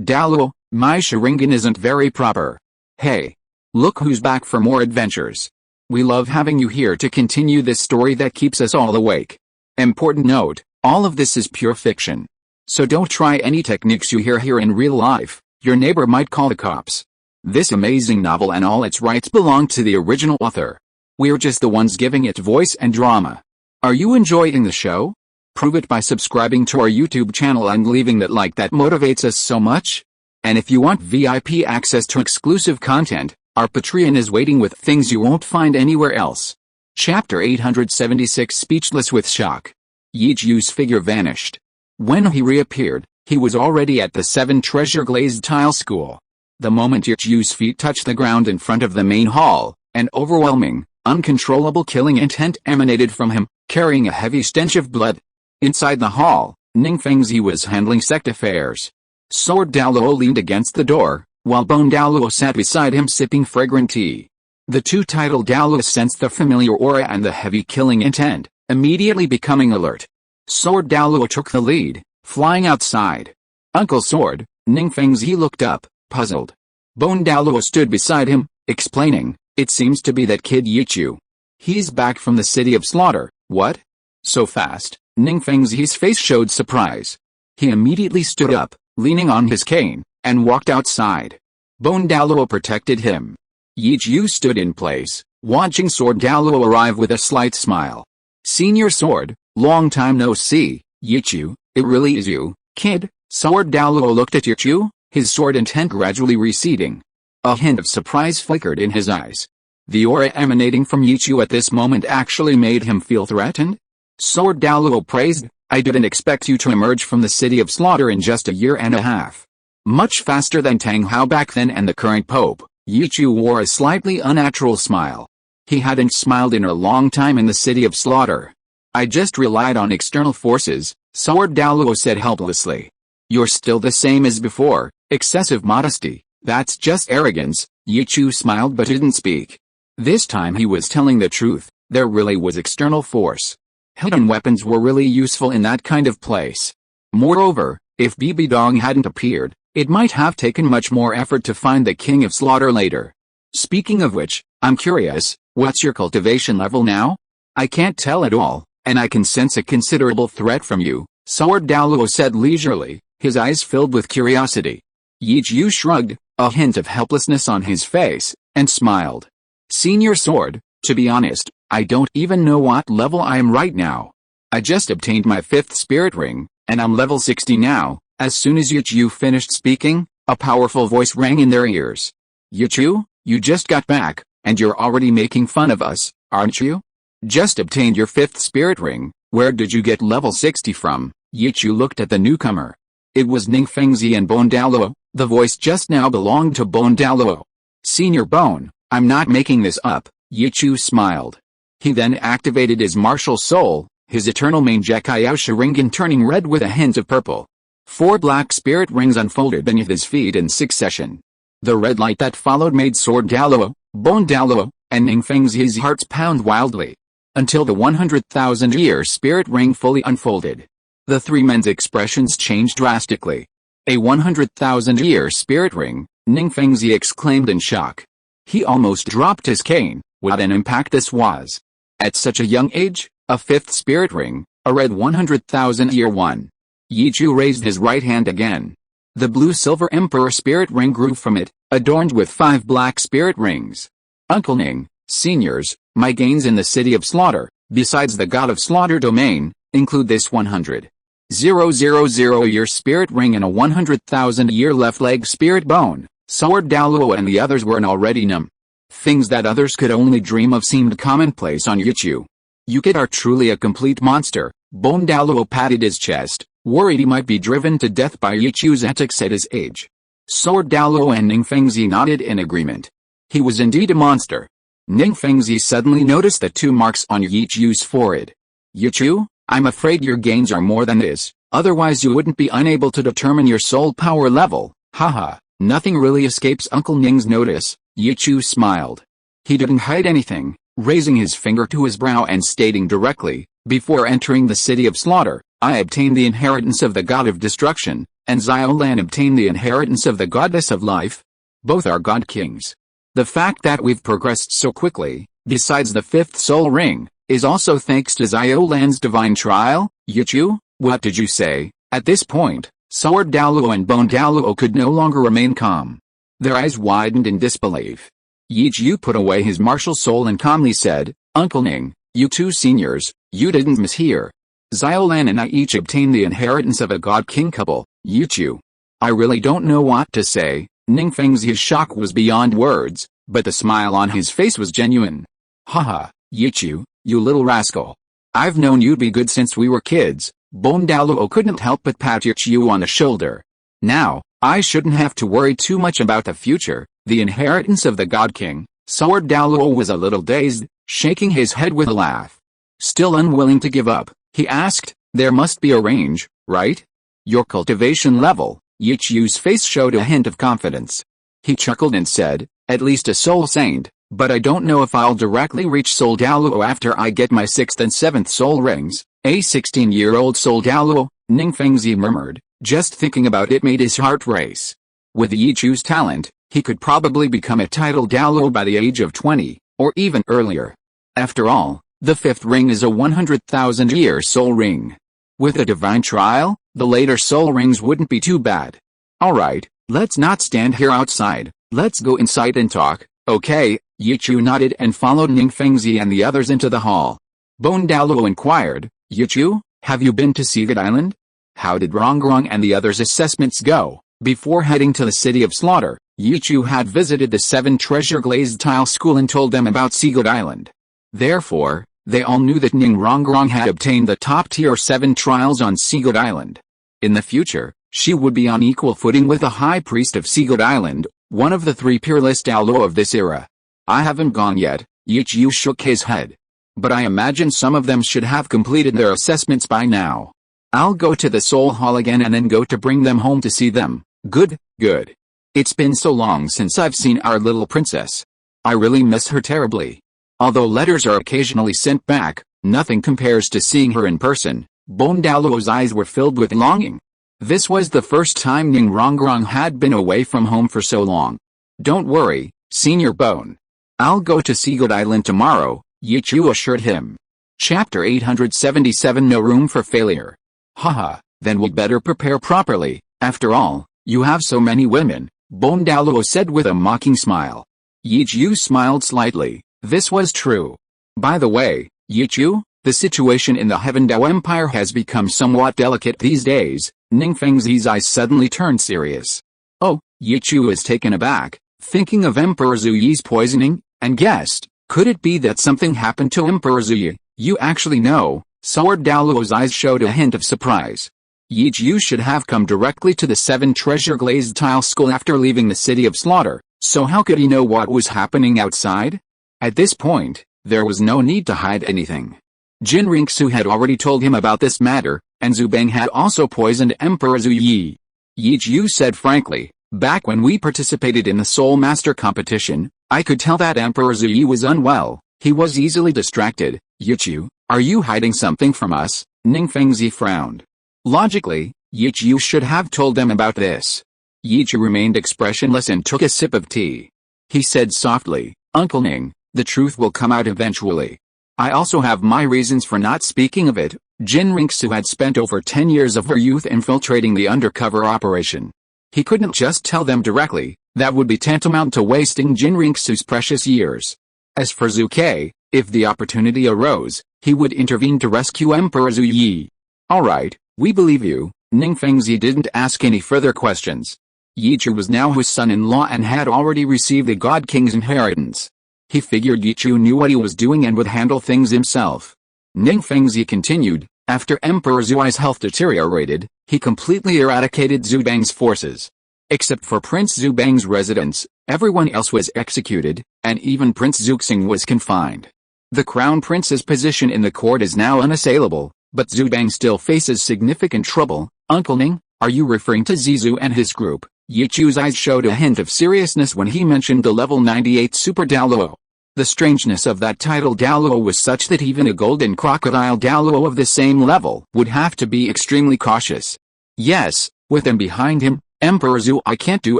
Douluo, my Sharingan isn't very proper. Hey. Look who's back for more adventures. We love having you here to continue this story that keeps us all awake. Important note, all of this is pure fiction. So don't try any techniques you hear here in real life, your neighbor might call the cops. This amazing novel and all its rights belong to the original author. We're just the ones giving it voice and drama. Are you enjoying the show? Prove it by subscribing to our YouTube channel and leaving that like that motivates us so much. And if you want VIP access to exclusive content, our Patreon is waiting with things you won't find anywhere else. Chapter 876 Speechless with shock. Yichu's figure vanished. When he reappeared, he was already at the 7 treasure glazed tile school. The moment Yichu's feet touched the ground in front of the main hall, an overwhelming, uncontrollable killing intent emanated from him, carrying a heavy stench of blood. Inside the hall, Ningfengzi was handling sect affairs. Sword Douluo leaned against the door, while Bone Douluo sat beside him sipping fragrant tea. The two titled Douluo sensed the familiar aura and the heavy killing intent, immediately becoming alert. Sword Douluo took the lead, flying outside. Uncle Sword, Ningfengzi looked up, puzzled. Bone Douluo stood beside him, explaining, it seems to be that kid Yichu. He's back from the city of slaughter. What? So fast? Ningfengzi's face showed surprise. He immediately stood up, leaning on his cane, and walked outside. Bone Douluo protected him. Yichu stood in place, watching Sword Douluo arrive with a slight smile. Senior Sword, long time no see, Yichu, it really is you, kid? Sword Douluo looked at Yichu, his sword intent gradually receding. A hint of surprise flickered in his eyes. The aura emanating from Yichu at this moment actually made him feel threatened. Sword Douluo praised, I didn't expect you to emerge from the city of slaughter in just a year and a half. Much faster than Tang Hao back then and the current pope. Yichu wore a slightly unnatural smile. He hadn't smiled in a long time in the city of slaughter. I just relied on external forces, Sword Douluo said helplessly. You're still the same as before, excessive modesty, that's just arrogance. Yichu smiled but didn't speak. This time he was telling the truth, there really was external force. Hidden weapons were really useful in that kind of place. Moreover, if Bibi Dong hadn't appeared, it might have taken much more effort to find the King of Slaughter later. Speaking of which, I'm curious, what's your cultivation level now? I can't tell at all, and I can sense a considerable threat from you, Sword Douluo said leisurely, his eyes filled with curiosity. Yichu shrugged, a hint of helplessness on his face, and smiled. Senior Sword, to be honest, I don't even know what level I am right now. I just obtained my 5th spirit ring, and I'm level 60 now. As soon as Yichu finished speaking, a powerful voice rang in their ears. Yichu, you just got back, and you're already making fun of us, aren't you? Just obtained your 5th spirit ring, where did you get level 60 from? Yichu looked at the newcomer. It was Ningfengzi and Bone Douluo. The voice just now belonged to Bone Douluo. Senior Bone, I'm not making this up, Yichu smiled. He then activated his martial soul, his eternal main Jekaiao Sharingan turning red with a hint of purple. 4 black spirit rings unfolded beneath his feet in succession. The red light that followed made Sword Douluo, Bone Douluo, and Ningfengzi's hearts pound wildly. Until the 100,000-year spirit ring fully unfolded. The 3 men's expressions changed drastically. A 100,000-year spirit ring, Ningfengzi exclaimed in shock. He almost dropped his cane, what an impact this was. At such a young age, a 5th spirit ring, a red 100,000-year one. Yichu raised his right hand again. The blue-silver emperor spirit ring grew from it, adorned with 5 black spirit rings. Uncle Ning, seniors, my gains in the city of slaughter, besides the god of slaughter domain, include this 100,000-year spirit ring and a 100,000-year left leg spirit bone. Sword Douluo and the others were already numb. Things that others could only dream of seemed commonplace on Yichu. You kid are truly a complete monster. Bone Douluo patted his chest, worried he might be driven to death by Yichu's antics at his age. Sword Douluo and Ningfengzi nodded in agreement. He was indeed a monster. Ningfengzi suddenly noticed the 2 marks on Yichu's forehead. Yichu, I'm afraid your gains are more than this, otherwise you wouldn't be unable to determine your soul power level. Haha, nothing really escapes Uncle Ning's notice, Yichu smiled. He didn't hide anything, raising his finger to his brow and stating directly, before entering the city of slaughter, I obtained the inheritance of the god of destruction, and Xiao Lan obtained the inheritance of the goddess of life. Both are god kings. The fact that we've progressed so quickly, besides the 5th soul ring, is also thanks to Xiao Lan's divine trial. Yichu, what did you say? At this point, Sword Douluo and Bone Douluo could no longer remain calm. Their eyes widened in disbelief. Yichu put away his martial soul and calmly said, Uncle Ning, you two seniors, you didn't mishear. Xiao Lan and I each obtained the inheritance of a god-king couple. Yichu. I really don't know what to say. Ning Fengzi's shock was beyond words, but the smile on his face was genuine. Haha, Yichu, you little rascal. I've known you'd be good since we were kids. Bone Douluo couldn't help but pat Yichu on the shoulder. Now, I shouldn't have to worry too much about the future, the inheritance of the God King. Sword Douluo was a little dazed, shaking his head with a laugh. Still unwilling to give up, he asked, there must be a range, right? Your cultivation level. Yichu's face showed a hint of confidence. He chuckled and said, at least a soul saint, but I don't know if I'll directly reach Soul Douluo after I get my 6th and 7th soul rings. A 16-year-old Soul Douluo, Ning Fengzi murmured, just thinking about it made his heart race. With Yichu's talent, he could probably become a title Douluo by the age of 20, or even earlier. After all, the 5th ring is a 100,000-year soul ring. With a divine trial, the later soul rings wouldn't be too bad. Alright, let's not stand here outside, let's go inside and talk, okay? Yichu nodded and followed Ning Fengzi and the others into the hall. Bone Douluo inquired, Yichu, have you been to Seagate Island? How did Rongrong and the others' assessments go? Before heading to the City of Slaughter, Yichu had visited the 7 treasure glazed tile school and told them about Seagate Island. Therefore, they all knew that Ning Rongrong had obtained the top tier 7 trials on Seagate Island. In the future, she would be on equal footing with the High Priest of Seagate Island, one of the 3 peerless Douluo of this era. I haven't gone yet, Yichu shook his head. But I imagine some of them should have completed their assessments by now. I'll go to the Soul Hall again and then go to bring them home to see them. Good, good. It's been so long since I've seen our little princess. I really miss her terribly. Although letters are occasionally sent back, nothing compares to seeing her in person. Bone Douluo's eyes were filled with longing. This was the first time Ning Rongrong had been away from home for so long. Don't worry, Senior Bone. I'll go to Seagate Island tomorrow, Yichu assured him. Chapter 877 No Room for Failure. Haha, then we'd better prepare properly, after all, you have so many women, Bone Douluo said with a mocking smile. Yichu smiled slightly, this was true. By the way, Yichu, the situation in the Heaven Dao Empire has become somewhat delicate these days. Ning Fengzi's eyes suddenly turned serious. Oh, Yichu was taken aback, thinking of Emperor Zuyi's poisoning, and guessed, could it be that something happened to Emperor Zuyi? You actually know. Sword Douluo's eyes showed a hint of surprise. Yichu should have come directly to the 7 treasure glazed tile school after leaving the City of Slaughter, so how could he know what was happening outside? At this point, there was no need to hide anything. Jin Ringsu had already told him about this matter, and Zubang had also poisoned Emperor Zuyi. Yichu said frankly, back when we participated in the Soul Master competition, I could tell that Emperor Zuyi was unwell. He was easily distracted. Yichu, are you hiding something from us? Ning Fengzi frowned. Logically, Yichu should have told them about this. Yichu remained expressionless and took a sip of tea. He said softly, Uncle Ning, the truth will come out eventually. I also have my reasons for not speaking of it. Jin Ringsu had spent over 10 years of her youth infiltrating the undercover operation. He couldn't just tell them directly, that would be tantamount to wasting Jin Ringsu's precious years. As for Zuke, if the opportunity arose, he would intervene to rescue Emperor Zuyi. Alright, we believe you. Ning Fengzi didn't ask any further questions. Yichu was now his son-in-law and had already received the God King's inheritance. He figured Yichu knew what he was doing and would handle things himself. Ning Fengzi continued, after Emperor Zui's health deteriorated, he completely eradicated Zubang's forces. Except for Prince Zubang's residence, everyone else was executed, and even Prince Zuxing was confined. The Crown Prince's position in the court is now unassailable, but Zubang still faces significant trouble. Uncle Ning, are you referring to Zizu and his group? Yichu's eyes showed a hint of seriousness when he mentioned the level 98 Super Douluo. The strangeness of that title Douluo was such that even a golden crocodile Douluo of the same level would have to be extremely cautious. Yes, with him behind him, Emperor Zhu. I can't do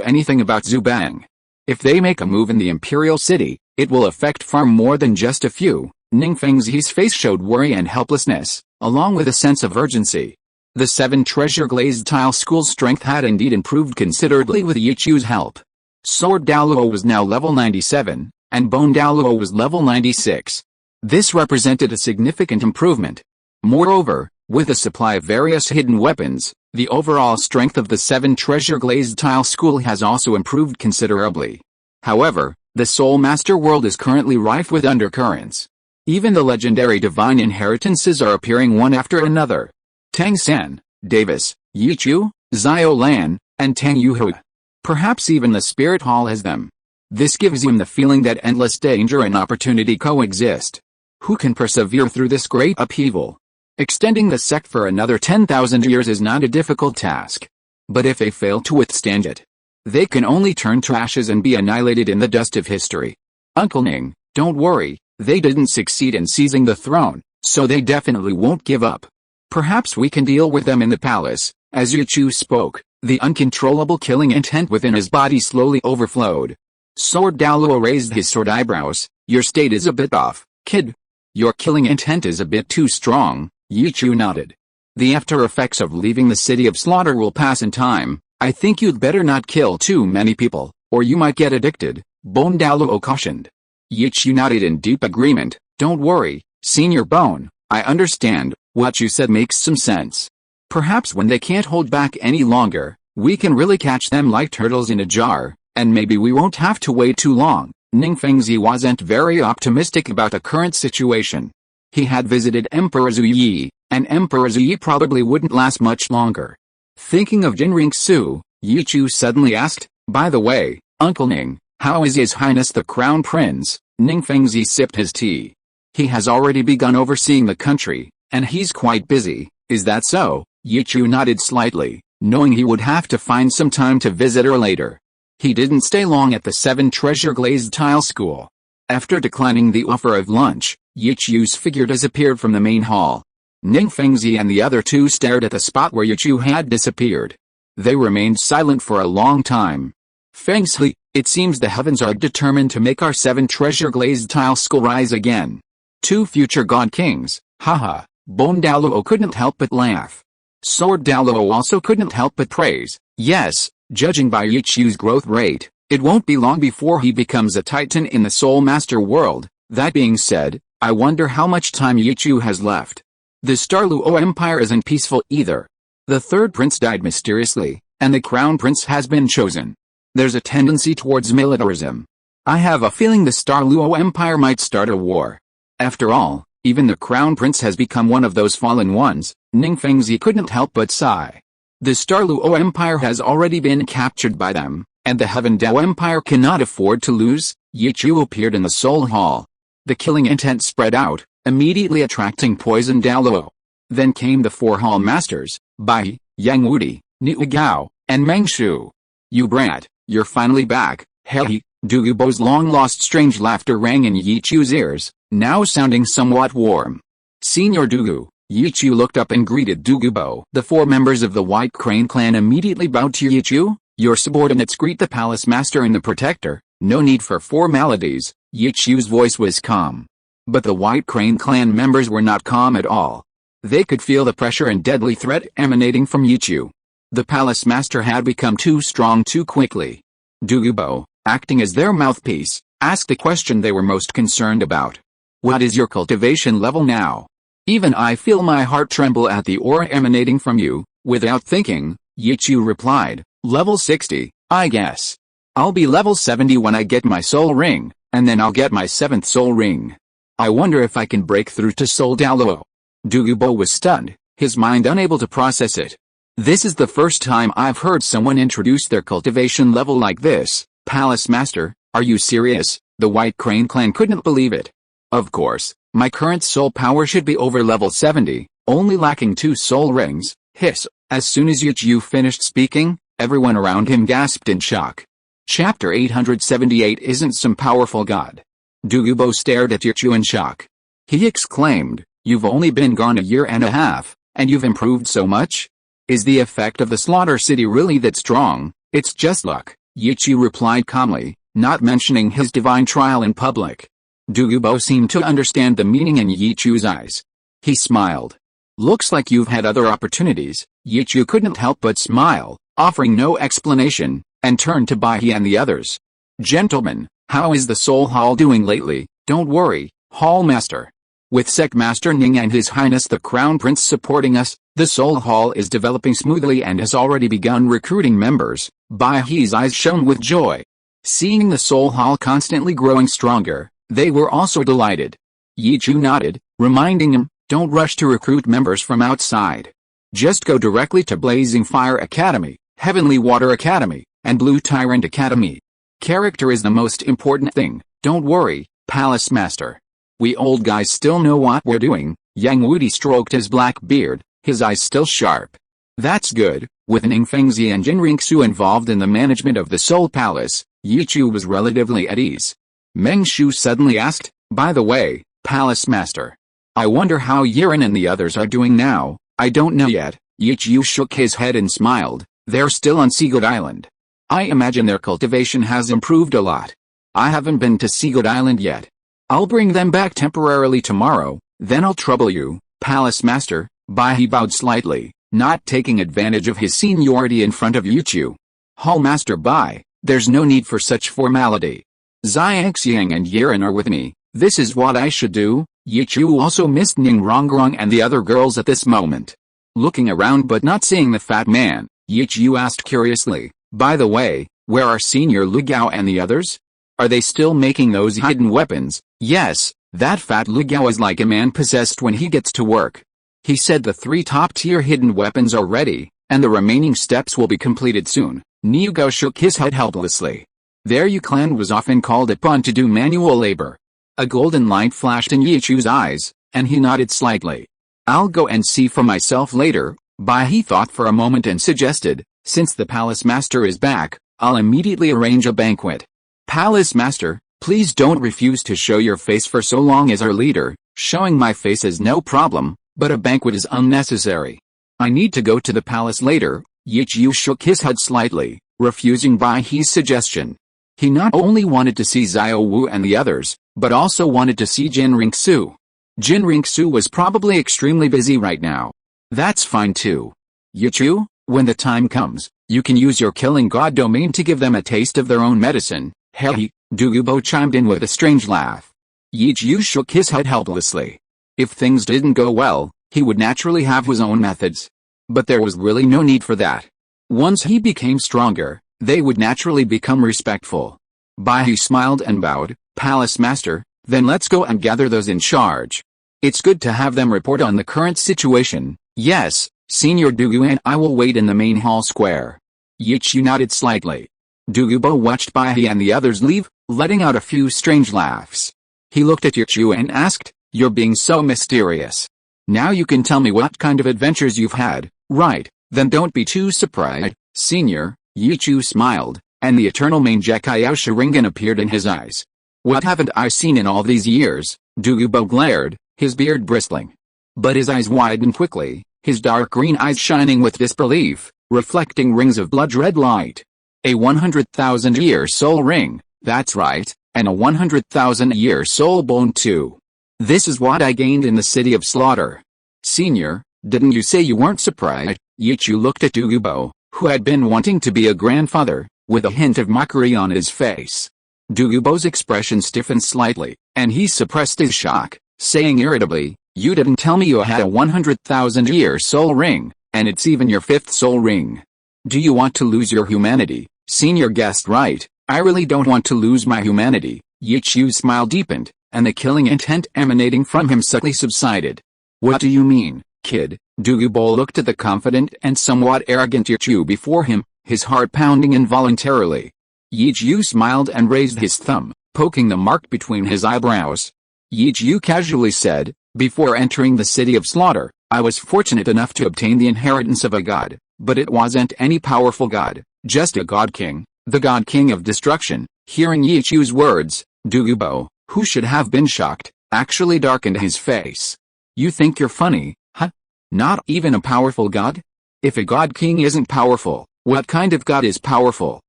anything about Zhu Bang. If they make a move in the Imperial City, it will affect far more than just a few. Ning Fengzi's face showed worry and helplessness, along with a sense of urgency. The 7 treasure glazed tile school's strength had indeed improved considerably with Yichu's help. Sword Douluo was now level 97, and Bone Douluo was level 96. This represented a significant improvement. Moreover, with a supply of various hidden weapons, the overall strength of the 7 treasure glazed tile school has also improved considerably. However, the Soul Master world is currently rife with undercurrents. Even the legendary divine inheritances are appearing one after another. Tang San, Davis, Yichu, Xiao Lan, and Tang Yuhui. Perhaps even the Spirit Hall has them. This gives him the feeling that endless danger and opportunity coexist. Who can persevere through this great upheaval? Extending the sect for another 10,000 years is not a difficult task. But if they fail to withstand it, they can only turn to ashes and be annihilated in the dust of history. Uncle Ning, don't worry, they didn't succeed in seizing the throne, so they definitely won't give up. Perhaps we can deal with them in the palace. As Yichu spoke, the uncontrollable killing intent within his body slowly overflowed. Sword Douluo raised his sword eyebrows. Your state is a bit off, kid. Your killing intent is a bit too strong. Yichu nodded. The after effects of leaving the city of slaughter will pass in time. I think you'd better not kill too many people, or you might get addicted, Bone Douluo cautioned. Yichu nodded in deep agreement. Don't worry, Senior Bone, I understand. What you said makes some sense. Perhaps when they can't hold back any longer, we can really catch them like turtles in a jar, and maybe we won't have to wait too long. Ning Fengzi wasn't very optimistic about the current situation. He had visited Emperor Zhu Yi, and Emperor Zhu Yi probably wouldn't last much longer. Thinking of Jinring Su, Yichu suddenly asked, by the way, Uncle Ning, how is His Highness the Crown Prince? Ning Fengzi sipped his tea. He has already begun overseeing the country, and he's quite busy, is that so? Yichu nodded slightly, knowing he would have to find some time to visit her later. He didn't stay long at the 7 treasure glazed tile school. After declining the offer of lunch, Yichu's figure disappeared from the main hall. Ning Fengzi and the other 2 stared at the spot where Yichu had disappeared. They remained silent for a long time. Fengzi, it seems the heavens are determined to make our 7 treasure glazed tile school rise again. 2 future god kings, haha. Bone Douluo couldn't help but laugh. Sword Douluo also couldn't help but praise. Yes, judging by Yichu's growth rate, it won't be long before he becomes a titan in the Soul Master world. That being said, I wonder how much time Yichu has left. The Starluo Empire isn't peaceful either. The 3rd prince died mysteriously, and the crown prince has been chosen. There's a tendency towards militarism. I have a feeling the Starluo Empire might start a war. After all, even the crown prince has become one of those fallen ones. Ning Fengzi couldn't help but sigh. The Starluo Empire has already been captured by them, and the Heaven Dao Empire cannot afford to lose. Yichu appeared in the Soul Hall. The killing intent spread out, immediately attracting Poison Douluo. Then came the 4 Hall Masters, Bai, Yang Wudi, Niu Gao, and Meng Shu. You brat, you're finally back, hey! Douluo's long-lost strange laughter rang in Yichu's ears, now sounding somewhat warm. Senior Douluo, Yichu looked up and greeted Douluo. The 4 members of the White Crane clan immediately bowed to Yichu. Your subordinates greet the Palace Master and the Protector. No need for formalities. Yichu's voice was calm. But the White Crane clan members were not calm at all. They could feel the pressure and deadly threat emanating from Yichu. The Palace Master had become too strong too quickly. Douluo, acting as their mouthpiece, asked the question they were most concerned about. What is your cultivation level now? Even I feel my heart tremble at the aura emanating from you. Without thinking, Yichu replied, level 60, I guess. I'll be level 70 when I get my soul ring, and then I'll get my 7th soul ring. I wonder if I can break through to Soul Douluo. Douluo was stunned, his mind unable to process it. This is the first time I've heard someone introduce their cultivation level like this. Palace Master, are you serious? The White Crane clan couldn't believe it. Of course, my current soul power should be over level 70, only lacking 2 soul rings. Hiss. As soon as Yichu finished speaking, everyone around him gasped in shock. Chapter 878 Isn't some powerful god. Douluo stared at Yichu in shock. He exclaimed, you've only been gone a year and a half, and you've improved so much? Is the effect of the slaughter city really that strong? It's just luck, Yichu replied calmly, not mentioning his divine trial in public. Douluo seemed to understand the meaning in Yichu's eyes. He smiled. Looks like you've had other opportunities. Yichu couldn't help but smile, offering no explanation, and turned to Baihe and the others. Gentlemen, how is the Soul Hall doing lately? Don't worry, Hall Master. With Sec Master Ning and His Highness the Crown Prince supporting us, the Soul Hall is developing smoothly and has already begun recruiting members. Baihe's eyes shone with joy. Seeing the Soul Hall constantly growing stronger, they were also delighted. Yichu nodded, reminding him, don't rush to recruit members from outside. Just go directly to Blazing Fire Academy, Heavenly Water Academy, and Blue Tyrant Academy. Character is the most important thing, don't worry, Palace Master. We old guys still know what we're doing. Yang Wudi stroked his black beard, his eyes still sharp. That's good. With Ning Fengzi and Jin Ringsu involved in the management of the Soul Palace, Yichu was relatively at ease. Meng Shu suddenly asked, by the way, Palace Master, I wonder how Yiren and the others are doing now. I don't know yet. Yichu shook his head and smiled. They're still on Seagood Island. I imagine their cultivation has improved a lot. I haven't been to Seagood Island yet. I'll bring them back temporarily tomorrow, then I'll trouble you, Palace Master. Baihe bowed slightly, not taking advantage of his seniority in front of Yichu. Hall Master Bai, there's no need for such formality. Xiangxiang and Yiren are with me. This is what I should do. Yichu also missed Ning Rongrong and the other girls at this moment. Looking around but not seeing the fat man, Yichu asked curiously, by the way, where are Senior Lu Gao and the others? Are they still making those hidden weapons? Yes, that fat Lu Gao is like a man possessed when he gets to work. He said the 3 top-tier hidden weapons are ready, and the remaining steps will be completed soon. Niu Gao shook his head helplessly. Their Yu clan was often called upon to do manual labor. A golden light flashed in Yichu's eyes, and he nodded slightly. I'll go and see for myself later. Baihe thought for a moment and suggested, since the Palace Master is back, I'll immediately arrange a banquet. Palace Master, please don't refuse to show your face for so long as our leader. Showing my face is no problem, but a banquet is unnecessary. I need to go to the palace later. Yichu shook his head slightly, refusing Baihe's suggestion. He not only wanted to see Xiao Wu and the others, but also wanted to see Jin Ringsu. Jin Ringsu was probably extremely busy right now. That's fine too. Yichu, when the time comes, you can use your killing god domain to give them a taste of their own medicine. Hey, Douluo chimed in with a strange laugh. Yichu shook his head helplessly. If things didn't go well, he would naturally have his own methods. But there was really no need for that. Once he became stronger, they would naturally become respectful. Baihe smiled and bowed, Palace Master, then let's go and gather those in charge. It's good to have them report on the current situation. Yes, Senior Douluo and I will wait in the main hall square. Yichu nodded slightly. Douluo watched Baihe and the others leave, letting out a few strange laughs. He looked at Yichu and asked, you're being so mysterious. Now you can tell me what kind of adventures you've had, right? Then don't be too surprised, Senior. Yichu smiled, and the eternal Mangekyou Sharingan appeared in his eyes. What haven't I seen in all these years? Douluo glared, his beard bristling. But his eyes widened quickly, his dark green eyes shining with disbelief, reflecting rings of blood-red light. A 100,000-year soul ring, that's right, and a 100,000-year soul bone too. This is what I gained in the City of Slaughter. Senior, didn't you say you weren't surprised? Yichu looked at Douluo, who had been wanting to be a grandfather, with a hint of mockery on his face. Douluo's expression stiffened slightly, and he suppressed his shock, saying irritably, you didn't tell me you had a 100,000-year soul ring, and it's even your 5th soul ring. Do you want to lose your humanity? Senior guessed right, I really don't want to lose my humanity. Yichu's smile deepened, and the killing intent emanating from him suddenly subsided. What do you mean, kid? Douluo looked at the confident and somewhat arrogant Yichu before him, his heart pounding involuntarily. Yichu smiled and raised his thumb, poking the mark between his eyebrows. Yichu casually said, before entering the City of Slaughter, I was fortunate enough to obtain the inheritance of a god, but it wasn't any powerful god, just a god king, the god king of destruction. Hearing Yichu's words, Douluo, who should have been shocked, actually darkened his face. You think you're funny, huh? Not even a powerful god? If a god king isn't powerful, what kind of god is powerful?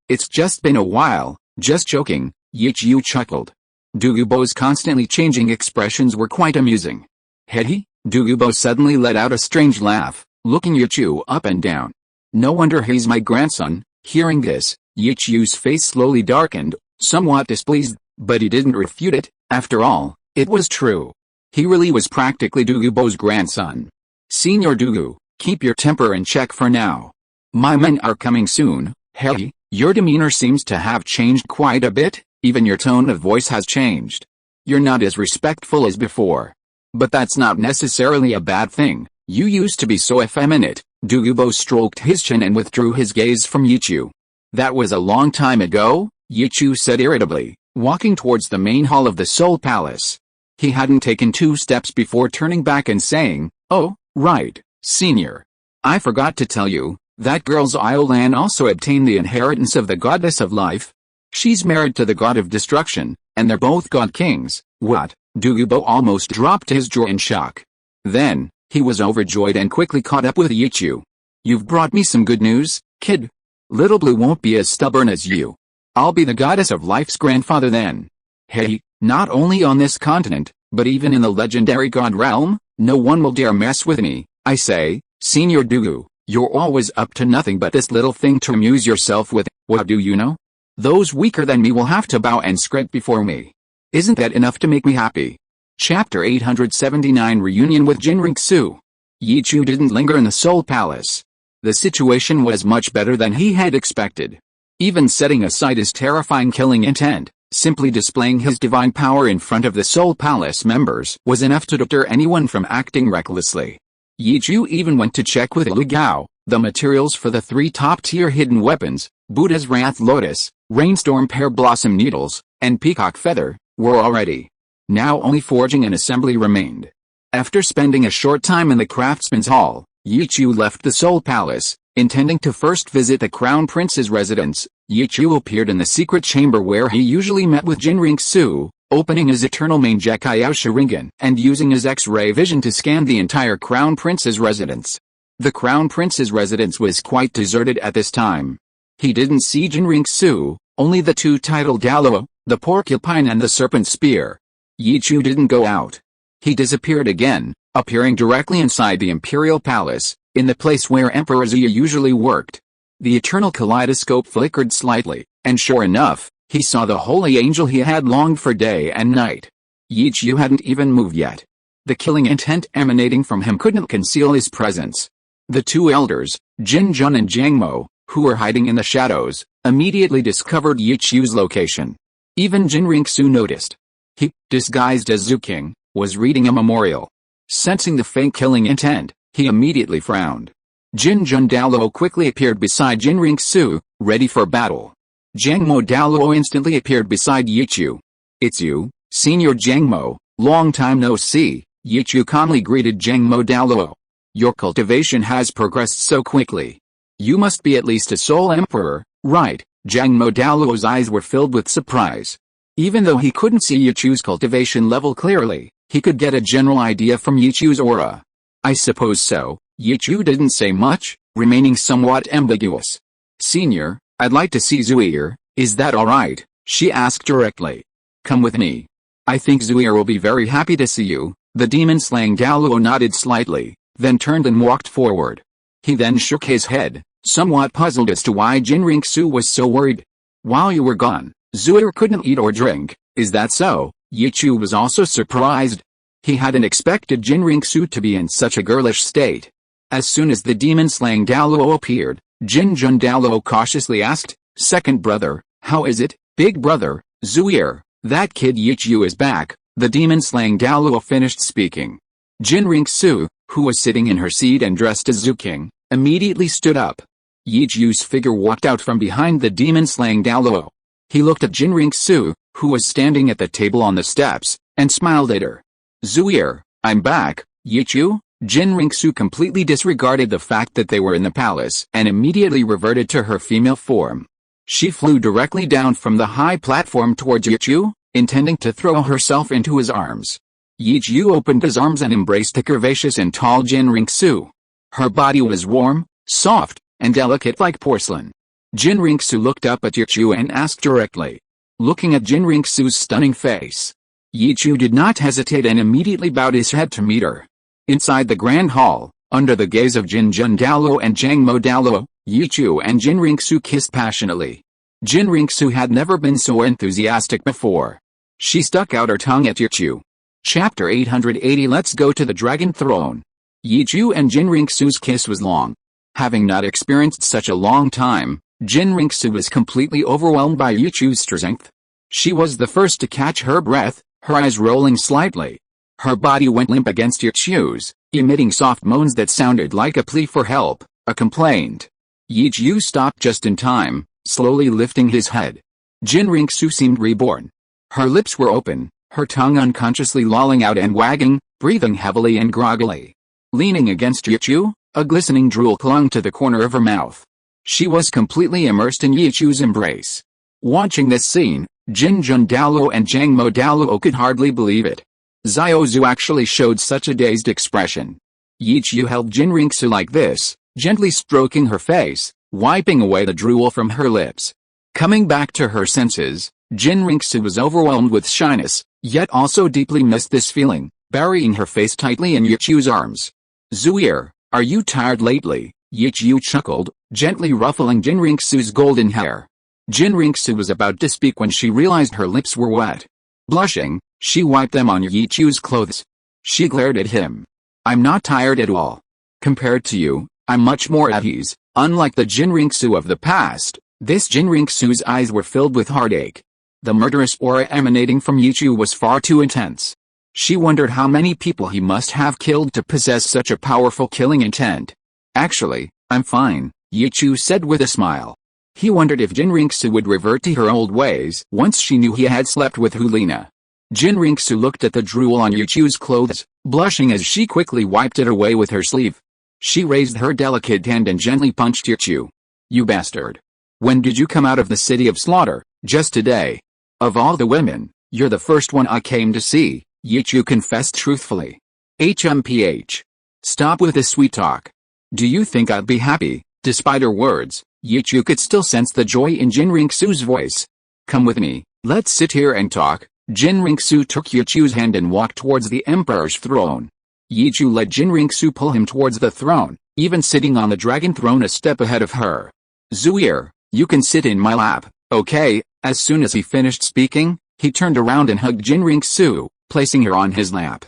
It's just been a while, just joking, Yichu chuckled. Douluo's constantly changing expressions were quite amusing. Hehe, Douluo suddenly let out a strange laugh, looking Yichu up and down. No wonder he's my grandson. Hearing this, Yichu's face slowly darkened, somewhat displeased, but he didn't refute it. After all, it was true. He really was practically Douluo's grandson. Senior Douluo, keep your temper in check for now. My men are coming soon. Hey, your demeanor seems to have changed quite a bit, even your tone of voice has changed. You're not as respectful as before. But that's not necessarily a bad thing. You used to be so effeminate. Douluo stroked his chin and withdrew his gaze from Yichu. That was a long time ago, Yichu said irritably, walking towards the main hall of the Soul Palace. He hadn't taken 2 steps before turning back and saying, "Oh, right, senior. I forgot to tell you, that girl's Iolan also obtained the inheritance of the goddess of life. She's married to the god of destruction, and they're both god kings." What? Douluo almost dropped his jaw in shock. Then, he was overjoyed and quickly caught up with Yichu. "You've brought me some good news, kid. Little Blue won't be as stubborn as you. I'll be the goddess of life's grandfather then." Hey, not only on this continent, but even in the legendary god realm, no one will dare mess with me. I say, Senior Douluo, you're always up to nothing but this little thing to amuse yourself with. What do you know? Those weaker than me will have to bow and scrape before me. Isn't that enough to make me happy? Chapter 879 Reunion with Jinriksu. Yichu didn't linger in the Soul Palace. The situation was much better than he had expected. Even setting aside his terrifying killing intent, simply displaying his divine power in front of the Soul Palace members was enough to deter anyone from acting recklessly. Yichu even went to check with Lu Gao, the materials for the 3 top-tier hidden weapons, Buddha's Wrath Lotus, Rainstorm Pear Blossom Needles, and Peacock Feather, were already. Now only forging and assembly remained. After spending a short time in the Craftsman's Hall, Yichu left the Soul Palace, intending to first visit the Crown Prince's residence. Yichu appeared in the secret chamber where he usually met with Jinriksu, opening his eternal Mangekyou Sharingan and using his X-ray vision to scan the entire Crown Prince's residence. The Crown Prince's residence was quite deserted at this time. He didn't see Jinriksu, only the 2 titled Douluo, the porcupine and the serpent spear. Yichu didn't go out. He disappeared again, appearing directly inside the Imperial Palace, in the place where Emperor Xia usually worked. The eternal kaleidoscope flickered slightly, and sure enough, he saw the holy angel he had longed for day and night. Yichu hadn't even moved yet. The killing intent emanating from him couldn't conceal his presence. The 2 elders, Jin Jun and Jiang Mo, who were hiding in the shadows, immediately discovered Yichu's location. Even Jinriksu noticed. He, disguised as Zhu King, was reading a memorial. Sensing the fake killing intent, he immediately frowned. Jin Jun Douluo quickly appeared beside Jinriksu, ready for battle. Jiang Mo Douluo instantly appeared beside Yichu. "It's you, Senior Jiang Mo, long time no see," Yichu calmly greeted Jiang Mo Douluo. "Your cultivation has progressed so quickly. You must be at least a Soul Emperor, right?" Jiang Mo Douluo's eyes were filled with surprise. Even though he couldn't see Yichu's cultivation level clearly, he could get a general idea from Yichu's aura. "I suppose so." Yichu didn't say much, remaining somewhat ambiguous. "Senior, I'd like to see Zuir, is that alright?" she asked directly. "Come with me. I think Zuir will be very happy to see you." The demon-slaying Douluo nodded slightly, then turned and walked forward. He then shook his head, somewhat puzzled as to why Jinriksu was so worried. "While you were gone, Zuir couldn't eat or drink, is that so?" Yichu was also surprised. He hadn't expected Jinriksu to be in such a girlish state. As soon as the demon-slaying Douluo appeared, Jin Jun Douluo cautiously asked, "Second brother, how is it, big brother, Zuir?" "That kid Yichu is back," the demon-slaying Douluo finished speaking. Jinriksu, who was sitting in her seat and dressed as Zhu King, immediately stood up. Yichu's figure walked out from behind the demon-slaying Douluo. He looked at Jinriksu, who was standing at the table on the steps, and smiled at her. "Zuir, I'm back, Yichu?" Jinriksu completely disregarded the fact that they were in the palace and immediately reverted to her female form. She flew directly down from the high platform towards Yichu, intending to throw herself into his arms. Yichu opened his arms and embraced the curvaceous and tall Jinriksu. Her body was warm, soft, and delicate like porcelain. Jinriksu looked up at Yichu and asked directly. Looking at Jinriksu's stunning face, Yichu did not hesitate and immediately bowed his head to meet her. Inside the grand hall, under the gaze of Jinjun Douluo and Jangmo Douluo, Yichu and Jinriksu kissed passionately. Jinriksu had never been so enthusiastic before. She stuck out her tongue at Yichu. Chapter 880. Let's go to the Dragon Throne. Yichu and Jinriksu's kiss was long. Having not experienced such a long time, Jinriksu was completely overwhelmed by Yichu's strength. She was the first to catch her breath, her eyes rolling slightly. Her body went limp against Yichu's, emitting soft moans that sounded like a plea for help, a complaint. Yichu stopped just in time, slowly lifting his head. Jinriksu seemed reborn. Her lips were open, her tongue unconsciously lolling out and wagging, breathing heavily and groggily. Leaning against Yichu, a glistening drool clung to the corner of her mouth. She was completely immersed in Yichu's embrace. Watching this scene, Jinjun Douluo and Jangmo Douluo could hardly believe it. Xiao Wu actually showed such a dazed expression. Yichu held Jinriksu like this, gently stroking her face, wiping away the drool from her lips. Coming back to her senses, Jinriksu was overwhelmed with shyness, yet also deeply missed this feeling, burying her face tightly in Yichu's arms. "Zuier, are you tired lately?" Yichu chuckled, gently ruffling Jinriksu's golden hair. Jinriksu was about to speak when she realized her lips were wet. Blushing, she wiped them on Yichu's clothes. She glared at him. "I'm not tired at all. Compared to you, I'm much more at ease." Unlike the Jinriksu of the past, this Jinriksu's eyes were filled with heartache. The murderous aura emanating from Yichu was far too intense. She wondered how many people he must have killed to possess such a powerful killing intent. "Actually, I'm fine," Yichu said with a smile. He wondered if Jinriksu would revert to her old ways once she knew he had slept with Hulina. Jinriksu looked at the drool on Yichu's clothes, blushing as she quickly wiped it away with her sleeve. She raised her delicate hand and gently punched Yichu. "You bastard. When did you come out of the city of slaughter?" "Just today. Of all the women, you're the first one I came to see," Yichu confessed truthfully. "HMPH. Stop with this sweet talk. Do you think I'd be happy?" Despite her words, Yichu could still sense the joy in Jinriksu's voice. "Come with me, let's sit here and talk." Jinriksu took Yichu's hand and walked towards the emperor's throne. Yichu let Jinriksu pull him towards the throne, even sitting on the dragon throne a step ahead of her. "Zuier, you can sit in my lap, okay?" As soon as he finished speaking, he turned around and hugged Jinriksu, placing her on his lap.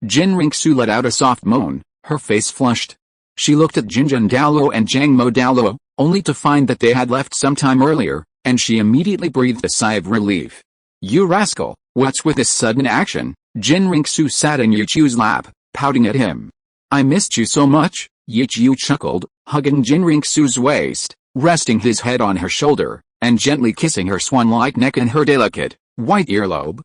Jinriksu let out a soft moan, her face flushed. She looked at Jinjun Douluo and Jangmo Douluo, only to find that they had left some time earlier, and she immediately breathed a sigh of relief. "You rascal, what's with this sudden action?" Jinriksu sat in Yichu's lap, pouting at him. "I missed you so much," Yichu chuckled, hugging Jinriksu's waist, resting his head on her shoulder, and gently kissing her swan-like neck and her delicate, white earlobe.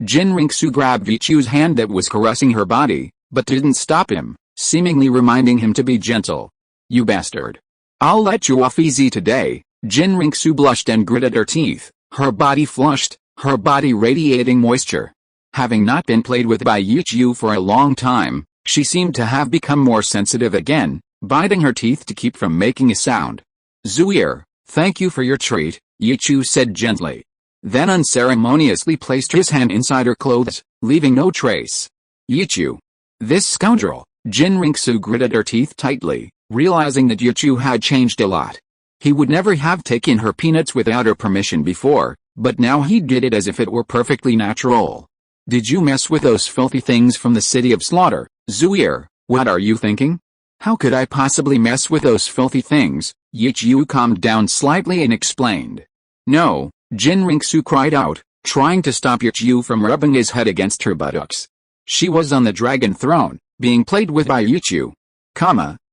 Jinriksu grabbed Yichu's hand that was caressing her body, but didn't stop him, seemingly reminding him to be gentle. "You bastard. I'll let you off easy today." Jinriksu blushed and gritted her teeth, her body flushed, her body radiating moisture. Having not been played with by Yichu for a long time, she seemed to have become more sensitive again, biting her teeth to keep from making a sound. "Zuier, thank you for your treat," Yichu said gently. Then unceremoniously placed his hand inside her clothes, leaving no trace. "Yichu. This scoundrel." Jinriksu gritted her teeth tightly, realizing that Yichu had changed a lot. He would never have taken her peanuts without her permission before, but now he did it as if it were perfectly natural. "Did you mess with those filthy things from the city of slaughter?" "Zuier, what are you thinking? How could I possibly mess with those filthy things?" Yichu calmed down slightly and explained. "No," Jinriksu cried out, trying to stop Yichu from rubbing his head against her buttocks. She was on the dragon throne, being played with by Yichu.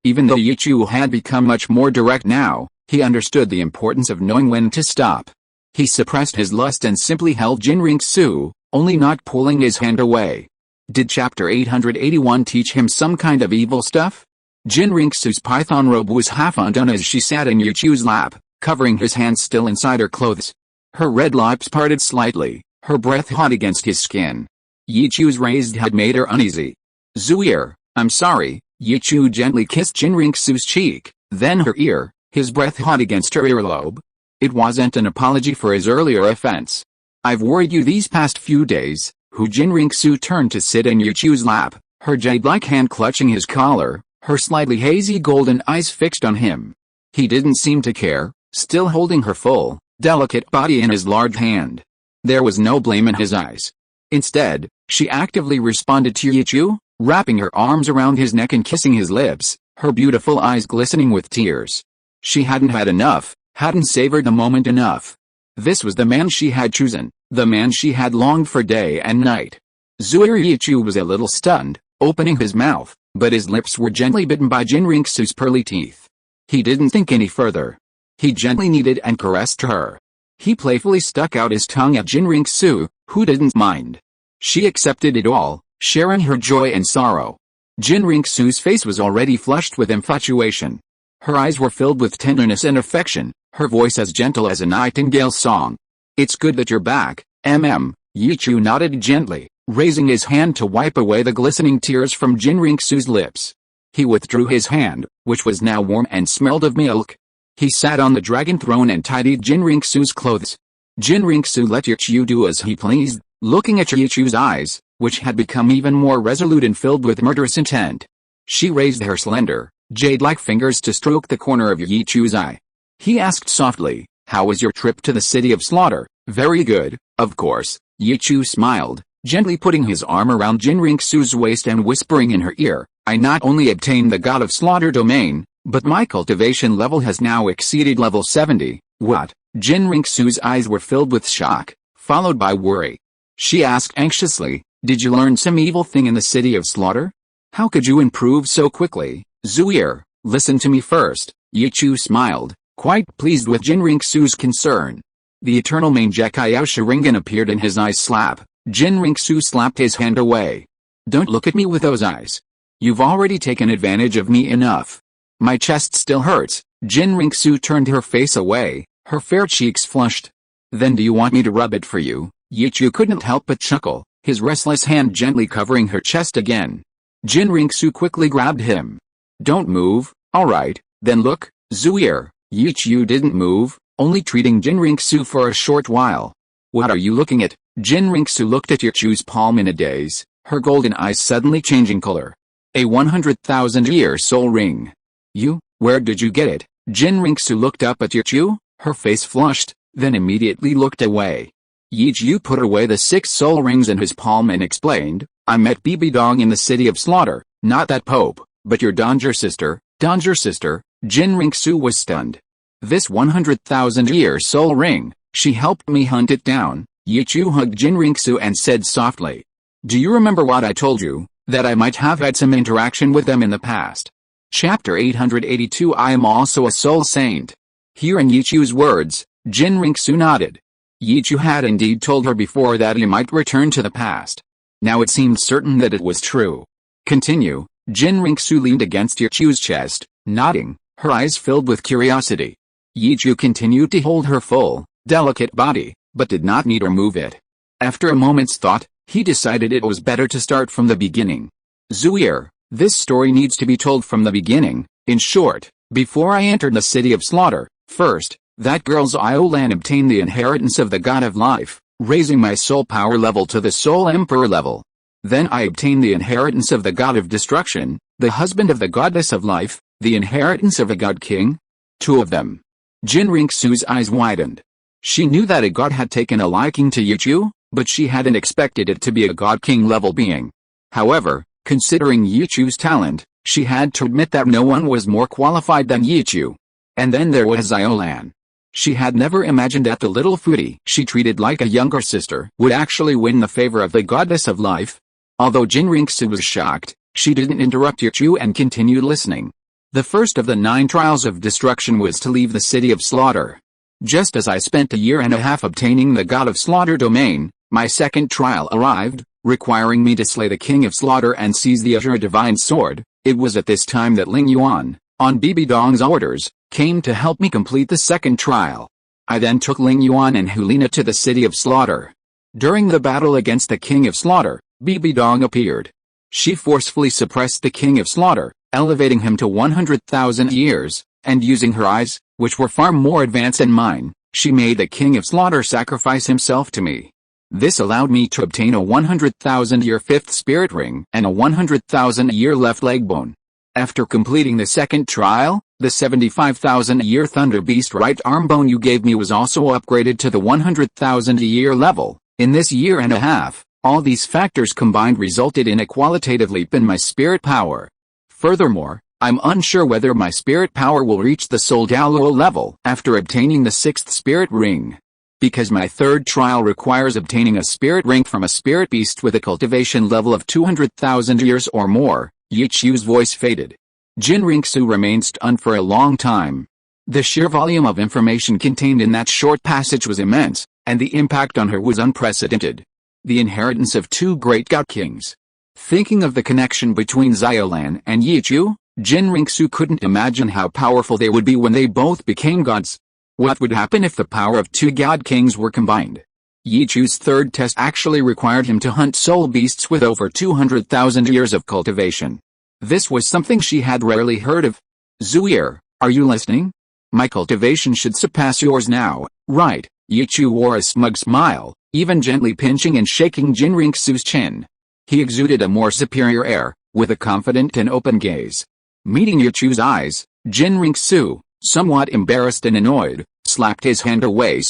Even though Yichu had become much more direct now, he understood the importance of knowing when to stop. He suppressed his lust and simply held Jinriksu, only not pulling his hand away. Did chapter 881 teach him some kind of evil stuff? Jinriksu's python robe was half undone as she sat in Yichu's lap, covering his hands still inside her clothes. Her red lips parted slightly, her breath hot against his skin. Yichu's raised head made her uneasy. "Zuier, I'm sorry," Yichu gently kissed Jinriksu's cheek, then her ear, his breath hot against her earlobe. It wasn't an apology for his earlier offense. I've worried you these past few days. Hu Jinriksu turned to sit in Yichu's lap, her jade-like hand clutching his collar, her slightly hazy golden eyes fixed on him. He didn't seem to care, still holding her full, delicate body in his large hand. There was no blame in his eyes. Instead, she actively responded to Yichu, wrapping her arms around his neck and kissing his lips, her beautiful eyes glistening with tears. She hadn't had enough, hadn't savored the moment enough. This was the man she had chosen, the man she had longed for day and night. Yichu was a little stunned, opening his mouth, but his lips were gently bitten by Jinriksu's pearly teeth. He didn't think any further. He gently kneaded and caressed her. He playfully stuck out his tongue at Jinriksu, who didn't mind. She accepted it all, sharing her joy and sorrow. Jinriksu's face was already flushed with infatuation. Her eyes were filled with tenderness and affection, her voice as gentle as a nightingale's song. It's good that you're back, Yichu nodded gently, raising his hand to wipe away the glistening tears from Jinriksu's lips. He withdrew his hand, which was now warm and smelled of milk. He sat on the dragon throne and tidied Jinriksu's clothes. Jinriksu let Yichu do as he pleased, looking at Yichu's eyes, which had become even more resolute and filled with murderous intent. She raised her slender, jade-like fingers to stroke the corner of Yichu's eye. He asked softly, "How was your trip to the city of slaughter?" "Very good, of course," Yichu smiled, gently putting his arm around Jinriksu's waist and whispering in her ear, "I not only obtained the God of Slaughter domain, but my cultivation level has now exceeded level 70. What?" Jinriksu's eyes were filled with shock, followed by worry. She asked anxiously, "Did you learn some evil thing in the city of slaughter? How could you improve so quickly?" "Zuir, listen to me first," Yichu smiled, quite pleased with Jinriksu's concern. The eternal Mangekyou Sharingan appeared in his eyes. Slap. Jinriksu slapped his hand away. "Don't look at me with those eyes. You've already taken advantage of me enough. My chest still hurts." Jinriksu turned her face away, her fair cheeks flushed. "Then do you want me to rub it for you?" Yichu couldn't help but chuckle, his restless hand gently covering her chest again. Jinriksu quickly grabbed him. "Don't move, alright, then look, Zuir." Yichu didn't move, only treating Jinriksu for a short while. "What are you looking at?" Jinriksu looked at Yichu's palm in a daze, her golden eyes suddenly changing color. "A 100,000-year soul ring." Where did you get it?" Jinriksu looked up at Yichu, her face flushed, then immediately looked away. Yichu put away the 6 soul rings in his palm and explained, "I met Bibi Dong in the city of slaughter, not that pope, but your Danger sister." "Danger sister?" Jinriksu was stunned. "This 100,000-year soul ring, she helped me hunt it down." Yichu hugged Jinriksu and said softly, "Do you remember what I told you, that I might have had some interaction with them in the past?" Chapter 882 I am also a soul saint. Hearing Yichu's words, Jinriksu nodded. Yichu had indeed told her before that he might return to the past. Now it seemed certain that it was true. "Continue." Jinriksu leaned against Yichu's chest, nodding, her eyes filled with curiosity. Yichu continued to hold her full, delicate body, but did not need or move it. After a moment's thought, he decided it was better to start from the beginning. "Zuir, this story needs to be told from the beginning. In short, before I entered the city of slaughter, first, that girl's Iolan obtained the inheritance of the God of Life, raising my soul power level to the Soul Emperor level. Then I obtained the inheritance of the God of Destruction, the husband of the Goddess of Life, the inheritance of a God King. 2 of them." Jinriksu's eyes widened. She knew that a god had taken a liking to Yichu, but she hadn't expected it to be a God King level being. However, considering Yichu's talent, she had to admit that no one was more qualified than Yichu. And then there was Iolan. She had never imagined that the little foodie she treated like a younger sister would actually win the favor of the Goddess of Life. Although Jinriksu was shocked, she didn't interrupt Yichu and continued listening. The first of the 9 trials of destruction was to leave the city of slaughter. Just as I spent a year and a half obtaining the God of Slaughter domain, my second trial arrived, requiring me to slay the King of Slaughter and seize the Azure Divine Sword. It was at this time that Ling Yuan, on Bibi Dong's orders, came to help me complete the second trial. I then took Ling Yuan and Hulina to the city of slaughter. During the battle against the King of Slaughter, Bibi Dong appeared. She forcefully suppressed the King of Slaughter, elevating him to 100,000 years, and using her eyes, which were far more advanced than mine, she made the king of slaughter sacrifice himself to me. This allowed me to obtain a 100,000-year fifth spirit ring and a 100,000-year left leg bone. After completing the second trial, the 75,000-year thunder beast right arm bone you gave me was also upgraded to the 100,000-year level. In this year and a half, all these factors combined resulted in a qualitative leap in my spirit power. Furthermore, I'm unsure whether my spirit power will reach the Soul Douluo level after obtaining the sixth spirit ring. Because my third trial requires obtaining a spirit ring from a spirit beast with a cultivation level of 200,000 years or more, Yichu's voice faded. Jinriksu remained stunned for a long time. The sheer volume of information contained in that short passage was immense, and the impact on her was unprecedented. The inheritance of two great god kings. Thinking of the connection between Xiaolan and Yichu, Jinriksu couldn't imagine how powerful they would be when they both became gods. What would happen if the power of two god kings were combined? Yichu's third test actually required him to hunt soul beasts with over 200,000 years of cultivation. This was something she had rarely heard of. Zuir, are you listening? My cultivation should surpass yours now, right? Yichu wore a smug smile, even gently pinching and shaking Jinriksu's chin. He exuded a more superior air, with a confident and open gaze. Meeting Yichu's eyes, Jinriksu, somewhat embarrassed and annoyed, slapped his hand away.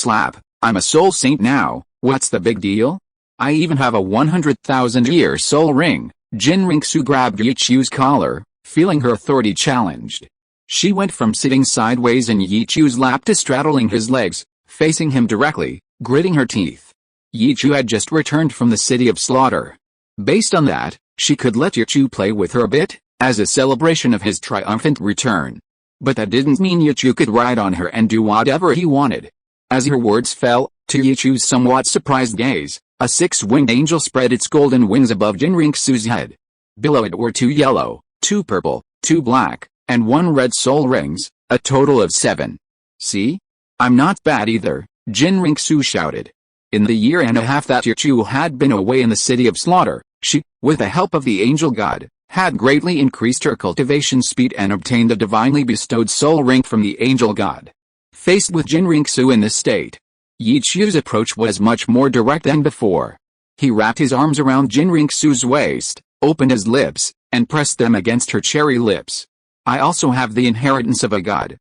I'm a soul saint now, what's the big deal? I even have a 100,000-year soul ring. Jinriksu grabbed Yichu's collar, feeling her authority challenged. She went from sitting sideways in Yichu's lap to straddling his legs, facing him directly, gritting her teeth. Yichu had just returned from the city of slaughter. Based on that, she could let Yichu play with her a bit, as a celebration of his triumphant return. But that didn't mean Yichu could ride on her and do whatever he wanted. As her words fell, to Yichu's somewhat surprised gaze, a six-winged angel spread its golden wings above Jinriksu's head. Below it were 2 yellow, 2 purple, 2 black, and 1 red soul rings, a total of 7. See? I'm not bad either, Jinriksu shouted. In the year and a half that Yichu had been away in the city of slaughter, she, with the help of the angel god, had greatly increased her cultivation speed and obtained the divinely bestowed soul ring from the angel god. Faced with Jinriksu in this state, Yichu's approach was much more direct than before. He wrapped his arms around Jinriksu's waist, opened his lips, and pressed them against her cherry lips. I also have the inheritance of a god.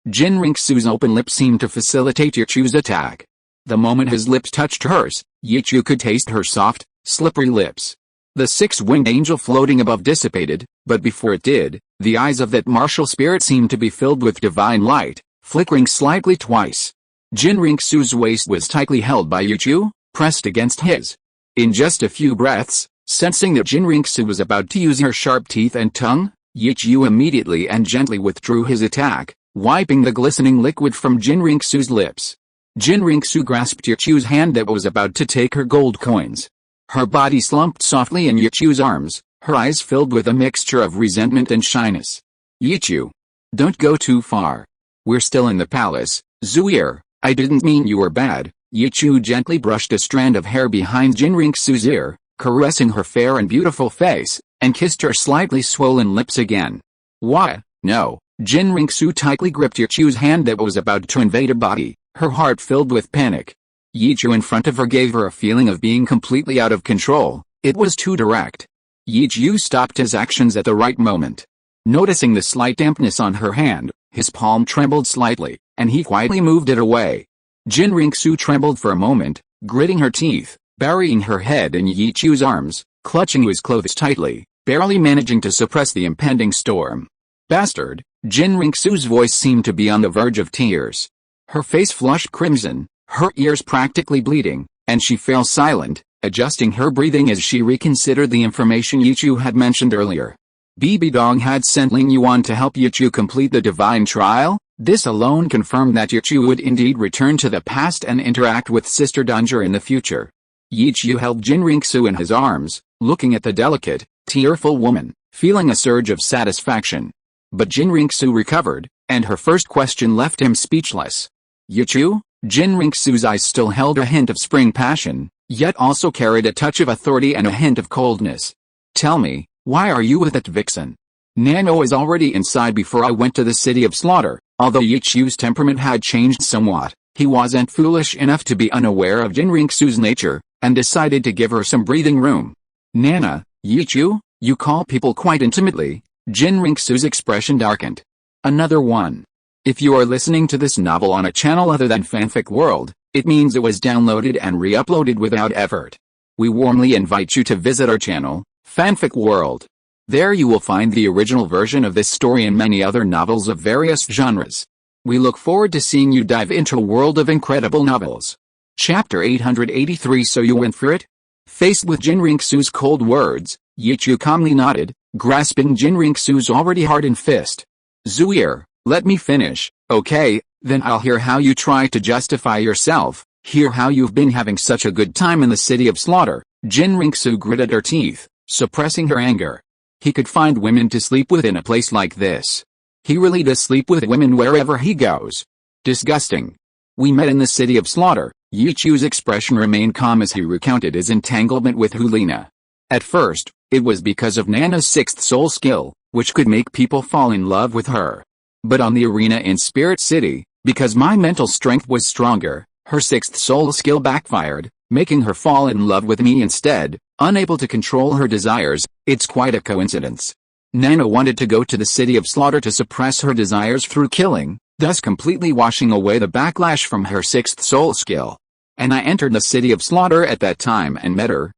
Jinriksu's open lips seemed to facilitate Yichu's attack. The moment his lips touched hers, Yichu could taste her soft, slippery lips. The six-winged angel floating above dissipated, but before it did, the eyes of that martial spirit seemed to be filled with divine light, flickering slightly twice. Jinriksu's waist was tightly held by Yichu, pressed against his. In just a few breaths, sensing that Jinriksu was about to use her sharp teeth and tongue, Yichu immediately and gently withdrew his attack, wiping the glistening liquid from Jinriksu's lips. Jinriksu grasped Yichu's hand that was about to take her gold coins. Her body slumped softly in Yichu's arms, her eyes filled with a mixture of resentment and shyness. Yichu, don't go too far. We're still in the palace, Zuir. I didn't mean you were bad. Yichu gently brushed a strand of hair behind Jinriksu's ear, caressing her fair and beautiful face, and kissed her slightly swollen lips again. Why, no. Jinriksu tightly gripped Yichu's hand that was about to invade her body, her heart filled with panic. Yichu in front of her gave her a feeling of being completely out of control. It was too direct. Yichu stopped his actions at the right moment. Noticing the slight dampness on her hand, his palm trembled slightly, and he quietly moved it away. Jinriksu trembled for a moment, gritting her teeth, burying her head in Yichu's arms, clutching his clothes tightly, barely managing to suppress the impending storm. Bastard! Jinriksu's voice seemed to be on the verge of tears. Her face flushed crimson, her ears practically bleeding, and she fell silent, adjusting her breathing as she reconsidered the information Yichu had mentioned earlier. Bibi Dong had sent Ling Yuan to help Yichu complete the divine trial. This alone confirmed that Yichu would indeed return to the past and interact with Sister Danger in the future. Yichu held Jinriksu in his arms, looking at the delicate, tearful woman, feeling a surge of satisfaction. But Jinriksu recovered, and her first question left him speechless. Yichu? Jinriksu's eyes still held a hint of spring passion, yet also carried a touch of authority and a hint of coldness. Tell me, why are you with that vixen? Nano was already inside before I went to the city of slaughter. Although Yichu's temperament had changed somewhat, he wasn't foolish enough to be unaware of Jinriksu's nature, and decided to give her some breathing room. Nana, Yichu, you call people quite intimately. Jinriksu's expression darkened. Another one. If you are listening to this novel on a channel other than Fanfic World, it means it was downloaded and re-uploaded without effort. We warmly invite you to visit our channel, Fanfic World. There you will find the original version of this story and many other novels of various genres. We look forward to seeing you dive into a world of incredible novels. Chapter 883. So you went for it? Faced with Jinriksu's cold words, Yichu calmly nodded, grasping Jinriksu's already hardened fist. Zuier, let me finish, okay, then I'll hear how you try to justify yourself, hear how you've been having such a good time in the city of slaughter. Jinriksu gritted her teeth, suppressing her anger. He could find women to sleep with in a place like this. He really does sleep with women wherever he goes. Disgusting. We met in the city of slaughter. Yichu's expression remained calm as he recounted his entanglement with Hulina. At first, it was because of Nana's sixth soul skill, which could make people fall in love with her. But on the arena in Spirit City, because my mental strength was stronger, her sixth soul skill backfired, making her fall in love with me instead. Unable to control her desires, it's quite a coincidence. Nana wanted to go to the city of slaughter to suppress her desires through killing, thus completely washing away the backlash from her sixth soul skill. And I entered the city of slaughter at that time and met her.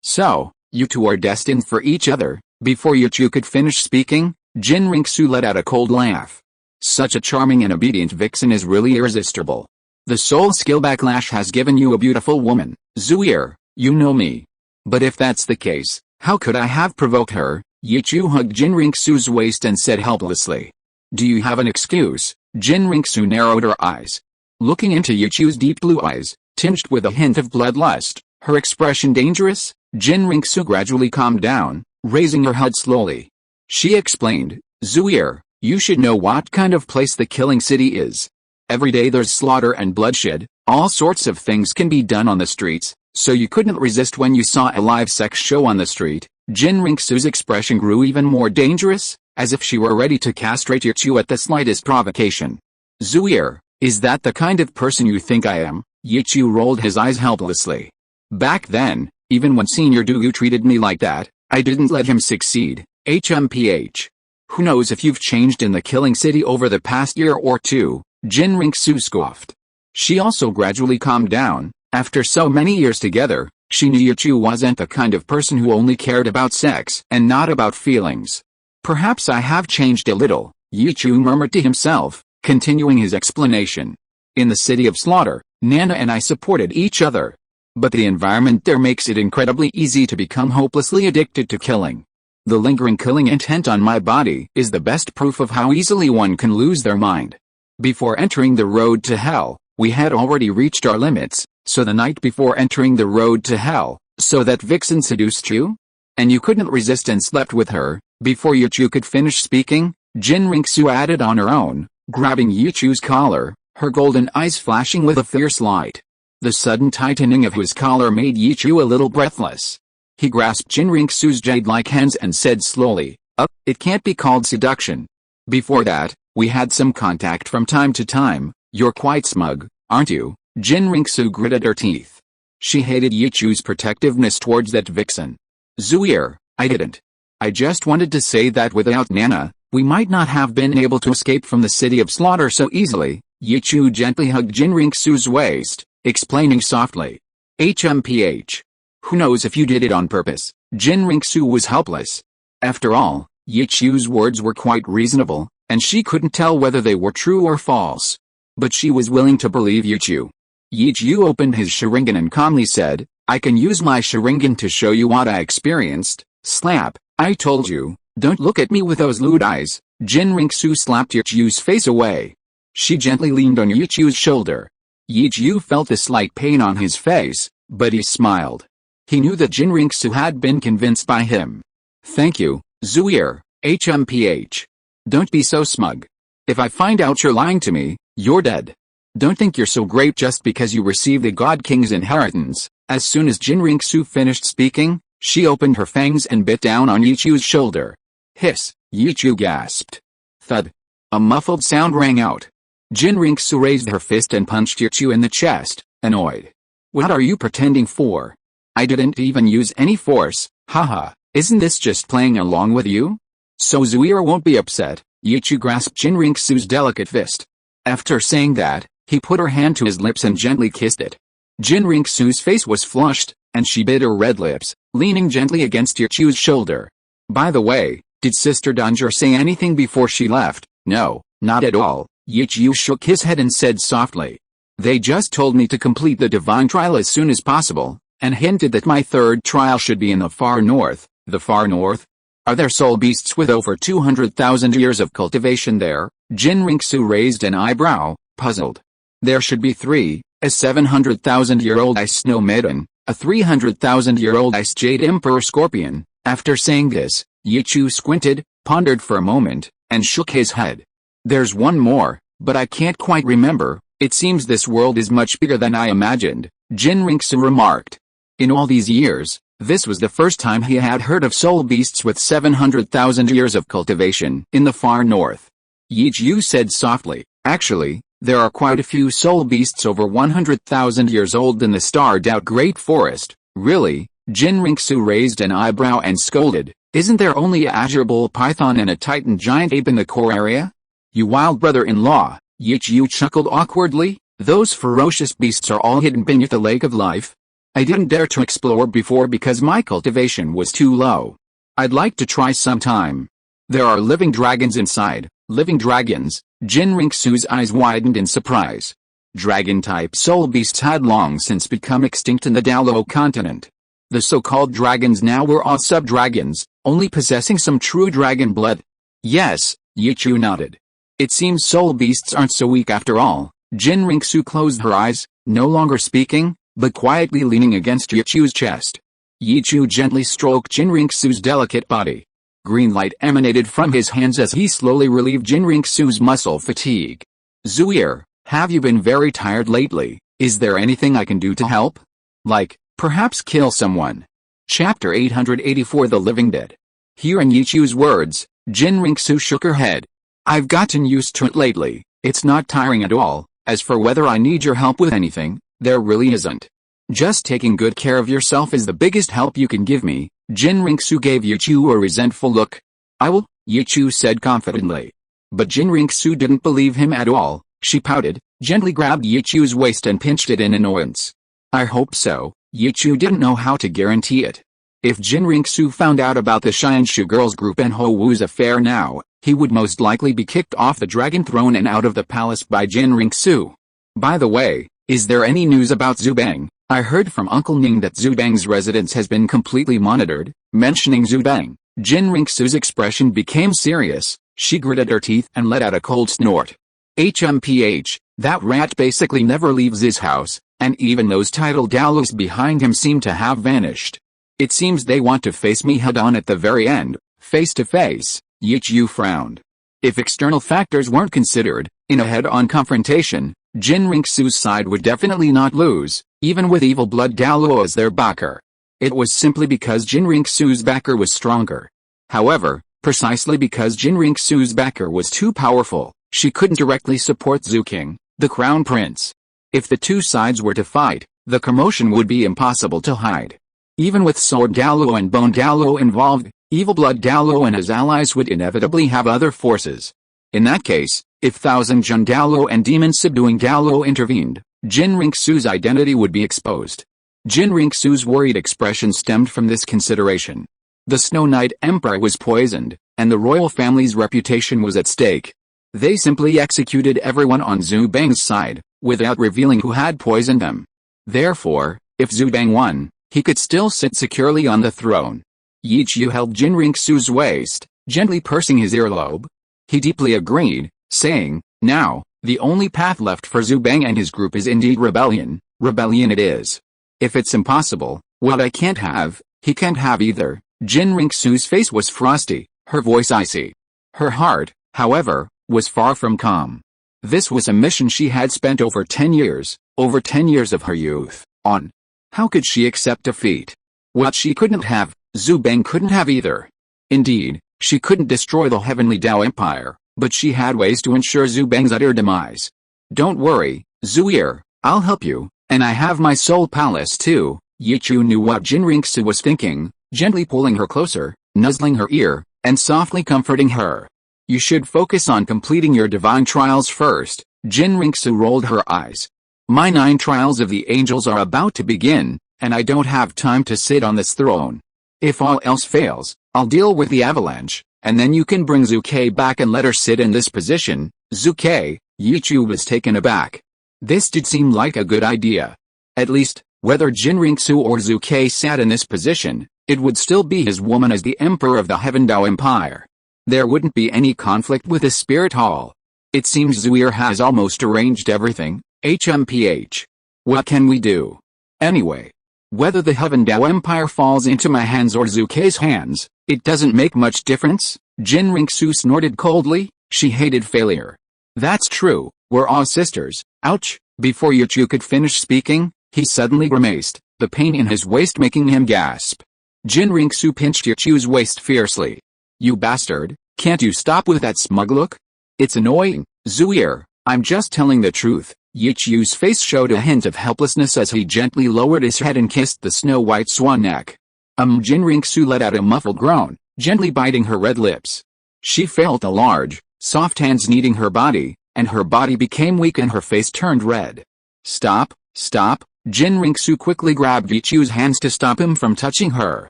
So, you two are destined for each other. Before Yichu could finish speaking, Jinriksu let out a cold laugh. Such a charming and obedient vixen is really irresistible. The soul skill backlash has given you a beautiful woman, Zuier, you know me. But if that's the case, how could I have provoked her? Yichu hugged Jinriksu's waist and said helplessly. Do you have an excuse? Jinriksu narrowed her eyes. Looking into Yichu's deep blue eyes, tinged with a hint of bloodlust, her expression dangerous, Jinriksu gradually calmed down, raising her head slowly. She explained, Zuier, you should know what kind of place the killing city is. Every day there's slaughter and bloodshed, all sorts of things can be done on the streets, so you couldn't resist when you saw a live sex show on the street. Jinriksu's expression grew even more dangerous, as if she were ready to castrate Yichu at the slightest provocation. Zuier, is that the kind of person you think I am? Yichu rolled his eyes helplessly. Back then, even when Senior Douluo treated me like that, I didn't let him succeed. HMPH. Who knows if you've changed in the killing city over the past year or two, Jinriksu scoffed. She also gradually calmed down. After so many years together, she knew Yichu wasn't the kind of person who only cared about sex and not about feelings. Perhaps I have changed a little, Yichu murmured to himself, continuing his explanation. In the city of slaughter, Nana and I supported each other. But the environment there makes it incredibly easy to become hopelessly addicted to killing. The lingering killing intent on my body is the best proof of how easily one can lose their mind. Before entering the road to hell, we had already reached our limits, so the night before entering the road to hell, so that vixen seduced you? And you couldn't resist and slept with her. Before Yichu could finish speaking, Jinriksu added on her own, grabbing Yichu's collar, her golden eyes flashing with a fierce light. The sudden tightening of his collar made Yichu a little breathless. He grasped Jinriksu's jade-like hands and said slowly, it can't be called seduction. Before that, we had some contact from time to time. You're quite smug, aren't you? Jinriksu gritted her teeth. She hated Yichu's protectiveness towards that vixen. Zuier, I didn't. I just wanted to say that without Nana, we might not have been able to escape from the city of slaughter so easily. Yichu gently hugged Jinriksu's waist, explaining softly. HMPH. Who knows if you did it on purpose? Jinriksu was helpless. After all, Yichu's words were quite reasonable, and she couldn't tell whether they were true or false. But she was willing to believe Yichu. Yichu opened his Sharingan and calmly said, I can use my Sharingan to show you what I experienced. Slap, I told you, don't look at me with those lewd eyes. Jinriksu slapped Yichu's face away. She gently leaned on Yichu's shoulder. Yichu felt a slight pain on his face, but he smiled. He knew that Jinriksu had been convinced by him. Thank you, Zuier, HMPH. Don't be so smug. If I find out you're lying to me, you're dead. Don't think you're so great just because you received the God King's inheritance. As soon as Jinriksu finished speaking, she opened her fangs and bit down on Yichu's shoulder. Hiss, Yichu gasped. Thud. A muffled sound rang out. Jinriksu raised her fist and punched Yichu in the chest, annoyed. What are you pretending for? I didn't even use any force, haha, isn't this just playing along with you? So Zuier won't be upset. Yichu grasped Jinriksu's delicate fist. After saying that, he put her hand to his lips and gently kissed it. Jinriksu's face was flushed, and she bit her red lips, leaning gently against Yichu's shoulder. By the way, did Sister Danger say anything before she left? No, not at all. Yichu shook his head and said softly. They just told me to complete the divine trial as soon as possible, and hinted that my third trial should be in the far north. The far north? Are there soul beasts with over 200,000 years of cultivation there? Jinriksu raised an eyebrow, puzzled. There should be 3, a 700,000-year-old ice snow maiden, a 300,000-year-old ice jade emperor scorpion. After saying this, Yichu squinted, pondered for a moment, and shook his head. There's one more, but I can't quite remember. It seems this world is much bigger than I imagined, Jinriksu remarked. In all these years, this was the first time he had heard of soul beasts with 700,000 years of cultivation in the far north. Yichu said softly, actually, there are quite a few soul beasts over 100,000 years old in the starred-out Great Forest. Really? Jinriksu raised an eyebrow and scolded. Isn't there only a azure bull python and a titan giant ape in the core area? You wild brother-in-law, Yichu chuckled awkwardly. Those ferocious beasts are all hidden beneath the lake of life. I didn't dare to explore before because my cultivation was too low. I'd like to try sometime. There are living dragons inside. Living dragons? Jinriksu's eyes widened in surprise. Dragon-type soul beasts had long since become extinct in the Douluo continent. The so-called dragons now were all sub-dragons, only possessing some true dragon blood. Yes, Yichu nodded. It seems soul beasts aren't so weak after all. Jinriksu closed her eyes, no longer speaking, but quietly leaning against Yichu's chest. Yichu gently stroked Jinriksu's delicate body. Green light emanated from his hands as he slowly relieved Jinriksu's muscle fatigue. Zuier, have you been very tired lately? Is there anything I can do to help? Like, perhaps kill someone. Chapter 884 The Living Dead. Hearing Yichu's words, Jinriksu shook her head. I've gotten used to it lately, it's not tiring at all. As for whether I need your help with anything, there really isn't. Just taking good care of yourself is the biggest help you can give me. Jinriksu gave Yichu a resentful look. I will, Yichu said confidently. But Jinriksu didn't believe him at all. She pouted, gently grabbed Yichu's waist and pinched it in annoyance. I hope so. Yichu didn't know how to guarantee it. If Jinriksu found out about the Xianshu girls group and Xiao Wu's affair now, he would most likely be kicked off the dragon throne and out of the palace by Jinriksu. By the way, is there any news about Zubang? I heard from Uncle Ning that Zubang's residence has been completely monitored. Mentioning Zubang, Jinriksu's expression became serious. She gritted her teeth and let out a cold snort. HMPH, that rat basically never leaves his house, and even those tidal Douluos behind him seem to have vanished. It seems they want to face me head-on at the very end, face to face. Yichu frowned. If external factors weren't considered, in a head-on confrontation, Jinriksu's side would definitely not lose, even with evil blood Douluo as their backer. It was simply because Jinriksu's backer was stronger. However, precisely because Jinriksu's backer was too powerful, she couldn't directly support Zuking, the crown prince. If the two sides were to fight, the commotion would be impossible to hide. Even with Sword Douluo and Bone Douluo involved, Evil Blood Douluo and his allies would inevitably have other forces. In that case, if Thousand Jun Douluo and Demon Subduing Douluo intervened, Jinriksu's identity would be exposed. Jinriksu's worried expression stemmed from this consideration. The Snow Knight Emperor was poisoned, and the royal family's reputation was at stake. They simply executed everyone on Zubang's side, without revealing who had poisoned them. Therefore, if Zubang won, he could still sit securely on the throne. Yichu held Jinriksu's waist, gently pursing his earlobe. He deeply agreed, saying, now, the only path left for Zubang and his group is indeed rebellion. Rebellion it is. If it's impossible, what I can't have, he can't have either. Jinriksu's face was frosty, her voice icy. Her heart, however, was far from calm. This was a mission she had spent over 10 years of her youth, on. How could she accept defeat? What she couldn't have, Zubang couldn't have either. Indeed, She couldn't destroy the Heavenly Dao Empire, but she had ways to ensure Zhu Bang's utter demise. Don't worry, Zuir, I'll help you, and I have my soul palace too. Yichu knew what Jinriksu was thinking, gently pulling her closer, nuzzling her ear, and softly comforting her. You should focus on completing your divine trials first. Jinriksu rolled her eyes. My 9 trials of the angels are about to begin, and I don't have time to sit on this throne. If all else fails, I'll deal with the avalanche, and then you can bring Zuke back and let her sit in this position. Zuke, Yichu was taken aback. This did seem like a good idea. At least, whether Jinriksu or Zuke sat in this position, it would still be his woman as the emperor of the Heaven Dao Empire. There wouldn't be any conflict with the Spirit Hall. It seems Zuir has almost arranged everything. HMPH. What can we do? Anyway, whether the Heaven Dao Empire falls into my hands or Zuke's hands, it doesn't make much difference. Jinriksu snorted coldly. She hated failure. That's true, we're all sisters. Ouch. Before Yichu could finish speaking, he suddenly grimaced, the pain in his waist making him gasp. Jinriksu pinched Yichu's waist fiercely. You bastard, can't you stop with that smug look? It's annoying, Zuir, I'm just telling the truth. Yichu's face showed a hint of helplessness as he gently lowered his head and kissed the snow-white swan neck. Jinriksu let out a muffled groan, gently biting her red lips. She felt the large, soft hands kneading her body, and her body became weak and her face turned red. Stop, stop. Jinriksu quickly grabbed Yichu's hands to stop him from touching her.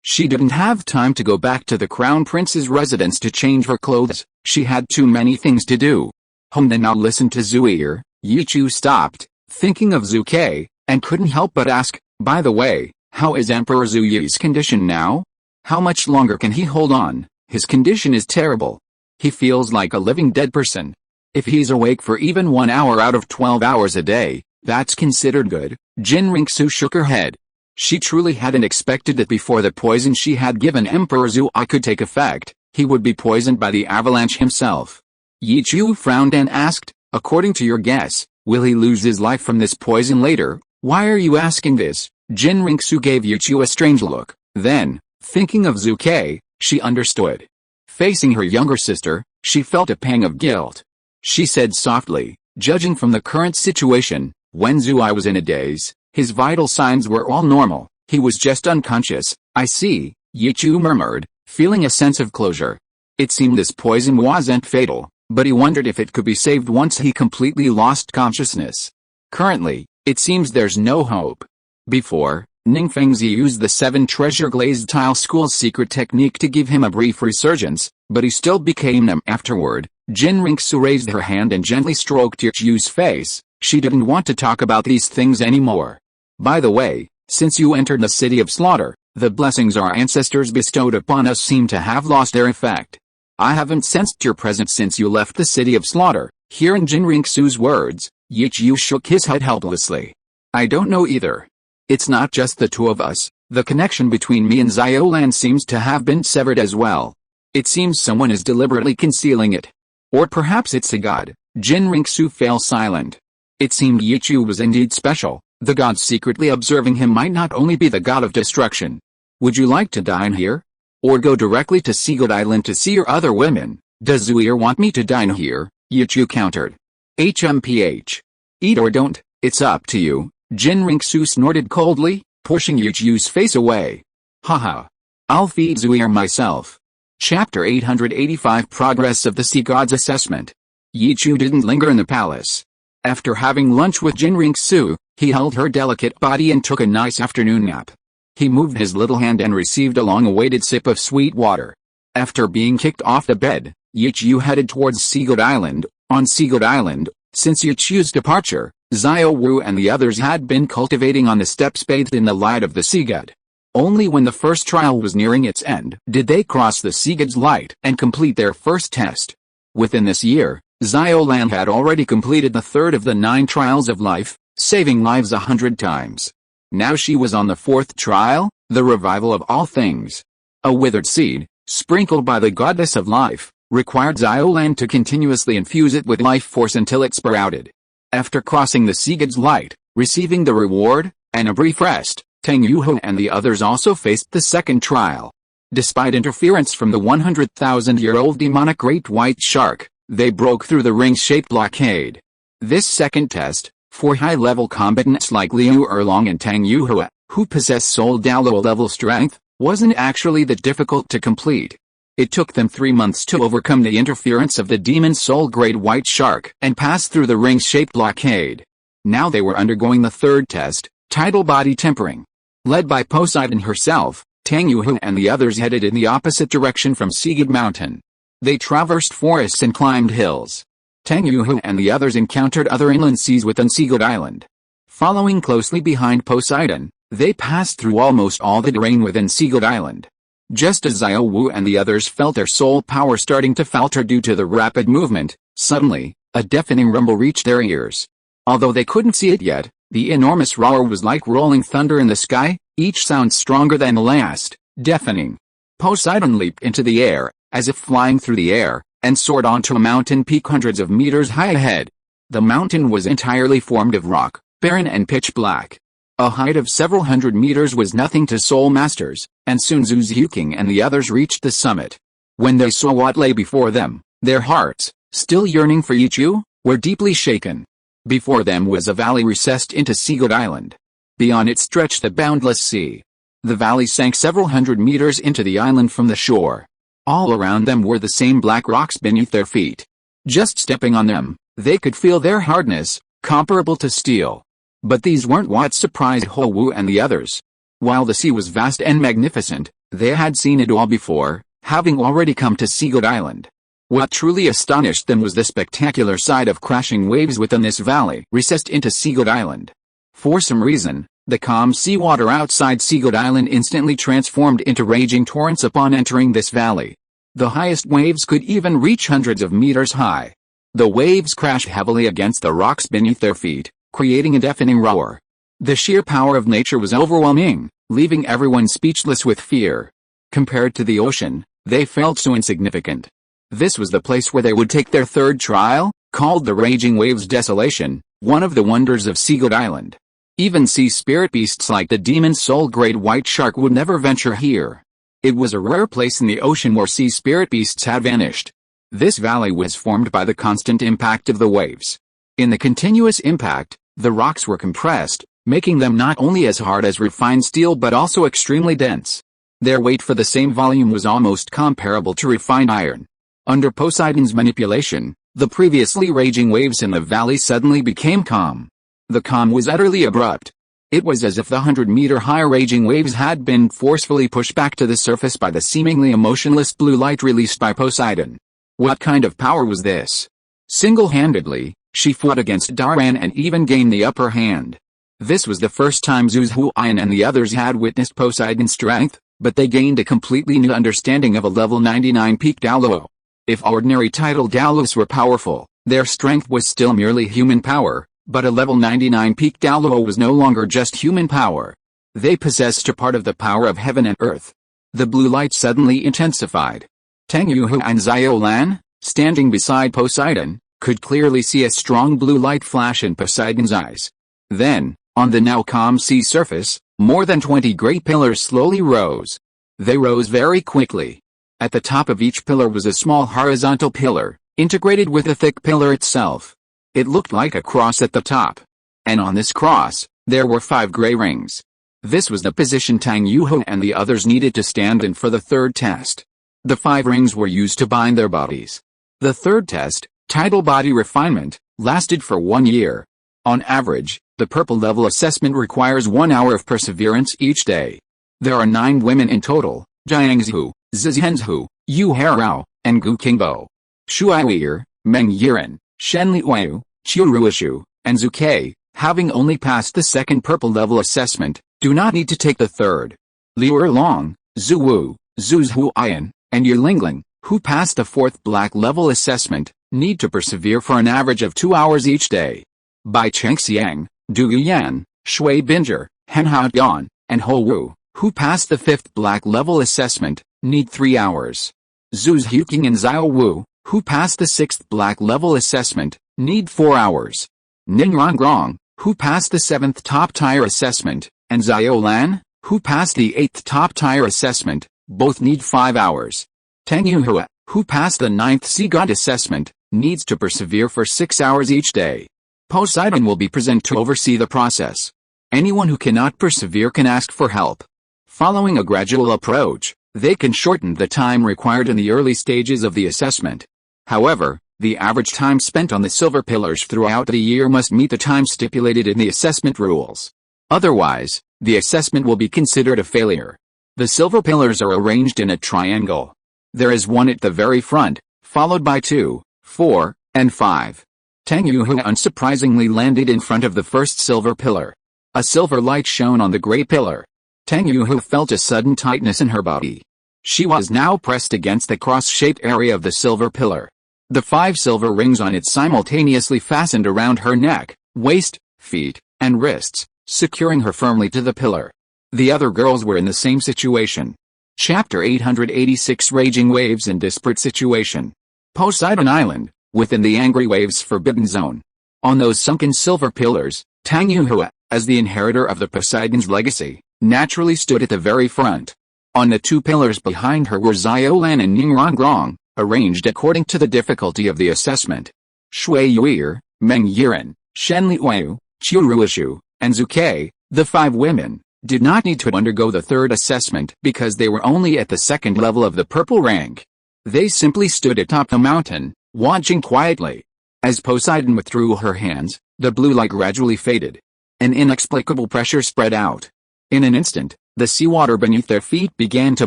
She didn't have time to go back to the Crown Prince's residence to change her clothes, she had too many things to do. Then now listen to Zuir. Yichu stopped, thinking of Zuke, and couldn't help but ask, by the way, how is Emperor Zuyi's condition now? How much longer can he hold on? His condition is terrible. He feels like a living dead person. If he's awake for even 1 hour out of 12 hours a day, that's considered good. Jinriksu shook her head. She truly hadn't expected that before the poison she had given Emperor Zui could take effect, he would be poisoned by the avalanche himself. Yichu frowned and asked, according to your guess, will he lose his life from this poison later? Why are you asking this? Jinriksu gave Yichu a strange look. Then, thinking of Zuke, she understood. Facing her younger sister, she felt a pang of guilt. She said softly, judging from the current situation, when Zui was in a daze, his vital signs were all normal, he was just unconscious. I see, Yichu murmured, feeling a sense of closure. It seemed this poison wasn't fatal, but he wondered if it could be saved once he completely lost consciousness. Currently, it seems there's no hope. Before, Ningfengzi used the 7 treasure glazed tile school's secret technique to give him a brief resurgence, but he still became numb afterward. Jinriksu raised her hand and gently stroked Yichu's face. She didn't want to talk about these things anymore. By the way, since you entered the city of slaughter, the blessings our ancestors bestowed upon us seem to have lost their effect. I haven't sensed your presence since you left the city of slaughter. Hearing Jinriksu's words, Yichu shook his head helplessly. I don't know either. It's not just the two of us, the connection between me and Ziolan seems to have been severed as well. It seems someone is deliberately concealing it. Or perhaps it's a god. Jinriksu fell silent. It seemed Yichu was indeed special. The god secretly observing him might not only be the god of destruction. Would you like to dine here? Or go directly to Seagoat Island to see your other women? Does Zuir want me to dine here? Yichu countered. HMPH. Eat or don't, it's up to you. Jinriksu snorted coldly, pushing Yichu's face away. Haha. I'll feed Zuir myself. Chapter 885 Progress of the Sea Gods Assessment. Yichu didn't linger in the palace. After having lunch with Jinriksu, he held her delicate body and took a nice afternoon nap. He moved his little hand and received a long-awaited sip of sweet water. After being kicked off the bed, Yichu headed towards Seagoat Island. On Seagoat Island, since Yichu's departure, Xiao Wu and the others had been cultivating on the steppes bathed in the light of the sea god. Only when the first trial was nearing its end did they cross the sea god's light and complete their first test. Within this year, Ziolan had already completed the 3rd of the 9 trials of life, saving lives 100 times. Now she was on the 4th trial, the revival of all things. A withered seed, sprinkled by the goddess of life, required Ziolan to continuously infuse it with life force until it sprouted. After crossing the sea god's light, receiving the reward, and a brief rest, Tang Yuho and the others also faced the 2nd trial. Despite interference from the 100,000-year-old demonic great white shark, they broke through the ring-shaped blockade. This second test, for high-level combatants like Liu Erlong and Tang Yuhua, who possess Soul Douluo-level strength, wasn't actually that difficult to complete. It took them 3 months to overcome the interference of the demon soul great white shark and pass through the ring-shaped blockade. Now they were undergoing the third test, tidal body tempering. Led by Poseidon herself, Tang Yuhua and the others headed in the opposite direction from Sigid Mountain. They traversed forests and climbed hills. Tang Yuhua and the others encountered other inland seas within Sigid Island. Following closely behind Poseidon, they passed through almost all the terrain within Sigid Island. Just as Xiao Wu and the others felt their soul power starting to falter due to the rapid movement, suddenly, a deafening rumble reached their ears. Although they couldn't see it yet, the enormous roar was like rolling thunder in the sky, each sound stronger than the last, deafening. Poseidon leaped into the air, as if flying through the air, and soared onto a mountain peak hundreds of meters high ahead. The mountain was entirely formed of rock, barren and pitch black. A height of several hundred meters was nothing to Soul Masters, and soon Zhu Zhuking and the others reached the summit. When they saw what lay before them, their hearts, still yearning for Yichu, were deeply shaken. Before them was a valley recessed into Sigid Island. Beyond it stretched the boundless sea. The valley sank several hundred meters into the island from the shore. All around them were the same black rocks beneath their feet. Just stepping on them, they could feel their hardness, comparable to steel. But these weren't what surprised Xiao Wu and the others. While the sea was vast and magnificent, they had seen it all before, having already come to Sigid Island. What truly astonished them was the spectacular sight of crashing waves within this valley recessed into Sigid Island. For some reason, the calm seawater outside Sigid Island instantly transformed into raging torrents upon entering this valley. The highest waves could even reach hundreds of meters high. The waves crashed heavily against the rocks beneath their feet, creating a deafening roar. The sheer power of nature was overwhelming, leaving everyone speechless with fear. Compared to the ocean, they felt so insignificant. This was the place where they would take their third trial, called the Raging Waves Desolation, one of the wonders of Sigid Island. Even sea spirit beasts like the demon soul great white shark would never venture here. It was a rare place in the ocean where sea spirit beasts had vanished. This valley was formed by the constant impact of the waves. In the continuous impact, the rocks were compressed, making them not only as hard as refined steel but also extremely dense. Their weight for the same volume was almost comparable to refined iron. Under Poseidon's manipulation, the previously raging waves in the valley suddenly became calm. The calm was utterly abrupt. It was as if the 100-meter-high raging waves had been forcefully pushed back to the surface by the seemingly emotionless blue light released by Poseidon. What kind of power was this? Single-handedly, she fought against Daran and even gained the upper hand. This was the first time Zhu Zhuian and the others had witnessed Poseidon's strength, but they gained a completely new understanding of a level 99 peak Douluo. If ordinary tidal Douluos were powerful, their strength was still merely human power, but a level 99 peak Douluo was no longer just human power. They possessed a part of the power of heaven and earth. The blue light suddenly intensified. Tang Yuhua and Xiao Lan, standing beside Poseidon, could clearly see a strong blue light flash in Poseidon's eyes. Then, on the now calm sea surface, more than 20 great pillars slowly rose. They rose very quickly. At the top of each pillar was a small horizontal pillar, integrated with the thick pillar itself. It looked like a cross at the top. And on this cross, there were 5 gray rings. This was the position Tang Yuhua and the others needed to stand in for the third test. The 5 rings were used to bind their bodies. The third test, tidal body refinement, lasted for 1 year. On average, the purple level assessment requires 1 hour of perseverance each day. There are 9 women in total: Jiangzhu, Zizhenzhu, Yu Harao, and Gu Qingbo. Shuaier, Meng Yiren, Shen Liuyu, Qiu Ruishu, and Zhu Ke, having only passed the second purple level assessment, do not need to take the third. Liu Erlong, Zhu Wu, Zhu Zhuian, and Yu Lingling, who passed the fourth black level assessment, need to persevere for an average of 2 hours each day. Bai Chengxiang, Du Yuyan, Shui Binger, Han Haoyan, and Ho Wu, who passed the fifth black level assessment, need 3 hours. Zhu Zhuking and Xiao Wu, who passed the sixth black level assessment, need 4 hours. Ning Rongrong, who passed the seventh top tier assessment, and Xiao Lan, who passed the eighth top tier assessment, Both need 5 hours. Tang Yuhua, who passed the 9th Sea God assessment, needs to persevere for 6 hours each day. Poseidon will be present to oversee the process. Anyone who cannot persevere can ask for help. Following a gradual approach, they can shorten the time required in the early stages of the assessment. However, the average time spent on the silver pillars throughout the year must meet the time stipulated in the assessment rules. Otherwise, the assessment will be considered a failure. The silver pillars are arranged in a triangle. There is one at the very front, followed by 2, 4, and 5. Tang Yuhua unsurprisingly landed in front of the first silver pillar. A silver light shone on the gray pillar. Tang Yuhua felt a sudden tightness in her body. She was now pressed against the cross-shaped area of the silver pillar. The 5 silver rings on it simultaneously fastened around her neck, waist, feet, and wrists, securing her firmly to the pillar. The other girls were in the same situation. Chapter 886 Raging Waves in Disparate Situation. Poseidon Island, within the Angry Waves Forbidden Zone. On those sunken silver pillars, Tang Yuhua, as the inheritor of the Poseidon's legacy, naturally stood at the very front. On the 2 pillars behind her were Xiao Lan and Ningrongrong, arranged according to the difficulty of the assessment. Shui Yuir, Meng Yiren, Shen Liu, Qiu Ruishu, and Zuke, the 5 women, did not need to undergo the 3rd assessment because they were only at the 2nd level of the purple rank. They simply stood atop the mountain, watching quietly. As Poseidon withdrew her hands, the blue light gradually faded. An inexplicable pressure spread out. In an instant, the seawater beneath their feet began to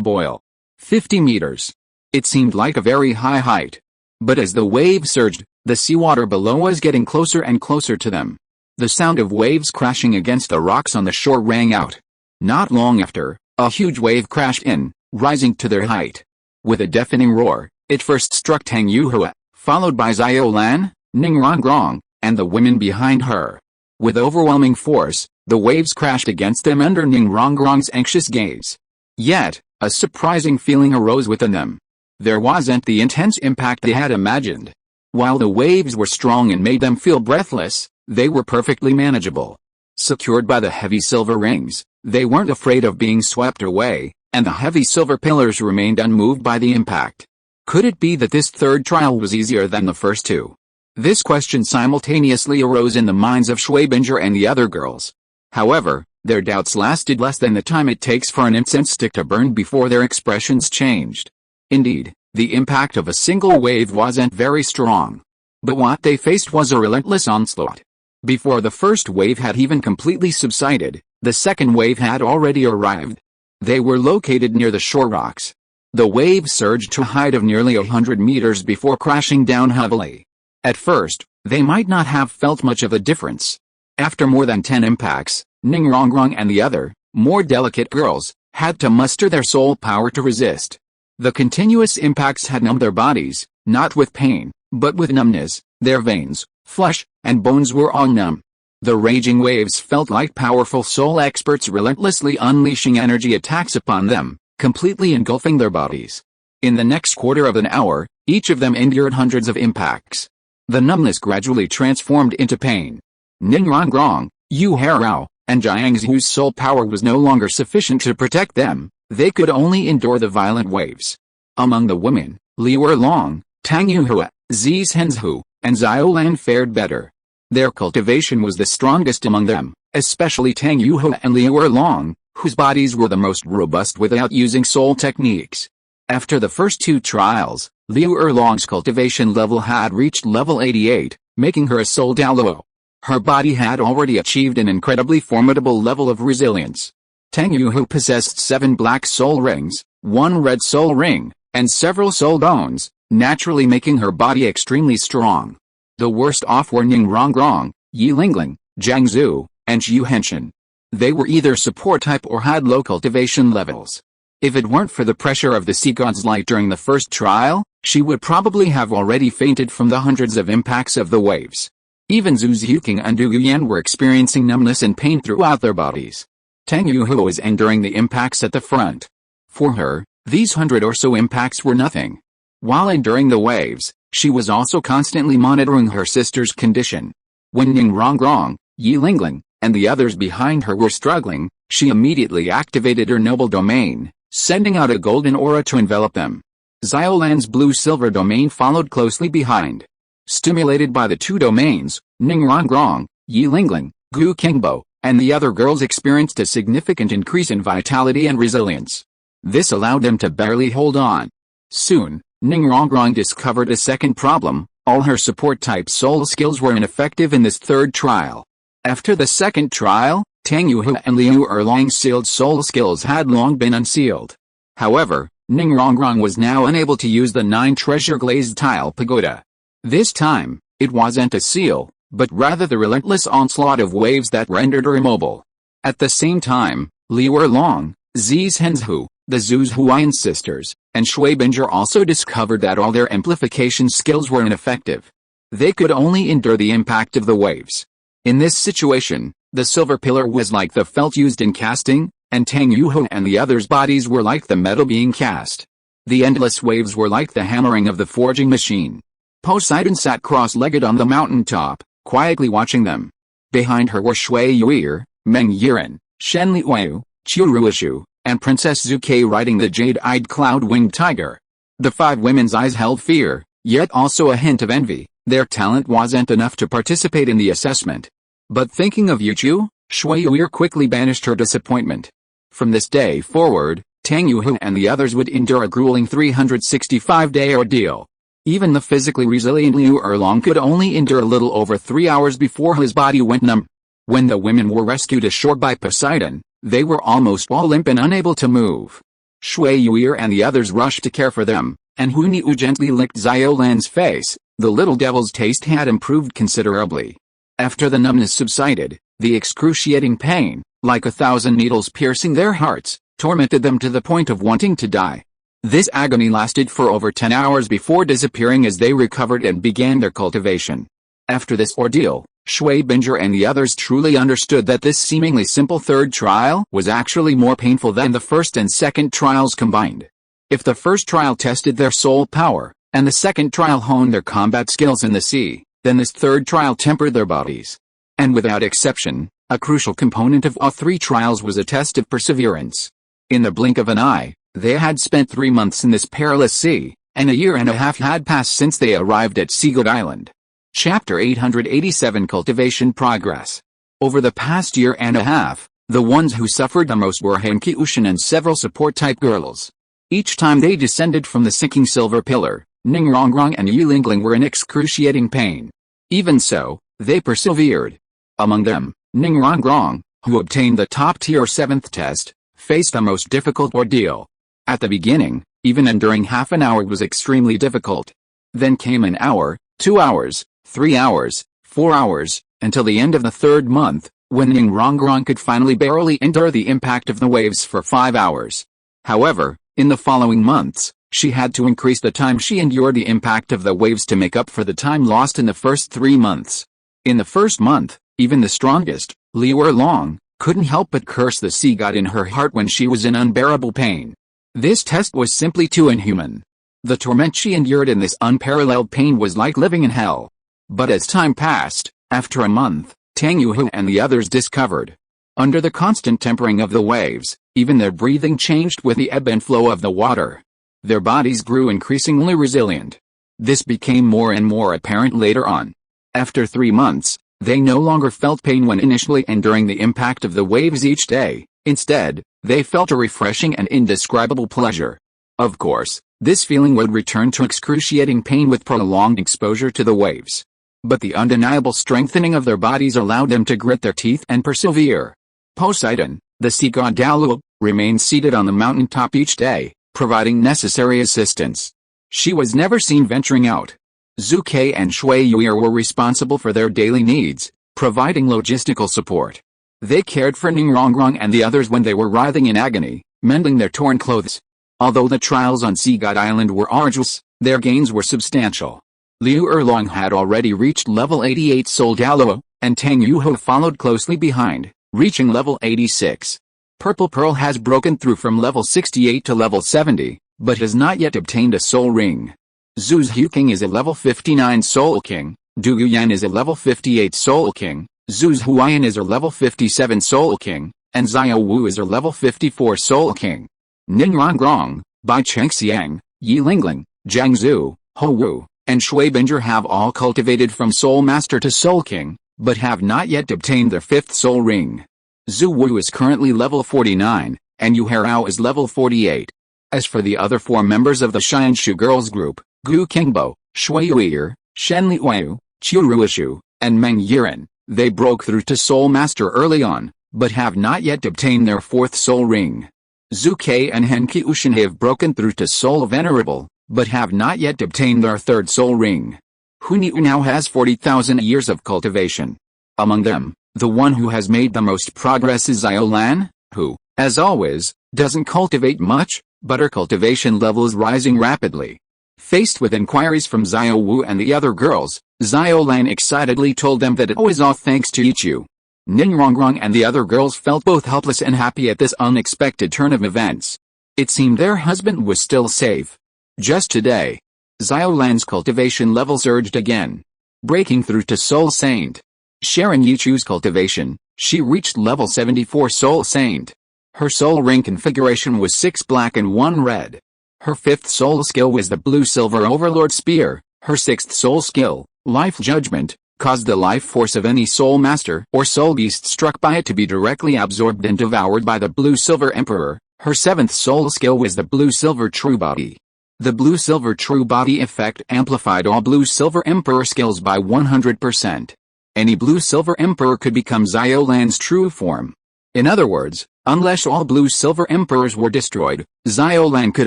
boil. 50 meters. It seemed like a very high height. But as the waves surged, the seawater below was getting closer and closer to them. The sound of waves crashing against the rocks on the shore rang out. Not long after, a huge wave crashed in, rising to their height. With a deafening roar, it first struck Tang Yuhua, followed by Xiao Lan, Ningrongrong, and the women behind her. With overwhelming force, the waves crashed against them under Ningrongrong's anxious gaze. Yet, a surprising feeling arose within them. There wasn't the intense impact they had imagined. While the waves were strong and made them feel breathless, they were perfectly manageable. Secured by the heavy silver rings, they weren't afraid of being swept away, and the heavy silver pillars remained unmoved by the impact. Could it be that this 3rd trial was easier than the first 2? This question simultaneously arose in the minds of Schwabinger and the other girls. However, their doubts lasted less than the time it takes for an incense stick to burn before their expressions changed. Indeed, the impact of a single wave wasn't very strong. But what they faced was a relentless onslaught. Before the first wave had even completely subsided, the second wave had already arrived. They were located near the shore rocks. The wave surged to a height of nearly 100 meters before crashing down heavily. At first, they might not have felt much of a difference. After more than 10 impacts, Ningrongrong and the other, more delicate girls, had to muster their soul power to resist. The continuous impacts had numbed their bodies, not with pain, but with numbness. Their veins, flesh, and bones were all numb. The raging waves felt like powerful soul experts relentlessly unleashing energy attacks upon them, completely engulfing their bodies. In the next quarter of an hour, each of them endured hundreds of impacts. The numbness gradually transformed into pain. Ningrongrong, Yu Harao, and Jiangzu's soul power was no longer sufficient to protect them. They could only endure the violent waves. Among the women, Liu Erlong, Tang Yuhua, Zi Shenzhu, and Xiao Lan fared better. Their cultivation was the strongest among them, especially Tang Yuhua and Liu Erlong, whose bodies were the most robust without using soul techniques. After the first 2 trials, Liu Erlong's cultivation level had reached level 88, making her a soul Douluo. Her body had already achieved an incredibly formidable level of resilience. Tang Yuhua possessed 7 black soul rings, 1 red soul ring, and several soul bones, naturally making her body extremely strong. The worst off were Ningrongrong, Yi Lingling, Jiangzu, and Xu Henshin. They were either support type or had low cultivation levels. If it weren't for the pressure of the sea god's light during the first trial, she would probably have already fainted from the hundreds of impacts of the waves. Even Zhu Zhuqing and Du Yuyan were experiencing numbness and pain throughout their bodies. Tang Yuhua was enduring the impacts at the front. For her, these 100 or so impacts were nothing. While enduring the waves, she was also constantly monitoring her sister's condition. When Ningrongrong, Yi Lingling, and the others behind her were struggling, she immediately activated her noble domain, sending out a golden aura to envelop them. Xiaolan's blue-silver domain followed closely behind. Stimulated by the two domains, Ning Rongrong, Yi Lingling, Gu Qingbo, and the other girls experienced a significant increase in vitality and resilience. This allowed them to barely hold on. Soon, Ning Rongrong discovered a second problem: all her support-type soul skills were ineffective in this third trial. After the second trial, Tang Yuhu and Liu Erlong's sealed soul skills had long been unsealed. However, Ning Rongrong was now unable to use the 9 treasure glazed tile pagoda. This time, it wasn't a seal, but rather the relentless onslaught of waves that rendered her immobile. At the same time, Liu Erlong, Zi's Henzhu, the Zhu's Huayan sisters, and Shui Binger also discovered that all their amplification skills were ineffective. They could only endure the impact of the waves. In this situation, the silver pillar was like the felt used in casting, and Tang Yuhu and the others' bodies were like the metal being cast. The endless waves were like the hammering of the forging machine. Poseidon sat cross-legged on the mountaintop, quietly watching them. Behind her were Shui Yuir, Meng Yiren, Shen Liuyu, Qiu Ruishu, and Princess Zuke riding the jade-eyed cloud-winged tiger. The 5 women's eyes held fear, yet also a hint of envy. Their talent wasn't enough to participate in the assessment. But thinking of Yuchu, Shui Yuir quickly banished her disappointment. From this day forward, Tang Yuhu and the others would endure a grueling 365-day ordeal. Even the physically resilient Liu Erlong could only endure a little over 3 hours before his body went numb. When the women were rescued ashore by Poseidon, they were almost all limp and unable to move. Shui Yuir and the others rushed to care for them, and Hu Niu gently licked Xiaolan's face. The little devil's taste had improved considerably. After the numbness subsided, the excruciating pain, like 1,000 needles piercing their hearts, tormented them to the point of wanting to die. This agony lasted for over 10 hours before disappearing as they recovered and began their cultivation. After this ordeal, Shui Binger and the others truly understood that this seemingly simple third trial was actually more painful than the first and second trials combined. If the first trial tested their soul power, and the second trial honed their combat skills in the sea, then this third trial tempered their bodies. And without exception, a crucial component of all 3 trials was a test of perseverance. In the blink of an eye, they had spent 3 months in this perilous sea, and a year and a half had passed since they arrived at Seagood Island. Chapter 887 Cultivation Progress. Over the past year and a half, the ones who suffered the most were Henki Ushin and several support-type girls. Each time they descended from the sinking silver pillar, Ning Rongrong and Yi Lingling were in excruciating pain. Even so, they persevered. Among them, Ning Rongrong, who obtained the top-tier 7th test, faced the most difficult ordeal. At the beginning, even enduring half an hour was extremely difficult. Then came an hour, 2 hours, 3 hours, 4 hours, until the end of the 3rd month, when Ning Rongrong could finally barely endure the impact of the waves for 5 hours. However, in the following months, she had to increase the time she endured the impact of the waves to make up for the time lost in the first 3 months. In the first month, even the strongest, Liu Erlong, couldn't help but curse the sea god in her heart when she was in unbearable pain. This test was simply too inhuman. The torment she endured in this unparalleled pain was like living in hell. But as time passed, after a month, Tang Yuhu and the others discovered. Under the constant tempering of the waves, even their breathing changed with the ebb and flow of the water. Their bodies grew increasingly resilient. This became more and more apparent later on. After 3 months, they no longer felt pain when initially enduring the impact of the waves each day. Instead, they felt a refreshing and indescribable pleasure. Of course, this feeling would return to excruciating pain with prolonged exposure to the waves. But the undeniable strengthening of their bodies allowed them to grit their teeth and persevere. Poseidon, the sea god Douluo, remained seated on the mountaintop each day, providing necessary assistance. She was never seen venturing out. Zuke and Shui Yuir were responsible for their daily needs, providing logistical support. They cared for Ning Rongrong and the others when they were writhing in agony, mending their torn clothes. Although the trials on Seagood Island were arduous, their gains were substantial. Liu Erlong had already reached level 88 Soul Douluo, and Tang Yuhu followed closely behind, reaching level 86. Purple Pearl has broken through from level 68 to level 70, but has not yet obtained a Soul Ring. Zhu's Huking is a level 59 Soul King, Du Yan is a level 58 Soul King, Zhu's Huayan is a level 57 Soul King, and Xiao Wu is a level 54 Soul King. Ningrongrong, Bai Chengxiang, Yi Lingling, Jiang Zhu, Ho Wu, and Shui Binger have all cultivated from Soul Master to Soul King, but have not yet obtained their 5th Soul Ring. Zhu Wu is currently level 49, and Yu Herao is level 48. As for the other 4 members of the Xianshu Girls Group, Gu Qingbo, Shui Yuir, Shen Liuyu, Qiu Ruishu, and Meng Yiren, they broke through to Soul Master early on, but have not yet obtained their 4th Soul Ring. Zhu Ke and Hen Qiushan have broken through to Soul Venerable, but have not yet obtained their 3rd Soul Ring. Hu Niu now has 40,000 years of cultivation. Among them, the one who has made the most progress is Xiao Lan, who, as always, doesn't cultivate much, but her cultivation level is rising rapidly. Faced with inquiries from Xiao Wu and the other girls, Xiao Lan excitedly told them that it was all thanks to Yichu. Ningrongrong and the other girls felt both helpless and happy at this unexpected turn of events. It seemed their husband was still safe. Just today, Xiao Lan's cultivation level surged again, breaking through to Soul Saint. Sharing Yichu's cultivation, she reached level 74 Soul Saint. Her soul ring configuration was 6 black and 1 red. Her 5th soul skill was the Blue-Silver Overlord Spear. Her 6th soul skill, Life Judgment, caused the life force of any soul master or soul beast struck by it to be directly absorbed and devoured by the Blue-Silver Emperor. Her 7th soul skill was the Blue-Silver True Body. The Blue-Silver True Body effect amplified all Blue-Silver Emperor skills by 100%. Any Blue-Silver Emperor could become Xiao Lan's true form. In other words, unless all Blue-Silver Emperors were destroyed, Xiao Lan could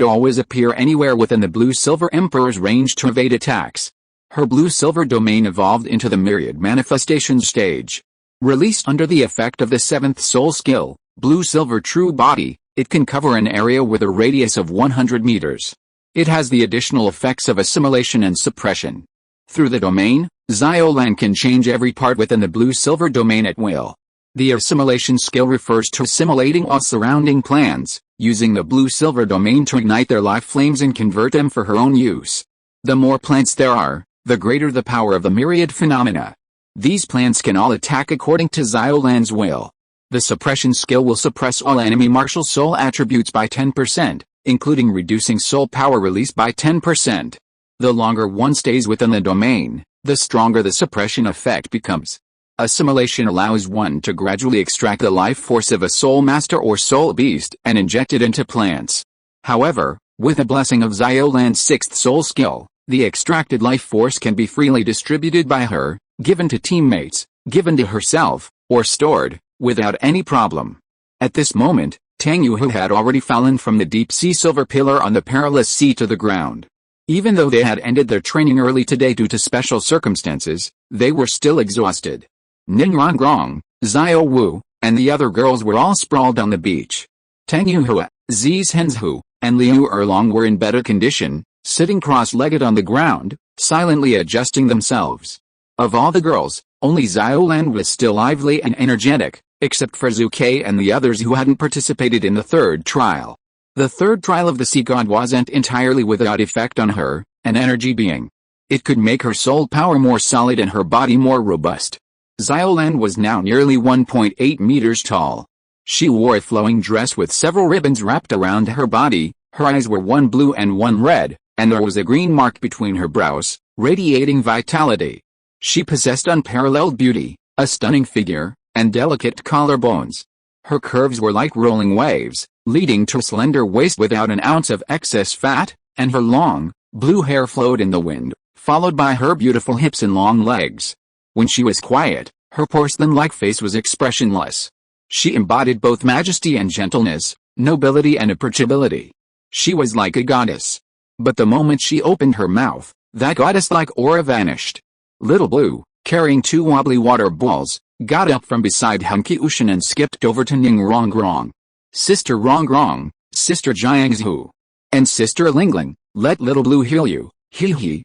always appear anywhere within the Blue-Silver Emperor's range to evade attacks. Her Blue-Silver domain evolved into the Myriad Manifestations stage. Released under the effect of the 7th soul skill, Blue-Silver True Body, it can cover an area with a radius of 100 meters. It has the additional effects of assimilation and suppression. Through the domain, Xiao Lan can change every part within the Blue-Silver domain at will. The assimilation skill refers to assimilating all surrounding plants, using the Blue-Silver domain to ignite their life flames and convert them for her own use. The more plants there are, the greater the power of the myriad phenomena. These plants can all attack according to Xiao Lan's will. The suppression skill will suppress all enemy martial soul attributes by 10%, including reducing soul power release by 10%. The longer one stays within the domain, the stronger the suppression effect becomes. Assimilation allows one to gradually extract the life force of a soul master or soul beast and inject it into plants. However, with the blessing of Xiao Lan's 6th soul skill, the extracted life force can be freely distributed by her, given to teammates, given to herself, or stored, without any problem. At this moment, Tang Yuhu had already fallen from the deep-sea silver pillar on the perilous sea to the ground. Even though they had ended their training early today due to special circumstances, they were still exhausted. Ningrongrong, Xiao Wu, and the other girls were all sprawled on the beach. Tang Yuhua, Ziz Henzhu, and Liu Erlong were in better condition, sitting cross-legged on the ground, silently adjusting themselves. Of all the girls, only Xiao Lan was still lively and energetic, except for Zhu Ke and the others who hadn't participated in the 3rd trial. The 3rd trial of the sea god wasn't entirely without effect on her, an energy being. It could make her soul power more solid and her body more robust. Xiao Lan was now nearly 1.8 meters tall. She wore a flowing dress with several ribbons wrapped around her body, her eyes were one blue and one red, and there was a green mark between her brows, radiating vitality. She possessed unparalleled beauty, a stunning figure, and delicate collarbones. Her curves were like rolling waves, leading to a slender waist without an ounce of excess fat, and her long, blue hair flowed in the wind, followed by her beautiful hips and long legs. When she was quiet, her porcelain-like face was expressionless. She embodied both majesty and gentleness, nobility and approachability. She was like a goddess. But the moment she opened her mouth, that goddess-like aura vanished. Little Blue, carrying 2 wobbly water balls, got up from beside Han Qiushan and skipped over to Ning Rongrong. Sister Rongrong, Sister Jiangzhu, and Sister Lingling, let Little Blue heal you, he.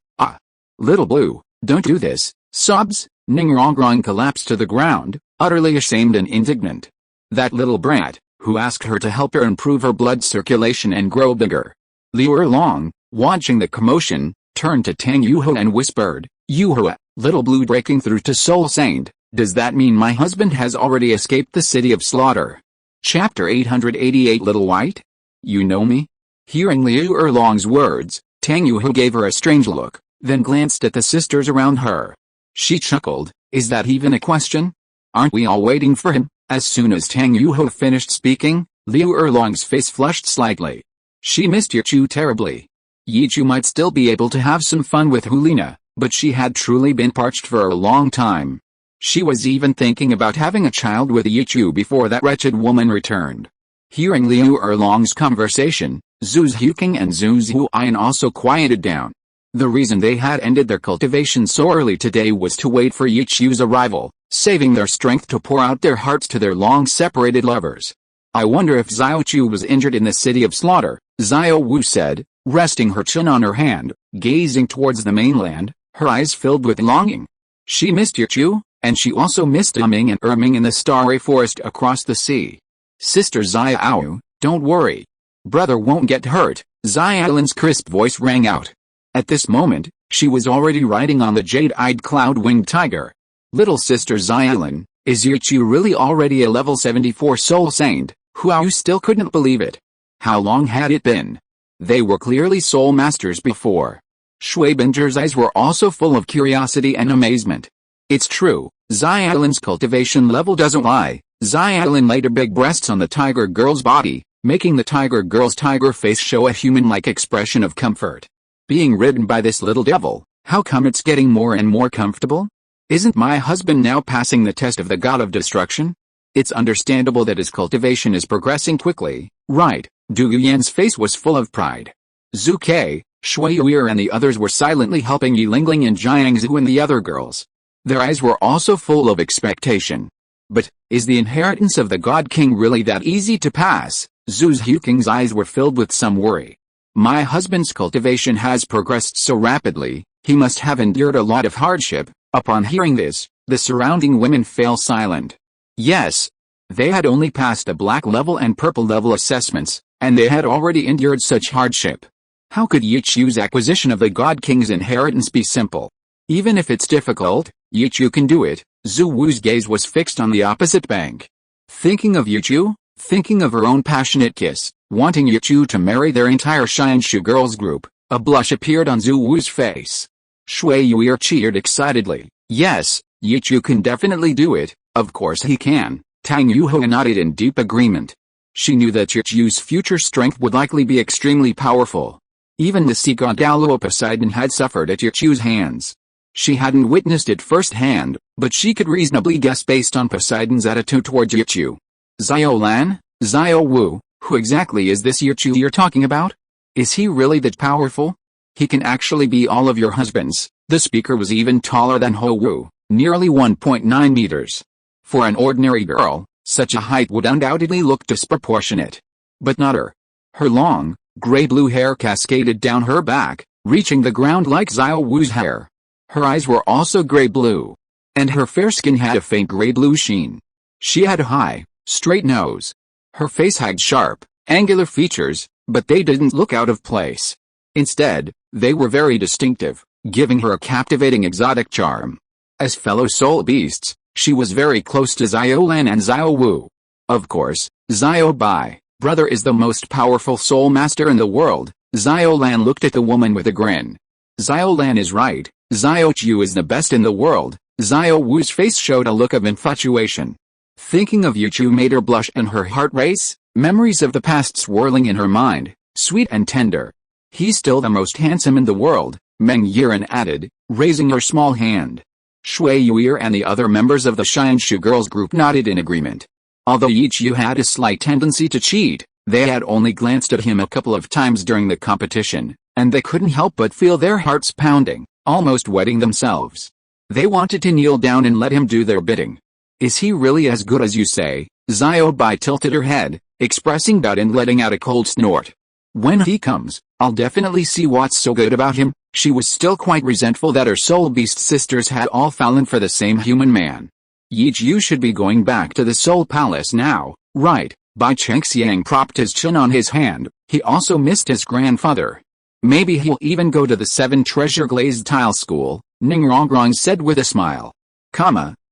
Little Blue, don't do this, sobs. Ning Rongrong collapsed to the ground, utterly ashamed and indignant. That little brat, who asked her to help her improve her blood circulation and grow bigger. Liu Erlong, watching the commotion, turned to Tang Yuhua and whispered, Yuhua, Little Blue breaking through to Soul Saint, does that mean my husband has already escaped the city of slaughter? Chapter 888 Little White? You know me? Hearing Liu Erlong's words, Tang Yuhu gave her a strange look, then glanced at the sisters around her. She chuckled, is that even a question? Aren't we all waiting for him? As soon as Tang Yuhu finished speaking, Liu Erlong's face flushed slightly. She missed Yichu terribly. Yichu might still be able to have some fun with Hulina, but she had truly been parched for a long time. She was even thinking about having a child with Yichu before that wretched woman returned. Hearing Liu Erlong's conversation, Zhu Huqing and Zhu Huayan also quieted down. The reason they had ended their cultivation so early today was to wait for Yichu's arrival, saving their strength to pour out their hearts to their long-separated lovers. I wonder if Xiao Chu was injured in the city of slaughter, Xiao Wu said, resting her chin on her hand, gazing towards the mainland, her eyes filled with longing. She missed Yichu, and she also missed Ming and Erming in the starry forest across the sea. Sister Xiao, don't worry. Brother won't get hurt, Xiaolin's crisp voice rang out. At this moment, she was already riding on the jade-eyed cloud-winged tiger. Little sister Xiaolin, is Yichu really already a level 74 soul saint? Huao still couldn't believe it. How long had it been? They were clearly soul masters before. Shui Binger's eyes were also full of curiosity and amazement. It's true, Xiaolin's cultivation level doesn't lie. Xiaolin laid her big breasts on the tiger girl's body, making the tiger girl's tiger face show a human-like expression of comfort. Being ridden by this little devil, how come it's getting more and more comfortable? Isn't my husband now passing the test of the god of destruction? It's understandable that his cultivation is progressing quickly, right? Du Yuyan's face was full of pride. Zhu Ke, Shui Yuer and the others were silently helping Yi Lingling and Jiang Zhu and the other girls. Their eyes were also full of expectation. But, is the inheritance of the God King really that easy to pass? Zhu Huqing's eyes were filled with some worry. My husband's cultivation has progressed so rapidly, he must have endured a lot of hardship. Upon hearing this, the surrounding women fell silent. Yes. They had only passed the black level and purple level assessments, and they had already endured such hardship. How could Yichu's acquisition of the God King's inheritance be simple? Even if it's difficult, Yichu can do it. Zhu Wu's gaze was fixed on the opposite bank. Thinking of Yichu, thinking of her own passionate kiss, wanting Yichu to marry their entire Xianshu girls group, a blush appeared on Zhu Wu's face. Shui Yuer cheered excitedly. Yes, Yichu can definitely do it, of course he can. Tang Yuhu nodded in deep agreement. She knew that Yichu's future strength would likely be extremely powerful. Even the sea god Douluo Poseidon had suffered at Yichu's hands. She hadn't witnessed it firsthand, but she could reasonably guess based on Poseidon's attitude towards Yichu. Xiaolan, Xiao Wu, who exactly is this Yichu you're talking about? Is he really that powerful? He can actually be all of your husbands. The speaker was even taller than Ho Wu, nearly 1.9 meters. For an ordinary girl, such a height would undoubtedly look disproportionate. But not her. Her long, gray-blue hair cascaded down her back, reaching the ground like Xiao Wu's hair. Her eyes were also gray-blue. And her fair skin had a faint gray-blue sheen. She had a high, straight nose. Her face had sharp, angular features, but they didn't look out of place. Instead, they were very distinctive, giving her a captivating exotic charm. As fellow soul beasts, she was very close to Xiaolan and Xiao Wu. Of course, Xiao Bai, brother is the most powerful soul master in the world. Xiaolan looked at the woman with a grin. Xiaolan is right, Xiao Chu is the best in the world. Xiao Wu's face showed a look of infatuation. Thinking of Yichu made her blush and her heart race, memories of the past swirling in her mind, sweet and tender. He's still the most handsome in the world, Meng Yiren added, raising her small hand. Shui Yuer and the other members of the Xianshu girls group nodded in agreement. Although Yichu had a slight tendency to cheat, they had only glanced at him a couple of times during the competition, and they couldn't help but feel their hearts pounding, almost wetting themselves. They wanted to kneel down and let him do their bidding. Is he really as good as you say? Xiao Bai tilted her head, expressing doubt and letting out a cold snort. When he comes, I'll definitely see what's so good about him. She was still quite resentful that her soul beast sisters had all fallen for the same human man. Yichu should be going back to the Soul Palace now, right? Bai Chengxiang propped his chin on his hand. He also missed his grandfather. Maybe he'll even go to the 7 treasure glazed tile school, Ning Rongrong said with a smile.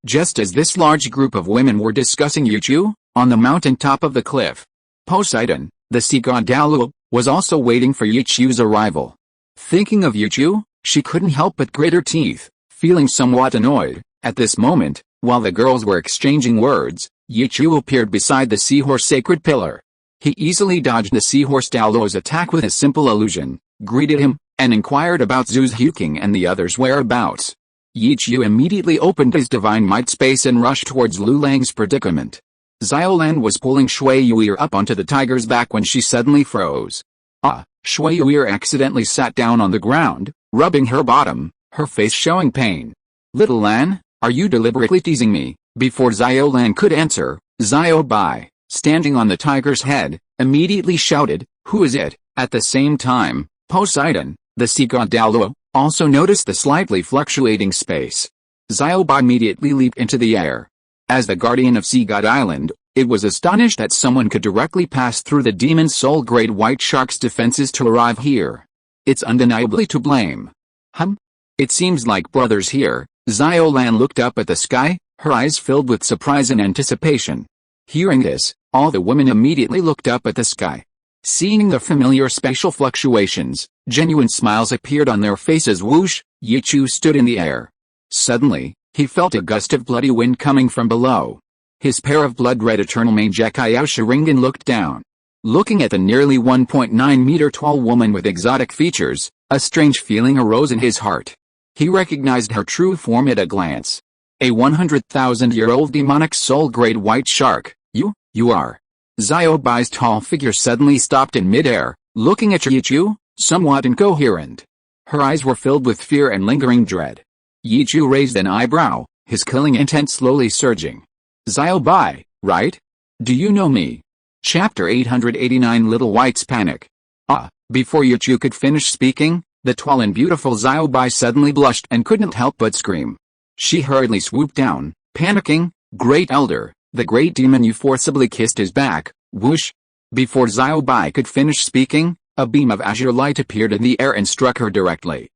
Just as this large group of women were discussing Yichu, on the mountain top of the cliff. Poseidon, the sea god Douluo, was also waiting for Yichu's arrival. Thinking of Yichu, she couldn't help but grit her teeth, feeling somewhat annoyed. At this moment, while the girls were exchanging words, Yichu appeared beside the seahorse sacred pillar. He easily dodged the seahorse Douluo's attack with a simple illusion, greeted him, and inquired about Zhu's Huking and the others' whereabouts. Yichu immediately opened his divine might space and rushed towards Lu Lang's predicament. Xiaolan was pulling Shui Yuir up onto the tiger's back when she suddenly froze. Shui Yuir accidentally sat down on the ground, rubbing her bottom, her face showing pain. Little Lan, are you deliberately teasing me? Before Xiaolan could answer, Xiao Bai, standing on the tiger's head, immediately shouted, who is it? At the same time, Poseidon, the sea god Douluo, also noticed the slightly fluctuating space. Xiao Bai immediately leaped into the air. As the guardian of Sea God Island, it was astonished that someone could directly pass through the demon soul great white shark's defenses to arrive here. It's undeniably to blame. It seems like brothers here. Xiaolan looked up at the sky, her eyes filled with surprise and anticipation. Hearing this, all the women immediately looked up at the sky. Seeing the familiar spatial fluctuations, genuine smiles appeared on their faces. Whoosh, Yichu stood in the air. Suddenly, he felt a gust of bloody wind coming from below. His pair of blood-red eternal mage Xiao Sharingan looked down. Looking at the nearly 1.9-meter tall woman with exotic features, a strange feeling arose in his heart. He recognized her true form at a glance. A 100,000-year-old demonic soul great white shark. You are. Xiao Bai's tall figure suddenly stopped in midair, looking at Yichu, somewhat incoherent. Her eyes were filled with fear and lingering dread. Yichu raised an eyebrow, his killing intent slowly surging. Xiao Bai, right? Do you know me? Chapter 889 Little White's Panic. Before Yichu could finish speaking, the tall and beautiful Xiao Bai suddenly blushed and couldn't help but scream. She hurriedly swooped down, panicking, Great Elder, the great demon you forcibly kissed his back, whoosh. Before Xiao Bai could finish speaking, a beam of azure light appeared in the air and struck her directly.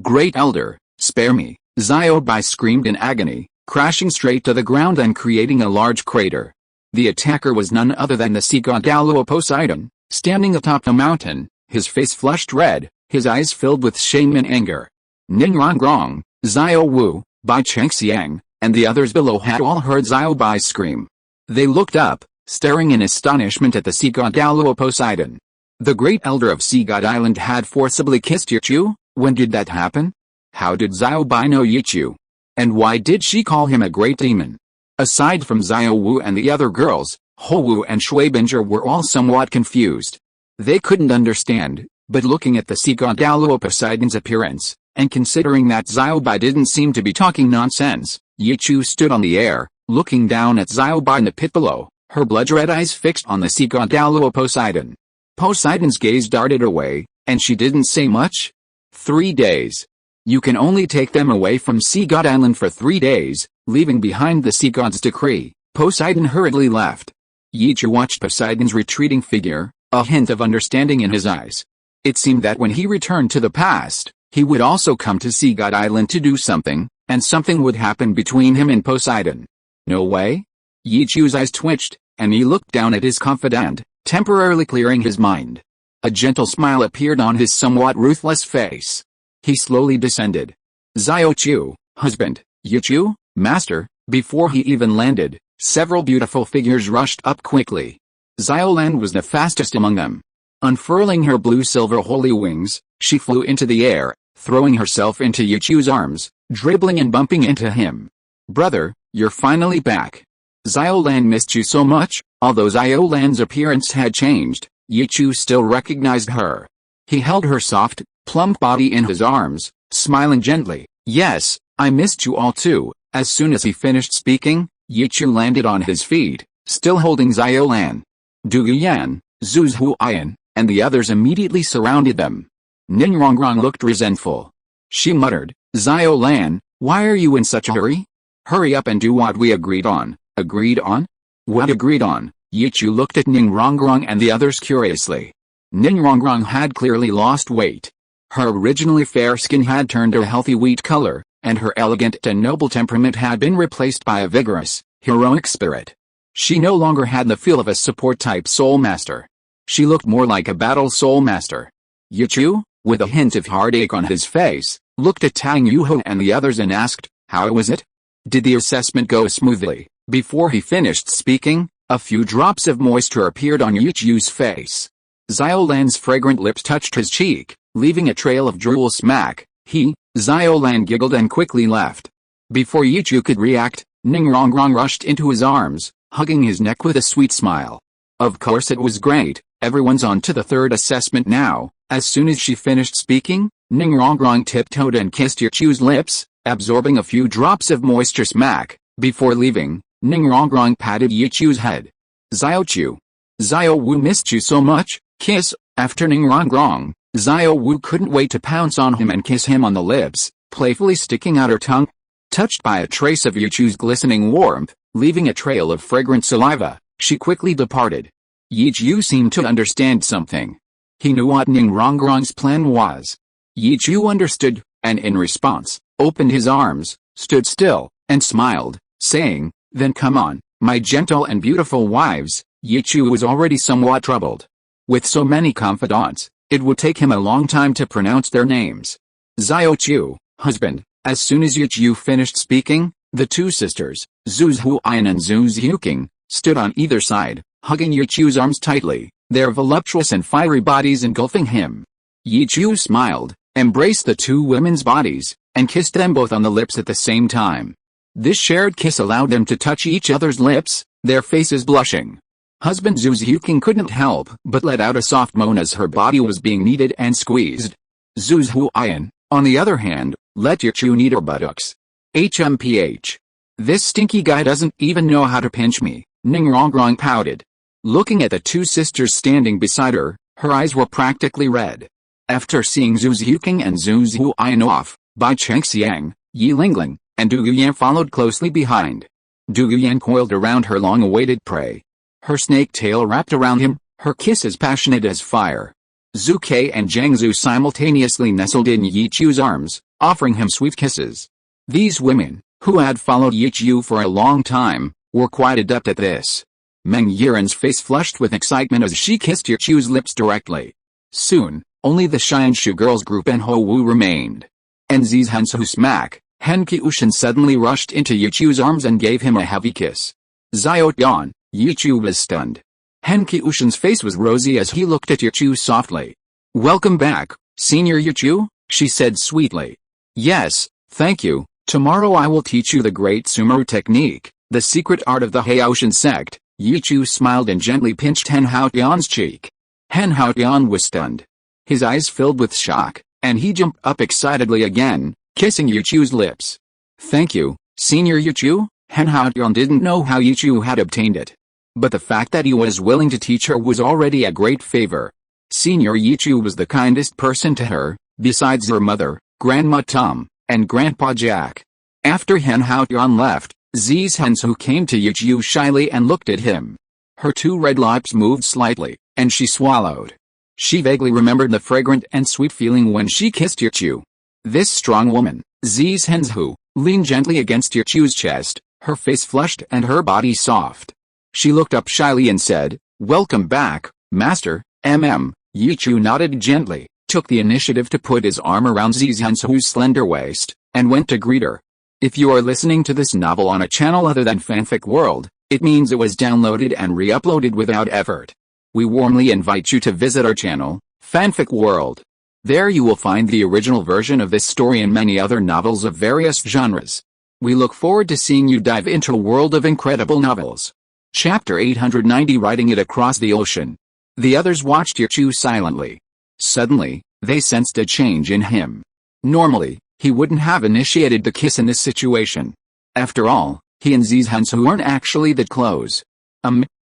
Great Elder, spare me, Xiao Bai screamed in agony, crashing straight to the ground and creating a large crater. The attacker was none other than the sea god Douluo Poseidon, standing atop the mountain, his face flushed red, his eyes filled with shame and anger. Ninrangrong, Xiao Wu, Bai Chengxiang, and the others below had all heard Xiao Bai scream. They looked up, staring in astonishment at the sea god Douluo Poseidon. The great elder of Sea God Island had forcibly kissed Yichu. When did that happen? How did Xiao Bai know Yichu? And why did she call him a great demon? Aside from Xiao Wu and the other girls, Ho Wu and Shui Binger were all somewhat confused. They couldn't understand, but looking at the sea god Douluo Poseidon's appearance, and considering that Xiao Bai didn't seem to be talking nonsense, Yichu stood on the air, looking down at Xiao Bai in the pit below, her blood-red eyes fixed on the sea god Douluo Poseidon. Poseidon's gaze darted away, and she didn't say much. 3 days. You can only take them away from Sea God Island for 3 days, leaving behind the sea god's decree. Poseidon hurriedly left. Yichu watched Poseidon's retreating figure, a hint of understanding in his eyes. It seemed that when he returned to the past, he would also come to Sea God Island to do something, and something would happen between him and Poseidon. No way? Yichu's eyes twitched, and he looked down at his confidant, temporarily clearing his mind. A gentle smile appeared on his somewhat ruthless face. He slowly descended. Xiao Chu, husband, Yichu, master. Before he even landed, several beautiful figures rushed up quickly. Xiaolan was the fastest among them. Unfurling her blue-silver holy wings, she flew into the air, throwing herself into Yichu's arms, dribbling and bumping into him. Brother, you're finally back. Xiaolan missed you so much. Although Xiaolan's appearance had changed, Yichu still recognized her. He held her soft, plump body in his arms, smiling gently. Yes, I missed you all too. As soon as he finished speaking, Yichu landed on his feet, still holding Xiaolan. Du Yan, Zhu Huayan, and the others immediately surrounded them. Ninrangrong looked resentful. She muttered, Xiaolan, why are you in such a hurry? Hurry up and do what we agreed on. Agreed on? What agreed on? Yichu looked at Ninrangrong and the others curiously. Ninrangrong had clearly lost weight. Her originally fair skin had turned a healthy wheat color, and her elegant and noble temperament had been replaced by a vigorous, heroic spirit. She no longer had the feel of a support-type soul master. She looked more like a battle soul master. Yichu, with a hint of heartache on his face, looked at Tang Yuho and the others and asked, "How was it? Did the assessment go smoothly?" Before he finished speaking, a few drops of moisture appeared on Yichu's face. Xiao Lan's fragrant lips touched his cheek, leaving a trail of drool smack. Xiao Lan giggled and quickly left. Before Yichu could react, Ning Rongrong rushed into his arms, hugging his neck with a sweet smile. Of course it was great, everyone's on to the third assessment now. As soon as she finished speaking, Ning Rongrong tiptoed and kissed Yichu's lips, absorbing a few drops of moisture smack. Before leaving, Ning Rongrong patted Yichu's head. "Xiao Wu missed you so much, kiss." After Ning Rongrong, Xiao Wu couldn't wait to pounce on him and kiss him on the lips, playfully sticking out her tongue. Touched by a trace of Yichu's glistening warmth, leaving a trail of fragrant saliva, she quickly departed. Yichu seemed to understand something. He knew what Ning Rongrong's plan was. Yichu understood, and in response, opened his arms, stood still, and smiled, saying, "Then come on, my gentle and beautiful wives." Yichu was already somewhat troubled. With so many confidants, it would take him a long time to pronounce their names. Xiao, husband. As soon as Yichu finished speaking, the two sisters, Zhu Huiyan and Zhu Xiuqing, stood on either side, hugging Yichu's arms tightly, their voluptuous and fiery bodies engulfing him. Yichu smiled, embraced the two women's bodies, and kissed them both on the lips at the same time. This shared kiss allowed them to touch each other's lips, their faces blushing. Husband Zhu Xiuqing couldn't help but let out a soft moan as her body was being kneaded and squeezed. Zhu Huiyan, on the other hand, let Yichu knead her buttocks. HMPH. This stinky guy doesn't even know how to pinch me, Ning Rongrong pouted. Looking at the two sisters standing beside her, her eyes were practically red. After seeing Zhu Xiuqing and Zhu Huiyan off, Bai Chengxiang, Yi Lingling, and Du Yuyan followed closely behind. Du Yuyan coiled around her long-awaited prey. Her snake tail wrapped around him, her kiss as passionate as fire. Zhu Ke and Zhang Zhu simultaneously nestled in Yichu's arms, offering him sweet kisses. These women, who had followed Yichu for a long time, were quite adept at this. Meng Yiren's face flushed with excitement as she kissed Yichu's lips directly. Soon, only the Xianshu girls group and Ho Wu remained. And Zi's Hansu smack, Hen Qiushan suddenly rushed into Yichu's arms and gave him a heavy kiss. Xiao Tian, Yichu was stunned. Hen Qiushan's face was rosy as he looked at Yichu softly. "Welcome back, Senior Yichu," she said sweetly. "Yes, thank you. Tomorrow I will teach you the great Sumeru technique, the secret art of the Haoshan sect." Yichu smiled and gently pinched Hen Haotian's cheek. Hen Haotian was stunned. His eyes filled with shock, and he jumped up excitedly again, kissing Yichu's lips. "Thank you, Senior Yichu." Hen Haotian didn't know how Yichu had obtained it. But the fact that he was willing to teach her was already a great favor. Senior Yichu was the kindest person to her, besides her mother, Grandma Tum, and Grandpa Jack. After Hen Haotian left, Zi's Hansu came to Yichu shyly and looked at him. Her two red lips moved slightly, and she swallowed. She vaguely remembered the fragrant and sweet feeling when she kissed Yichu. This strong woman, Zi's Hansu, leaned gently against Yichu's chest, her face flushed and her body soft. She looked up shyly and said, "Welcome back, Master." Yichu nodded gently, took the initiative to put his arm around Zi's Hansu's slender waist, and went to greet her. If you are listening to this novel on a channel other than Fanfic World, it means it was downloaded and re-uploaded without effort. We warmly invite you to visit our channel, Fanfic World. There you will find the original version of this story and many other novels of various genres. We look forward to seeing you dive into a world of incredible novels. Chapter 890, Riding It Across the Ocean. The others watched Yichu silently. Suddenly, they sensed a change in him. Normally, he wouldn't have initiated the kiss in this situation. After all, he and Zi's Hansu weren't actually that close.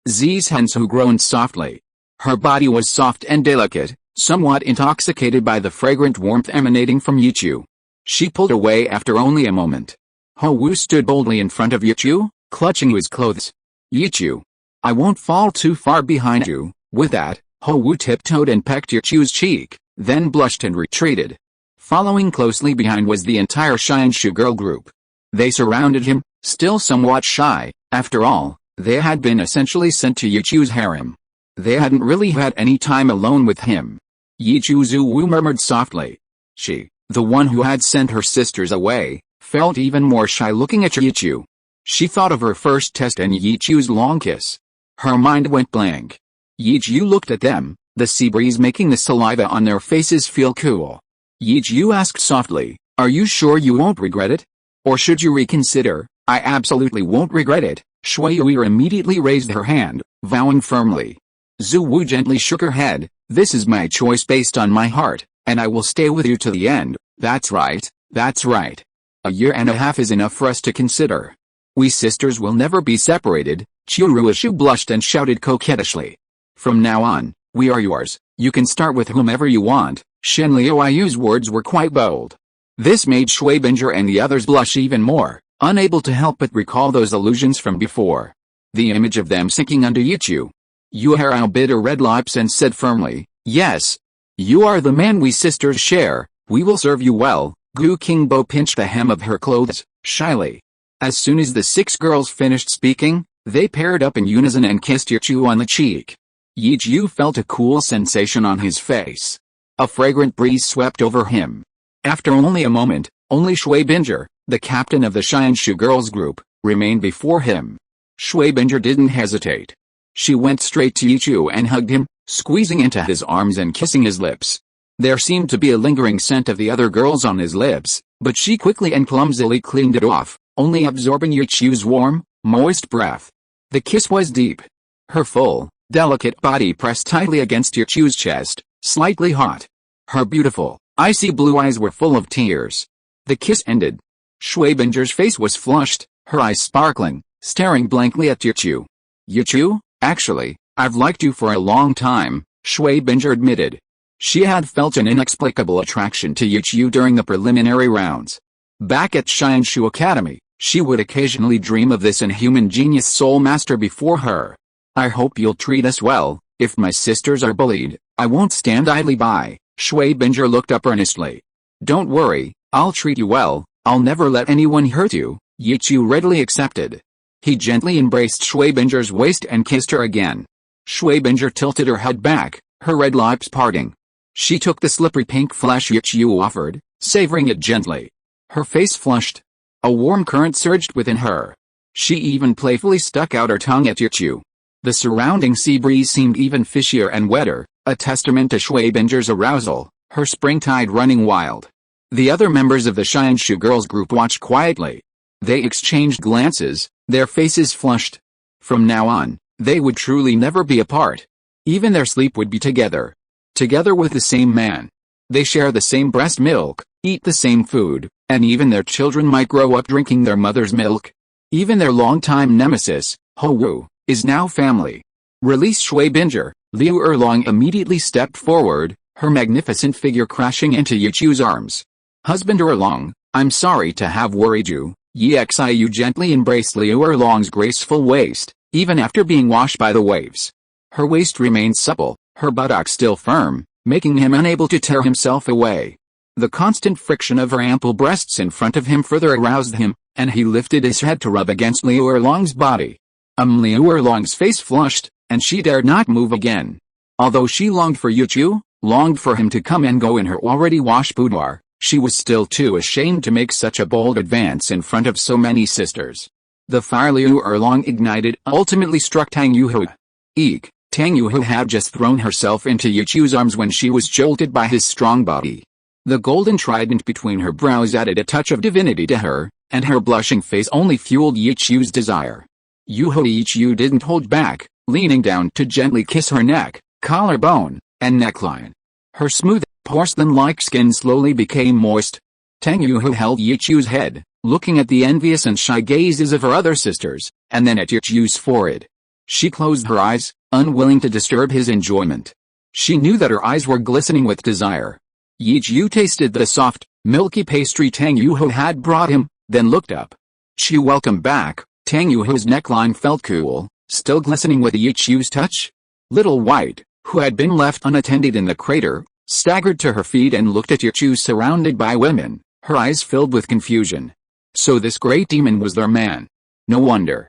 Zi's Hansu groaned softly. Her body was soft and delicate, somewhat intoxicated by the fragrant warmth emanating from Yichu. She pulled away after only a moment. Ho Wu stood boldly in front of Yichu, clutching his clothes. "Yichu, I won't fall too far behind you." With that, Ho Wu tiptoed and pecked Yichu's cheek, then blushed and retreated. Following closely behind was the entire Xianshu girl group. They surrounded him, still somewhat shy. After all, they had been essentially sent to Yichu's harem. They hadn't really had any time alone with him. Xiao Wu murmured softly. She, the one who had sent her sisters away, felt even more shy looking at Xiao. She thought of her first test and Xiao's long kiss. Her mind went blank. Xiao looked at them, the sea breeze making the saliva on their faces feel cool. Xiao asked softly, "Are you sure you won't regret it? Or should you reconsider?" "I absolutely won't regret it." Shui Yu immediately raised her hand, vowing firmly. Zhu Wu gently shook her head. "This is my choice based on my heart, and I will stay with you to the end." "That's right, that's right. A year and a half is enough for us to consider. We sisters will never be separated." Churuishu blushed and shouted coquettishly. "From now on, we are yours. You can start with whomever you want." Shen Liu's words were quite bold. This made Shuibinger and the others blush even more, unable to help but recall those illusions from before. The image of them sinking under Yichu. Yu Harao bit her red lips and said firmly, "Yes. You are the man we sisters share, we will serve you well." Gu Qingbo pinched the hem of her clothes, shyly. As soon as the 6 girls finished speaking, they paired up in unison and kissed Yichu on the cheek. Yichu felt a cool sensation on his face. A fragrant breeze swept over him. After only a moment, only Shuibinger, the captain of the Xianshu girls group, remained before him. Shuibinger didn't hesitate. She went straight to Yichu and hugged him, squeezing into his arms and kissing his lips. There seemed to be a lingering scent of the other girls on his lips, but she quickly and clumsily cleaned it off, only absorbing Yichu's warm, moist breath. The kiss was deep. Her full, delicate body pressed tightly against Yichu's chest, slightly hot. Her beautiful, icy blue eyes were full of tears. The kiss ended. Shuibinger's face was flushed, her eyes sparkling, staring blankly at Yichu. "Yichu, actually, I've liked you for a long time," Shuibinger admitted. She had felt an inexplicable attraction to Yichu during the preliminary rounds. Back at Xianshu Academy, she would occasionally dream of this inhuman genius soul master before her. "I hope you'll treat us well. If my sisters are bullied, I won't stand idly by." Shuibinger looked up earnestly. "Don't worry, I'll treat you well. I'll never let anyone hurt you," Yichu readily accepted. He gently embraced Shuibinger's waist and kissed her again. Shuibinger tilted her head back, her red lips parting. She took the slippery pink flesh Yichu offered, savoring it gently. Her face flushed. A warm current surged within her. She even playfully stuck out her tongue at Yichu. The surrounding sea breeze seemed even fishier and wetter, a testament to Shuibinger's arousal, her springtide running wild. The other members of the Xianshu girls group watched quietly. They exchanged glances, their faces flushed. From now on, they would truly never be apart. Even their sleep would be together. Together with the same man. They share the same breast milk, eat the same food, and even their children might grow up drinking their mother's milk. Even their longtime nemesis, Ho Wu, is now family. Release Shuibinger. Liu Erlong immediately stepped forward, her magnificent figure crashing into Yichu's arms. "Husband Erlong, I'm sorry to have worried you." Yixiu gently embraced Liu Erlong's graceful waist, even after being washed by the waves. Her waist remained supple, her buttocks still firm, making him unable to tear himself away. The constant friction of her ample breasts in front of him further aroused him, and he lifted his head to rub against Liu Erlong's body. Liu Erlong's face flushed, and she dared not move again. Although she longed for Yichu, longed for him to come and go in her already washed boudoir, she was still too ashamed to make such a bold advance in front of so many sisters. The fire Liu Erlong ignited ultimately struck Tang Yuhu. Eek! Tang Yuhu had just thrown herself into Yichu's arms when she was jolted by his strong body. The golden trident between her brows added a touch of divinity to her, and her blushing face only fueled Yichu's desire. Yichu didn't hold back, leaning down to gently kiss her neck, collarbone, and neckline. Her smooth, porcelain-like skin slowly became moist. Tang Yuhu held Yichu's head, looking at the envious and shy gazes of her other sisters, and then at Yichu's forehead. She closed her eyes, unwilling to disturb his enjoyment. She knew that her eyes were glistening with desire. Yichu tasted the soft, milky pastry Tang Yuhu had brought him, then looked up. She welcomed back. Tang Yuhu's neckline felt cool, still glistening with Yichu's touch. Little White, who had been left unattended in the crater, staggered to her feet and looked at Yichu surrounded by women, her eyes filled with confusion. So this great demon was their man. No wonder.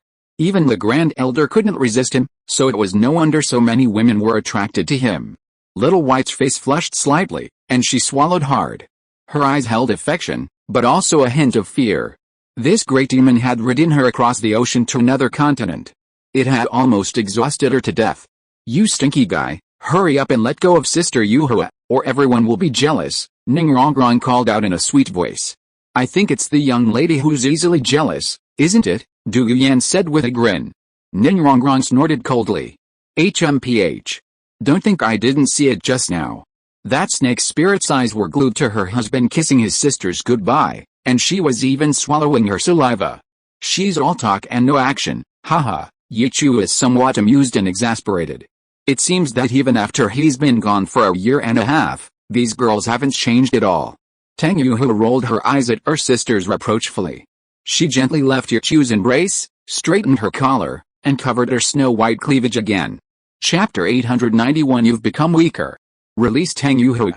Even the Grand Elder couldn't resist him, so it was no wonder so many women were attracted to him. Little White's face flushed slightly, and she swallowed hard. Her eyes held affection, but also a hint of fear. This great demon had ridden her across the ocean to another continent. It had almost exhausted her to death. "You stinky guy, hurry up and let go of Sister Yuhua, or everyone will be jealous," Ningrongrong called out in a sweet voice. "I think it's the young lady who's easily jealous, isn't it?" Du Yuyan said with a grin. Ningrongrong snorted coldly. HMPH. Don't think I didn't see it just now. That snake spirit's eyes were glued to her husband kissing his sisters goodbye, and she was even swallowing her saliva. She's all talk and no action, haha. Yichu is somewhat amused and exasperated. It seems that even after he's been gone for a year and a half, these girls haven't changed at all. Tang Yuhu rolled her eyes at her sisters reproachfully. She gently left Yichu's embrace, straightened her collar, and covered her snow-white cleavage again. Chapter 891. You've become weaker. Release Tang Yuhu.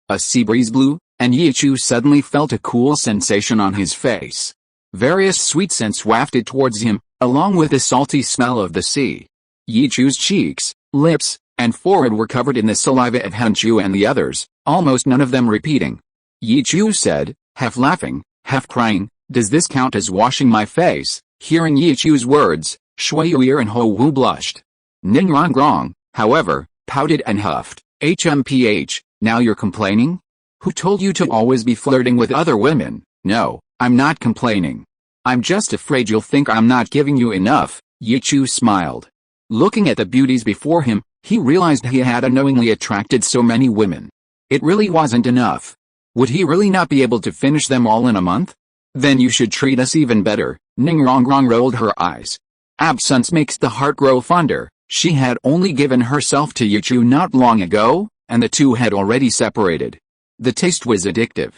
A sea breeze blew, and Yichu suddenly felt a cool sensation on his face. Various sweet scents wafted towards him, along with the salty smell of the sea. Yichu's cheeks, lips, and forehead were covered in the saliva of Hanchu and the others, almost none of them repeating. Yichu said, half laughing, half crying, "Does this count as washing my face?" Hearing Yichu's words, Shui Yuir and Ho Wu blushed. Ningrongrong, however, pouted and huffed. HMPH, now you're complaining? Who told you to always be flirting with other women? No, I'm not complaining. I'm just afraid you'll think I'm not giving you enough. Yichu smiled. Looking at the beauties before him, he realized he had unknowingly attracted so many women. It really wasn't enough. Would he really not be able to finish them all in a month? Then you should treat us even better. Ningrongrong rolled her eyes. Absence makes the heart grow fonder. She had only given herself to Yichu not long ago, and the two had already separated. The taste was addictive.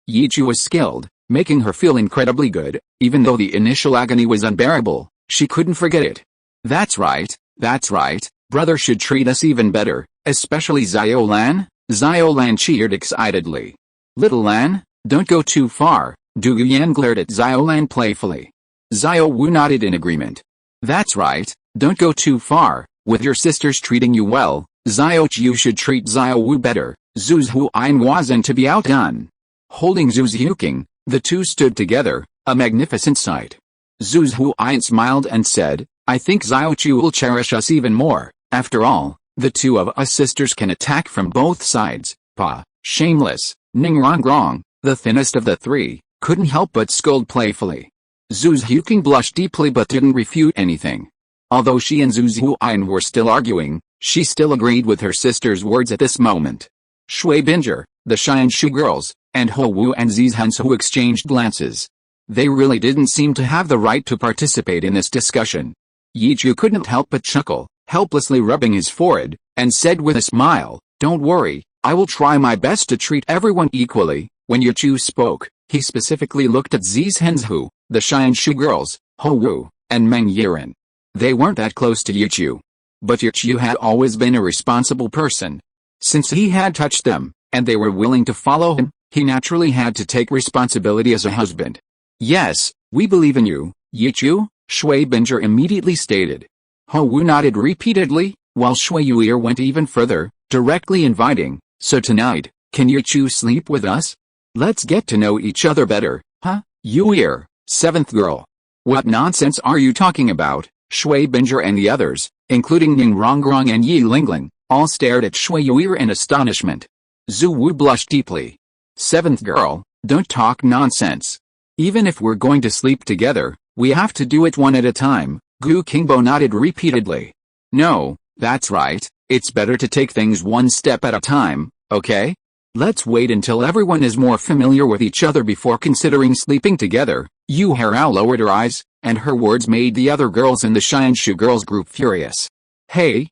Yichu was skilled, making her feel incredibly good, even though the initial agony was unbearable. She couldn't forget it. That's right, brother should treat us even better, especially Xiao Lan. Xiao Lan cheered excitedly. Little Lan, don't go too far. Du Yuyan glared at Xiao Lan playfully. Xiao Wu nodded in agreement. That's right, don't go too far. With your sisters treating you well, Xiao Chu should treat Xiao Wu better. Zhu's Huain wasn't to be outdone. Holding Zhu's Yuking, the two stood together, a magnificent sight. Zhu's Huain smiled and said, I think Xiao Chu will cherish us even more. After all, the two of us sisters can attack from both sides. Pa, shameless. Ningrongrong, the thinnest of the three, couldn't help but scold playfully. Zhu's Yuking blushed deeply but didn't refute anything. Although she and Zhu's Huain were still arguing, she still agreed with her sister's words at this moment. Shui Binger, the Xianshu girls, and Ho Wu and Ziz Hansu exchanged glances. They really didn't seem to have the right to participate in this discussion. Yichu couldn't help but chuckle, helplessly rubbing his forehead, and said with a smile, Don't worry, I will try my best to treat everyone equally. When Yichu spoke, he specifically looked at Ziz Hansu, the Xianshu girls, Ho Wu, and Meng Yiren. They weren't that close to Yichu. But Yichu had always been a responsible person. Since he had touched them, and they were willing to follow him, he naturally had to take responsibility as a husband. Yes, we believe in you, Yichu, Shui Binger immediately stated. Ho Wu nodded repeatedly, while Shui Yuir went even further, directly inviting, So tonight, can Yichu sleep with us? Let's get to know each other better, huh, Yuir, seventh girl. What nonsense are you talking about? Shui Binger and the others, including Ningrongrong and Yi Lingling, all stared at Shui Yuir in astonishment. Zhu Wu blushed deeply. Seventh girl, don't talk nonsense. Even if we're going to sleep together, we have to do it one at a time. Gu Qingbo nodded repeatedly. No, that's right, it's better to take things one step at a time, okay? Let's wait until everyone is more familiar with each other before considering sleeping together. Yu Harao lowered her eyes, and her words made the other girls in the Xianshu girls group furious. Hey,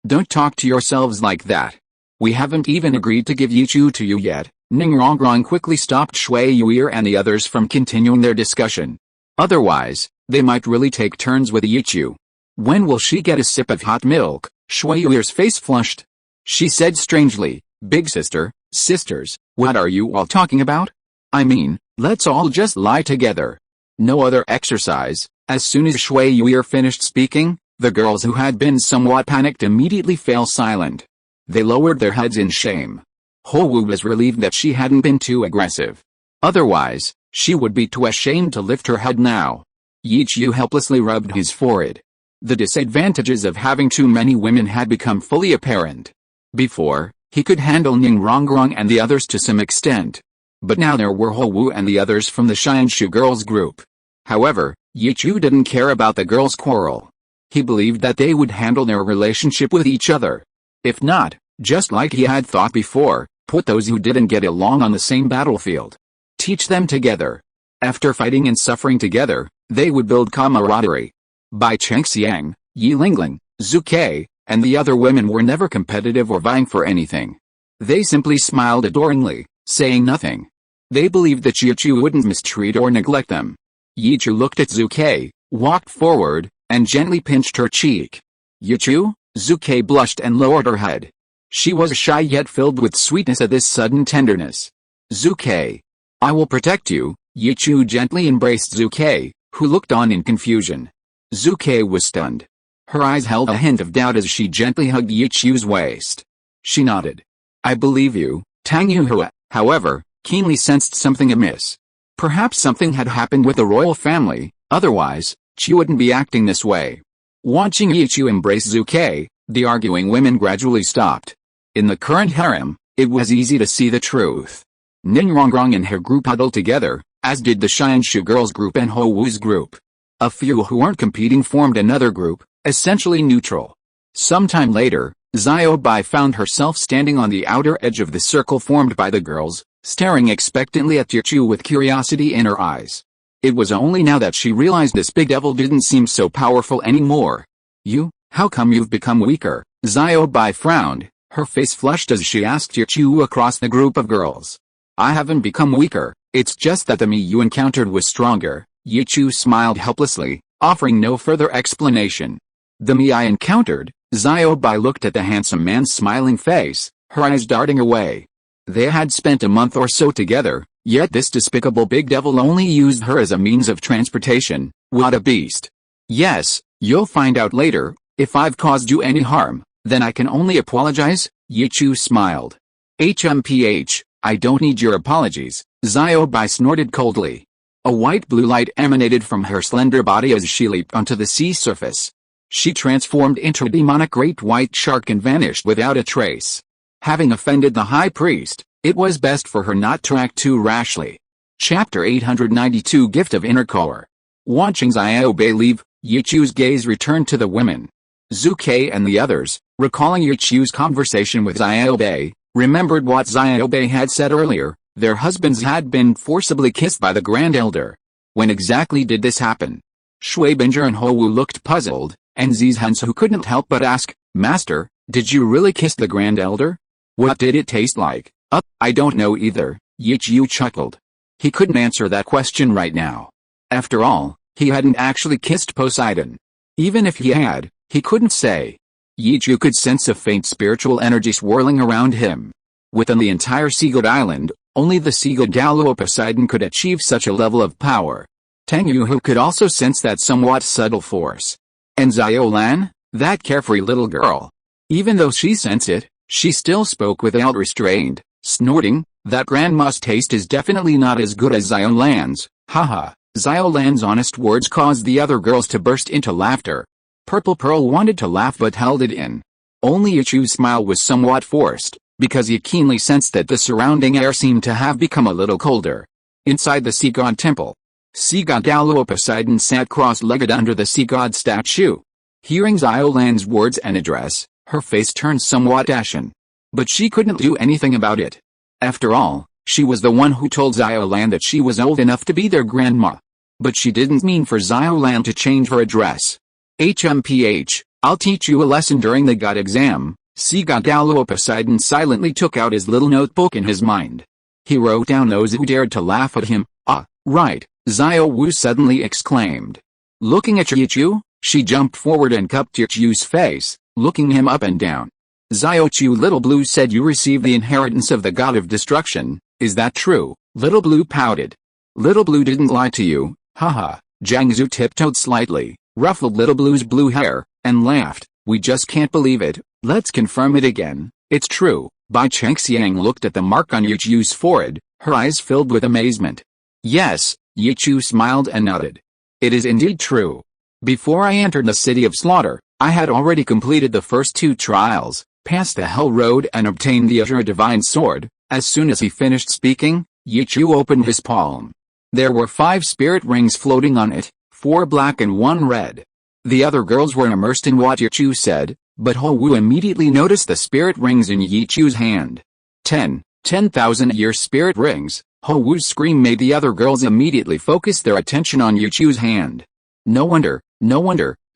don't talk to yourselves like that. We haven't even agreed to give Yichu to you yet. Ningrongrong quickly stopped Shui Yuir and the others from continuing their discussion. Otherwise, they might really take turns with Yichu. When will she get a sip of hot milk? Shui Yuir's face flushed. She said strangely, Big sister, sisters, what are you all talking about? I mean, let's all just lie together. No other exercise. As soon as Shui Yuer finished speaking, the girls who had been somewhat panicked immediately fell silent. They lowered their heads in shame. Ho Wu was relieved that she hadn't been too aggressive. Otherwise, she would be too ashamed to lift her head now. Yi Chu helplessly rubbed his forehead. The disadvantages of having too many women had become fully apparent. Before, he could handle Ning Rongrong and the others to some extent. But now there were Ho Wu and the others from the Xianshu girls group. However, Yi Chu didn't care about the girls' quarrel. He believed that they would handle their relationship with each other. If not, just like he had thought before, put those who didn't get along on the same battlefield. Teach them together. After fighting and suffering together, they would build camaraderie. Bai Chengxiang, Yi Lingling, Zhu Ke, and the other women were never competitive or vying for anything. They simply smiled adoringly, saying nothing. They believed that Yi Chu wouldn't mistreat or neglect them. Yi Chu looked at Zhu Ke, walked forward, and gently pinched her cheek. Yi Chu? Zhu Ke blushed and lowered her head. She was shy yet filled with sweetness at this sudden tenderness. Zhu Ke. I will protect you. Yi Chu gently embraced Zhu Ke, who looked on in confusion. Zhu Ke was stunned. Her eyes held a hint of doubt as she gently hugged Yi Chu's waist. She nodded. I believe you, Tang Yuhua, however, keenly sensed something amiss. Perhaps something had happened with the royal family, otherwise, she wouldn't be acting this way. Watching Yi Chu embrace Zhu Ke, the arguing women gradually stopped. In the current harem, it was easy to see the truth. Ning Rongrong and her group huddled together, as did the Xianshu girls group and Ho Wu's group. A few who weren't competing formed another group, essentially neutral. Sometime later, Xiao Bai found herself standing on the outer edge of the circle formed by the girls, staring expectantly at Yi Chu with curiosity in her eyes. It was only now that she realized this big devil didn't seem so powerful anymore. You, how come you've become weaker? Xiao Bai frowned, her face flushed as she asked Yi Chu across the group of girls. I haven't become weaker, it's just that the me you encountered was stronger. Yi Chu smiled helplessly, offering no further explanation. The me I encountered? Xiao Bai looked at the handsome man's smiling face, her eyes darting away. They had spent a month or so together, yet this despicable big devil only used her as a means of transportation. What a beast. Yes, you'll find out later. If I've caused you any harm, then I can only apologize. Yi Chu smiled. HMPH, I don't need your apologies, Xiao Bai snorted coldly. A white blue light emanated from her slender body as she leaped onto the sea surface. She transformed into a demonic great white shark and vanished without a trace. Having offended the high priest, it was best for her not to act too rashly. Chapter 892 Gift of Inner Core. Watching Xiao Bai leave, Yi Chu's gaze returned to the women. Zhu Ke and the others, recalling Yi Chu's conversation with Xiao Bai, remembered what Xiao Bai had said earlier. Their husbands had been forcibly kissed by the Grand Elder. When exactly did this happen? Shui Binger and Ho Wu looked puzzled, and Zizhansu couldn't help but ask, Master, did you really kiss the Grand Elder? What did it taste like? I don't know either, Yi Chu chuckled. He couldn't answer that question right now. After all, he hadn't actually kissed Poseidon. Even if he had, he couldn't say. Yi Chu could sense a faint spiritual energy swirling around him. Within the entire Seagod Island, only the Seagod Douluo Poseidon could achieve such a level of power. Tang Yuhu could also sense that somewhat subtle force. And Xiao Lan, that carefree little girl. Even though she sensed it, she still spoke without restraint, snorting, that grandma's taste is definitely not as good as Xiao Lan's, haha. Xiao Lan's honest words caused the other girls to burst into laughter. Purple Pearl wanted to laugh but held it in. Only Yi Chu's smile was somewhat forced, because he keenly sensed that the surrounding air seemed to have become a little colder. Inside the sea god temple, Sea God Douluo Poseidon sat cross-legged under the sea god statue. Hearing Xiao Lan's words and address, her face turned somewhat ashen. But she couldn't do anything about it. After all, she was the one who told Xiao Lan that she was old enough to be their grandma. But she didn't mean for Xiao Lan to change her address. HMPH, I'll teach you a lesson during the god exam. Sea God Douluo Poseidon silently took out his little notebook in his mind. He wrote down those who dared to laugh at him. Ah, right, Xiao Wu suddenly exclaimed. Looking at Yi Chu, she jumped forward and cupped Yi Chu's face, looking him up and down. Xiao Chu Little Blue said you received the inheritance of the god of destruction, is that true? Little Blue pouted. Little Blue didn't lie to you, Haha, Jiang Zhu tiptoed slightly, ruffled Little Blue's blue hair, and laughed. We just can't believe it. Let's confirm it again. It's true. Bai Chengxiang looked at the mark on Yichu's forehead, her eyes filled with amazement. Yes, Yichu smiled and nodded. It is indeed true. Before I entered the city of slaughter, I had already completed the first 2 trials, passed the Hell Road and obtained the Azure Divine Sword. As soon as he finished speaking, Yichu opened his palm. There were 5 spirit rings floating on it, 4 black and 1 red. The other girls were immersed in what Yichu said, but Xiao Wu immediately noticed the spirit rings in Yichu's hand. 10,000-year spirit rings. Xiao Wu's scream made the other girls immediately focus their attention on Yichu's hand. No wonder,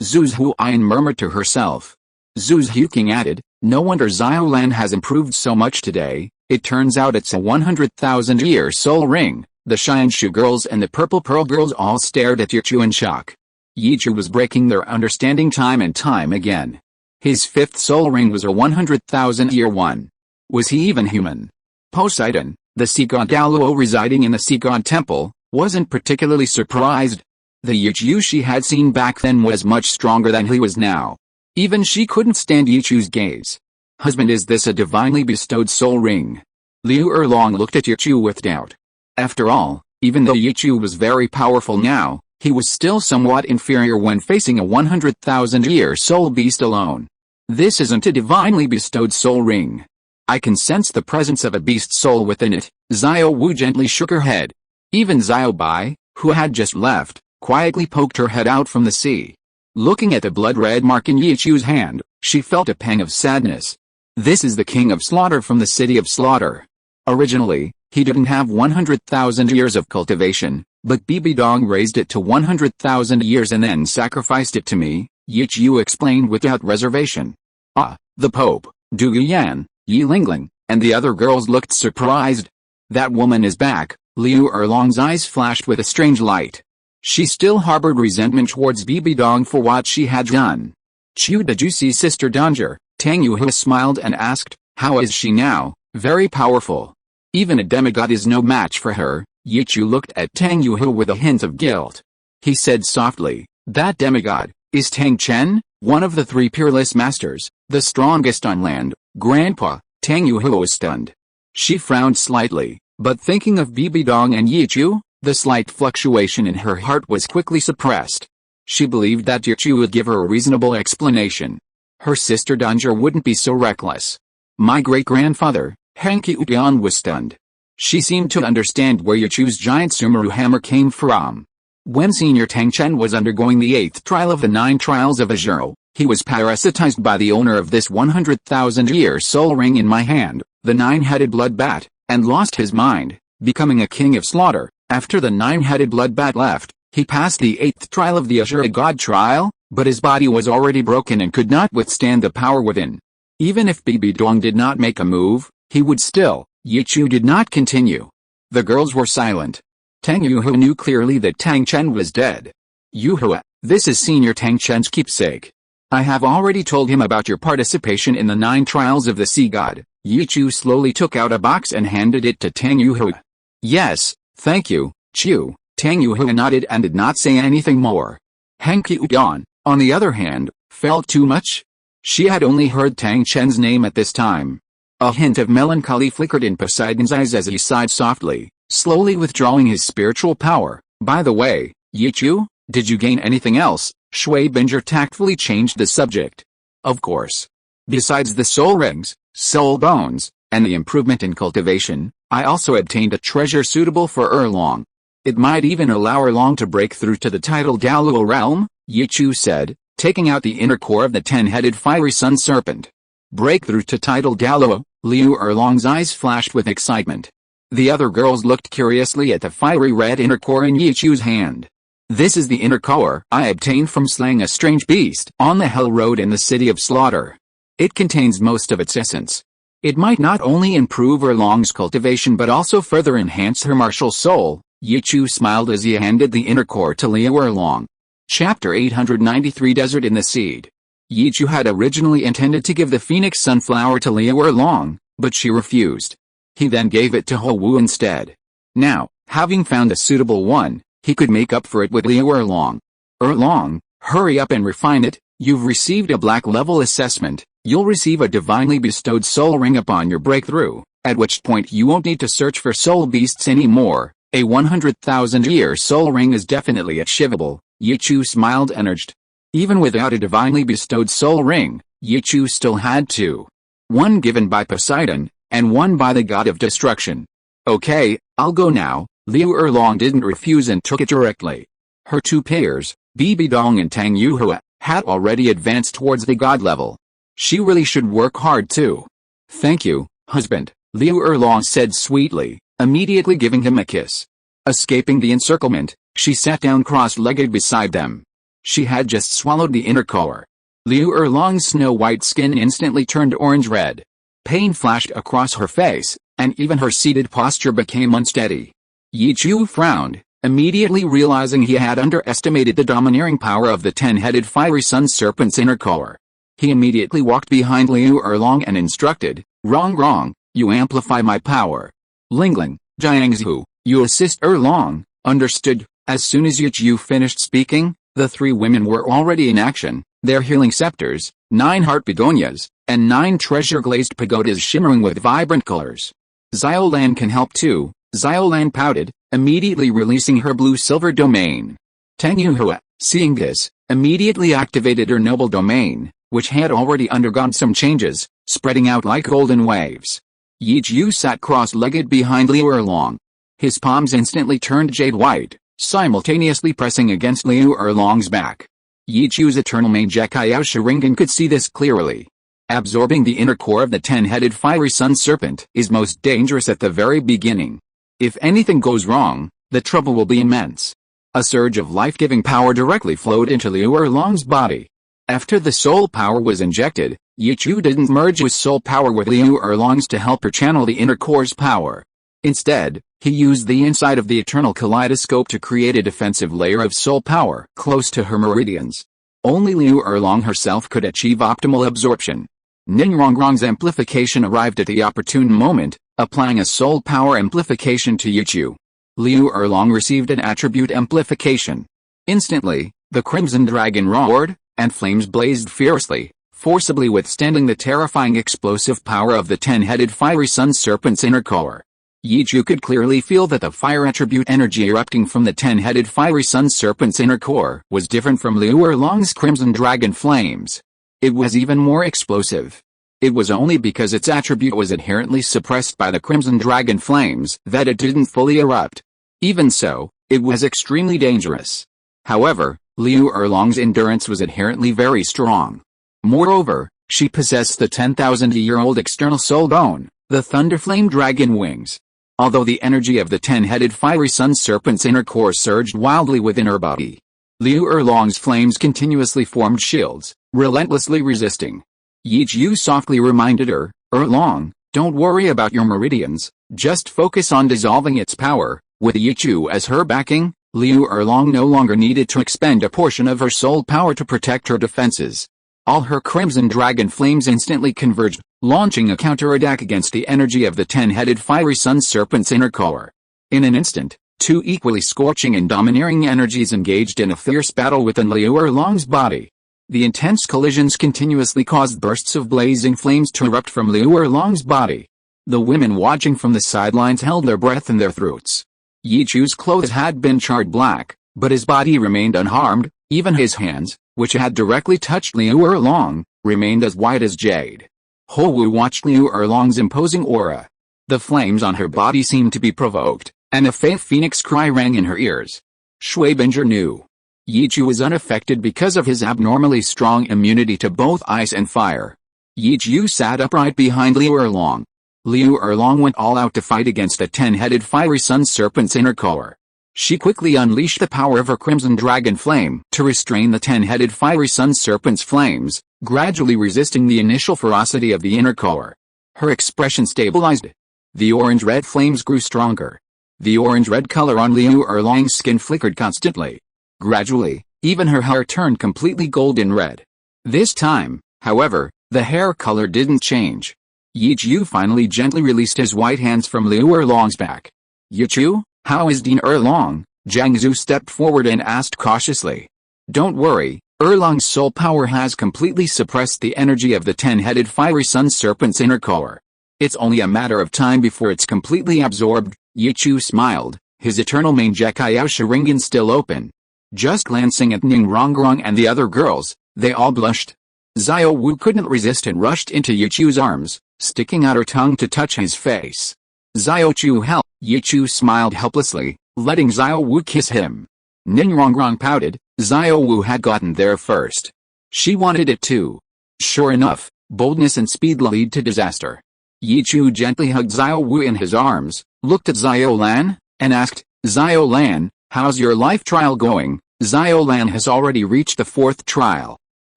Zhu's Huayan murmured to herself. Zhu's Huking added, no wonder Xiaolan has improved so much today. It turns out it's a 100,000-year soul ring. The Xianshu girls and the Purple Pearl girls all stared at Yichu in shock. Yichu was breaking their understanding time and time again. His 5th soul ring was a 100,000-year one. Was he even human? Poseidon, the sea god Douluo residing in the sea god temple, wasn't particularly surprised. The Yichu she had seen back then was much stronger than he was now. Even she couldn't stand Yichu's gaze. Husband, is this a divinely bestowed soul ring? Liu Erlong looked at Yichu with doubt. After all, even though Yichu was very powerful now, he was still somewhat inferior when facing a 100,000-year soul beast alone. This isn't a divinely bestowed soul ring. I can sense the presence of a beast soul within it. Xiao Wu gently shook her head. Even Xiao Bai, who had just left, quietly poked her head out from the sea. Looking at the blood-red mark in Yichu's hand, she felt a pang of sadness. This is the king of slaughter from the city of slaughter. Originally, he didn't have 100,000 years of cultivation, but Bibi Dong raised it to 100,000 years and then sacrificed it to me, Yichu explained without reservation. Ah, the Pope, Du Yan, Yi Lingling, and the other girls looked surprised. That woman is back. Liu Erlong's eyes flashed with a strange light. She still harbored resentment towards Bibi Dong for what she had done. Chu, did you see Sister Danger? Tang Yuhe smiled and asked, how is she now? Very powerful. Even a demigod is no match for her. Yichu looked at Tang Yuhe with a hint of guilt. He said softly, that demigod is Tang Chen, one of the 3 peerless masters, the strongest on land. Grandpa. Tang Yuhe was stunned. She frowned slightly, but thinking of Bibi Dong and Yichu, the slight fluctuation in her heart was quickly suppressed. She believed that Yichu would give her a reasonable explanation. Her sister Danger wouldn't be so reckless. My great-grandfather, Hanki Udian, was stunned. She seemed to understand where Yichu's giant Sumeru hammer came from. When Senior Tang Chen was undergoing the 8th trial of the 9 trials of Azure, he was parasitized by the owner of this 100,000-year soul ring in my hand, the 9-headed blood bat, and lost his mind, becoming a king of slaughter. After the 9-headed blood bat left, he passed the 8th trial of the Azure God trial, but his body was already broken and could not withstand the power within. Even if Bibi Dong did not make a move, he would still. Yichu did not continue. The girls were silent. Tang Yuhe knew clearly that Tang Chen was dead. Yuhe, this is Senior Tang Chen's keepsake. I have already told him about your participation in the 9 trials of the sea god. Yichu slowly took out a box and handed it to Tang Yuhe. Yes, thank you, Chu. Tang Yuhe nodded and did not say anything more. Hanki Udian, on the other hand, felt too much. She had only heard Tang Chen's name at this time. A hint of melancholy flickered in Poseidon's eyes as he sighed softly, slowly withdrawing his spiritual power. By the way, Yichu, did you gain anything else? Shui Binger tactfully changed the subject. Of course. Besides the soul rings, soul bones, and the improvement in cultivation, I also obtained a treasure suitable for Erlong. It might even allow Erlong to break through to the tidal Douluo realm, Yichu said, taking out the inner core of the 10-headed fiery sun serpent. Breakthrough to tidal Douluo. Liu Erlong's eyes flashed with excitement. The other girls looked curiously at the fiery red inner core in Yichu's hand. This is the inner core I obtained from slaying a strange beast on the Hell Road in the city of slaughter. It contains most of its essence. It might not only improve Erlong's cultivation but also further enhance her martial soul. Yichu smiled as he handed the inner core to Liu Erlong. Chapter 893 Desert in the Seed. Yichu had originally intended to give the phoenix sunflower to Liu Erlong, but she refused. He then gave it to Xiao Wu instead. Now, having found a suitable one, he could make up for it with Liu Erlong. Erlong, hurry up and refine it. You've received a black level assessment. You'll receive a divinely bestowed soul ring upon your breakthrough, at which point you won't need to search for soul beasts anymore. A 100,000-year soul ring is definitely achievable. Yichu smiled and urged. Even without a divinely bestowed soul ring, Yichu still had two. One given by Poseidon, and one by the god of destruction. Okay, I'll go now. Liu Erlong didn't refuse and took it directly. Her two peers, Bibi Dong and Tang Yuhua, had already advanced towards the god level. She really should work hard too. Thank you, husband, Liu Erlong said sweetly, immediately giving him a kiss. Escaping the encirclement, she sat down cross-legged beside them. She had just swallowed the inner core. Liu Erlong's snow-white skin instantly turned orange-red. Pain flashed across her face, and even her seated posture became unsteady. Yichu frowned, immediately realizing he had underestimated the domineering power of the 10-headed fiery sun serpent's inner core. He immediately walked behind Liu Erlong and instructed, Wrong, you amplify my power. Lingling, Jiangzhu, you assist Erlong, understood. As soon as Yichu finished speaking, the three women were already in action, their healing scepters, 9 heart begonias, and 9 treasure-glazed pagodas shimmering with vibrant colors. Xiaolan can help too, Xiaolan pouted, immediately releasing her blue-silver domain. Tang Yuhua, seeing this, immediately activated her noble domain, which had already undergone some changes, spreading out like golden waves. Yichu sat cross-legged behind Liu Erlong. His palms instantly turned jade white, simultaneously pressing against Liu Erlong's back. Yichu's eternal Mangekaiao Sharingan could see this clearly. Absorbing the inner core of the 10-headed fiery sun serpent is most dangerous at the very beginning. If anything goes wrong, the trouble will be immense. A surge of life-giving power directly flowed into Liu Erlong's body. After the soul power was injected, Yichu didn't merge his soul power with Liu Erlong's to help her channel the inner core's power. Instead, he used the inside of the eternal kaleidoscope to create a defensive layer of soul power close to her meridians. Only Liu Erlong herself could achieve optimal absorption. Ningrongrong's amplification arrived at the opportune moment, applying a soul power amplification to Yichu. Liu Erlong received an attribute amplification. Instantly, the crimson dragon roared, and flames blazed fiercely, forcibly withstanding the terrifying explosive power of the 10-headed fiery sun serpent's inner core. Yichu could clearly feel that the fire attribute energy erupting from the 10-headed fiery sun serpent's inner core was different from Liu Erlong's crimson dragon flames. It was even more explosive. It was only because its attribute was inherently suppressed by the crimson dragon flames that it didn't fully erupt. Even so, it was extremely dangerous. However, Liu Erlong's endurance was inherently very strong. Moreover, she possessed the 10,000-year-old external soul bone, the thunderflame dragon wings. Although the energy of the 10-headed fiery sun serpent's inner core surged wildly within her body, Liu Erlong's flames continuously formed shields, relentlessly resisting. Yichu softly reminded her, Erlong, don't worry about your meridians, just focus on dissolving its power. With Yichu as her backing, Liu Erlong no longer needed to expend a portion of her soul power to protect her defenses. All her crimson dragon flames instantly converged, launching a counterattack against the energy of the 10-headed fiery sun serpent's inner core. In an instant, two equally scorching and domineering energies engaged in a fierce battle within Liu Erlong's body. The intense collisions continuously caused bursts of blazing flames to erupt from Liu Erlong's body. The women watching from the sidelines held their breath in their throats. Yichu's clothes had been charred black, but his body remained unharmed. Even his hands, which had directly touched Liu Erlong, remained as white as jade. Ho Wu watched Liu Erlong's imposing aura. The flames on her body seemed to be provoked, and a faint phoenix cry rang in her ears. Schwabinger knew. Yichu was unaffected because of his abnormally strong immunity to both ice and fire. Yichu sat upright behind Liu Erlong. Liu Erlong went all out to fight against the 10-headed fiery sun serpent's inner core. She quickly unleashed the power of her crimson dragon flame to restrain the 10-headed fiery sun serpent's flames, gradually resisting the initial ferocity of the inner core. Her expression stabilized. The orange-red flames grew stronger. The orange-red color on Liu Erlong's skin flickered constantly. Gradually, even her hair turned completely golden red. This time, however, the hair color didn't change. Yichu finally gently released his white hands from Liu Erlong's back. Yichu? How is Dean Erlong? Jiang Zhu stepped forward and asked cautiously. Don't worry, Erlong's soul power has completely suppressed the energy of the 10-headed fiery sun serpent's inner core. It's only a matter of time before it's completely absorbed. Yi Chu smiled, his eternal main Jekaiao Sharingan still open. Just glancing at Ning Rongrong and the other girls, they all blushed. Xiao Wu couldn't resist and rushed into Yi Chu's arms, sticking out her tongue to touch his face. Xiao Chu help. Yi Chu smiled helplessly, letting Xiao Wu kiss him. Ning Rongrong pouted. Xiao Wu had gotten there first. She wanted it too. Sure enough, boldness and speed lead to disaster. Yi Chu gently hugged Xiao Wu in his arms, looked at Xiao Lan, and asked, Xiao Lan, how's your life trial going? Xiao Lan has already reached the 4th trial.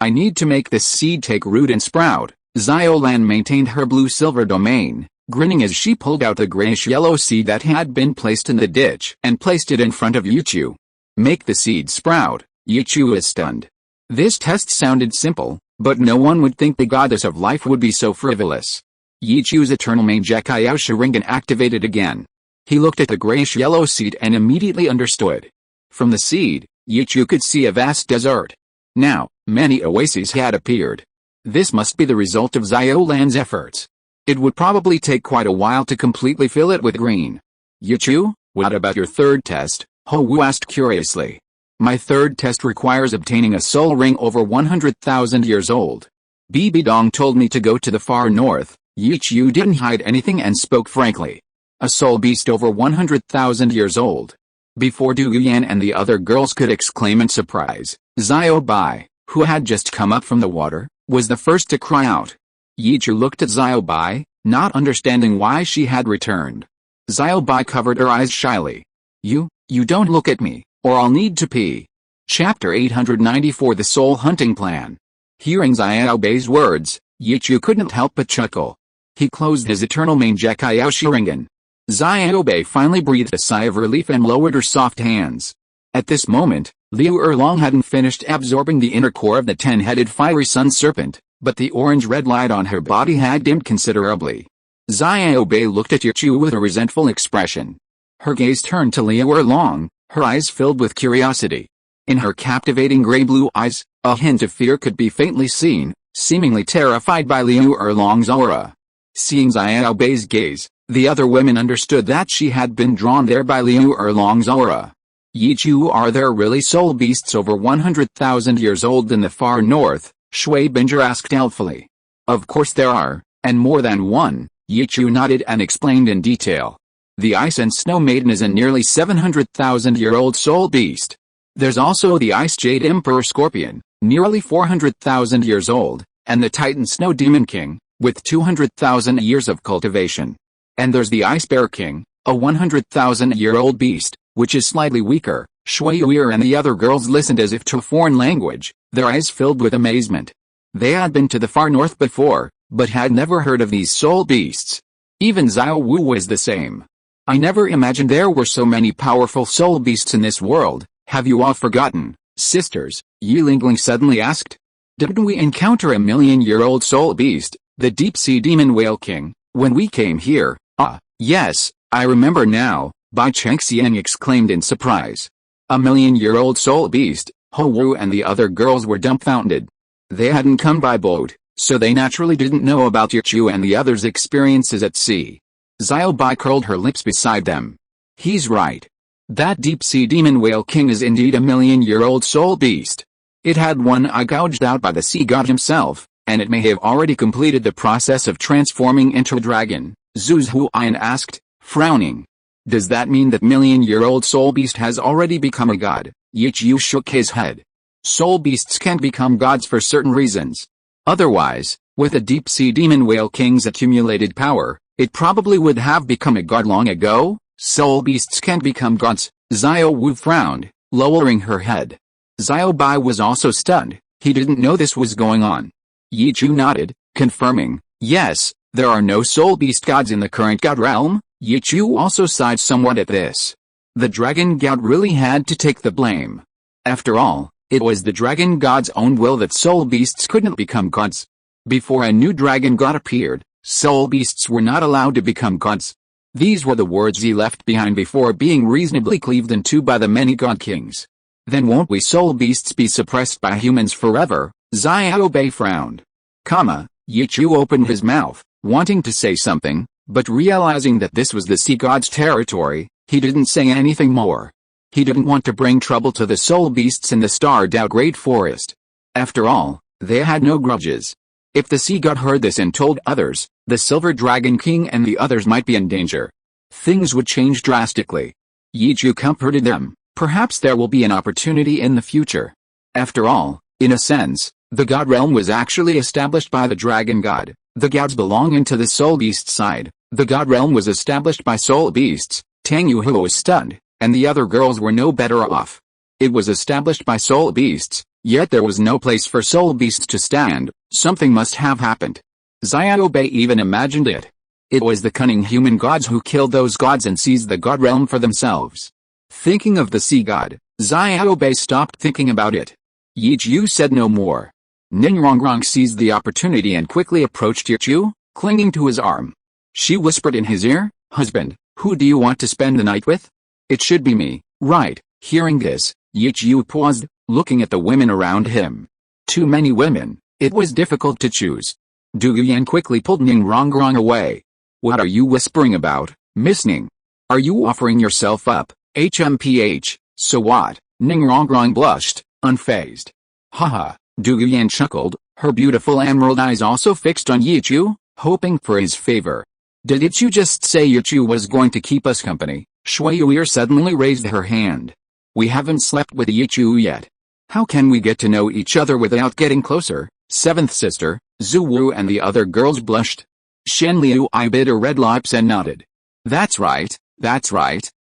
I need to make this seed take root and sprout. Xiao Lan maintained her blue-silver domain, grinning as she pulled out the grayish-yellow seed that had been placed in the ditch and placed it in front of Yi Chu. Make the seed sprout. Yi Chu was stunned. This test sounded simple, but no one would think the goddess of life would be so frivolous. Yi Chu's eternal main Jekaiao Sharingan activated again. He looked at the grayish-yellow seed and immediately understood. From the seed, Yi Chu could see a vast desert. Now, many oases had appeared. This must be the result of Xiao Lan's efforts. It would probably take quite a while to completely fill it with green. Yi Chu, what about your 3rd test? Ho Wu asked curiously. My 3rd test requires obtaining a soul ring over 100,000 years old. Bibi Dong told me to go to the far north. Yi Chu didn't hide anything and spoke frankly. A soul beast over 100,000 years old. Before Du Yuan and the other girls could exclaim in surprise, Xiao Bai, who had just come up from the water, was the first to cry out. Yi Chu looked at Xiao Bai, not understanding why she had returned. Xiao Bai covered her eyes shyly. You don't look at me, or I'll need to pee. Chapter 894 The Soul Hunting Plan. Hearing Xiao Bai's words, Yi Chu couldn't help but chuckle. He closed his eternal main Jekaiao Sharingan. Xiao Bai finally breathed a sigh of relief and lowered her soft hands. At this moment, Liu Erlong hadn't finished absorbing the inner core of the 10-headed fiery sun serpent, but the orange-red light on her body had dimmed considerably. Xiao Bai looked at Yi Chu with a resentful expression. Her gaze turned to Liu Erlong, her eyes filled with curiosity. In her captivating gray-blue eyes, a hint of fear could be faintly seen, seemingly terrified by Liu Erlong's aura. Seeing Xiao Bai's gaze, the other women understood that she had been drawn there by Liu Erlong's aura. Yi Chu, are there really soul beasts over 100,000 years old in the far north? Shui Binger asked doubtfully. Of course there are, and more than one, Yi Chu nodded and explained in detail. The Ice and Snow Maiden is a nearly 700,000-year-old soul beast. There's also the Ice Jade Emperor Scorpion, nearly 400,000 years old, and the Titan Snow Demon King, with 200,000 years of cultivation. And there's the Ice Bear King, a 100,000-year-old beast, which is slightly weaker. Shui Weir and the other girls listened as if to a foreign language, their eyes filled with amazement. They had been to the far north before, but had never heard of these soul beasts. Even Xiao Wu was the same. I never imagined there were so many powerful soul beasts in this world. Have you all forgotten, sisters? Yi Lingling suddenly asked. Didn't we encounter a million-year-old soul beast, the deep-sea demon whale king, when we came here? Ah, yes, I remember now, Bai Chengxiang exclaimed in surprise. A million-year-old soul beast. Ho Wu and the other girls were dumbfounded. They hadn't come by boat, so they naturally didn't know about Yi Chu and the others' experiences at sea. Xiao Bai curled her lips beside them. He's right. That deep-sea demon whale king is indeed a million-year-old soul beast. It had one eye gouged out by the sea god himself, and it may have already completed the process of transforming into a dragon, Zhu Huan asked, frowning. Does that mean that million-year-old soul beast has already become a god? Yi Chu shook his head. Soul beasts can become gods for certain reasons. Otherwise, with a deep-sea demon whale king's accumulated power, it probably would have become a god long ago. Soul beasts can become gods. Xiao Wu frowned, lowering her head. Xiao Bai was also stunned. He didn't know this was going on. Yi Chu nodded, confirming, yes, there are no soul beast gods in the current god realm. Yi Chu also sighed somewhat at this. The dragon god really had to take the blame. After all, it was the dragon god's own will that soul beasts couldn't become gods. Before a new dragon god appeared, soul beasts were not allowed to become gods. These were the words he left behind before being reasonably cleaved in two by the many god kings. Then won't we soul beasts be suppressed by humans forever? Xiao Bei frowned. Yichu opened his mouth, wanting to say something, but realizing that this was the sea god's territory, he didn't say anything more. He didn't want to bring trouble to the soul beasts in the starred-out Great Forest. After all, they had no grudges. If the sea god heard this and told others, the Silver Dragon King and the others might be in danger. Things would change drastically. Yichu comforted them. Perhaps there will be an opportunity in the future. After all, in a sense, the god realm was actually established by the dragon god. The gods belonging to the soul beast side. The god realm was established by soul beasts. Tang Yuhu was stunned, and the other girls were no better off. It was established by soul beasts, yet there was no place for soul beasts to stand. Something must have happened. Xiao Bei even imagined it. It was the cunning human gods who killed those gods and seized the god realm for themselves. Thinking of the sea god, Xiao Bei stopped thinking about it. Yichu said no more. Ningrongrong seized the opportunity and quickly approached Yichu, clinging to his arm. She whispered in his ear, "Husband, who do you want to spend the night with?" "It should be me, right?" Hearing this, Yichu paused, looking at the women around him. Too many women, it was difficult to choose. Du Yuyan quickly pulled Ningrongrong away. "What are you whispering about, Miss Ning? Are you offering yourself up?" "HMPH, so what?" Ningrongrong blushed, unfazed. "Haha," Du Yuyan chuckled, her beautiful emerald eyes also fixed on Yichu, hoping for his favor. "Did you just say Yichu was going to keep us company?" Shui Yuir suddenly raised her hand. "We haven't slept with Yichu yet. How can we get to know each other without getting closer?" Seventh sister, Zhu Wu and the other girls blushed. Shen Liu bit her red lips and nodded. That's right.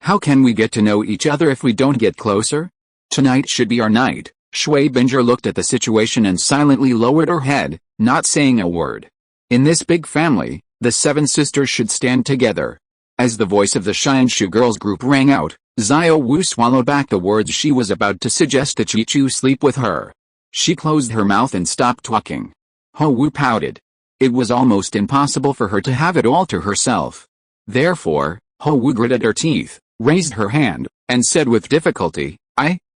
How can we get to know each other if we don't get closer? Tonight should be our night." Shui Binger looked at the situation and silently lowered her head, not saying a word. In this big family, the seven sisters should stand together. As the voice of the Shinshu girls group rang out, Xiao Wu swallowed back the words she was about to suggest that Yichu sleep with her. She closed her mouth and stopped talking. Ho Wu pouted. It was almost impossible for her to have it all to herself. Therefore, Ho Wu gritted her teeth, raised her hand, and said with difficulty,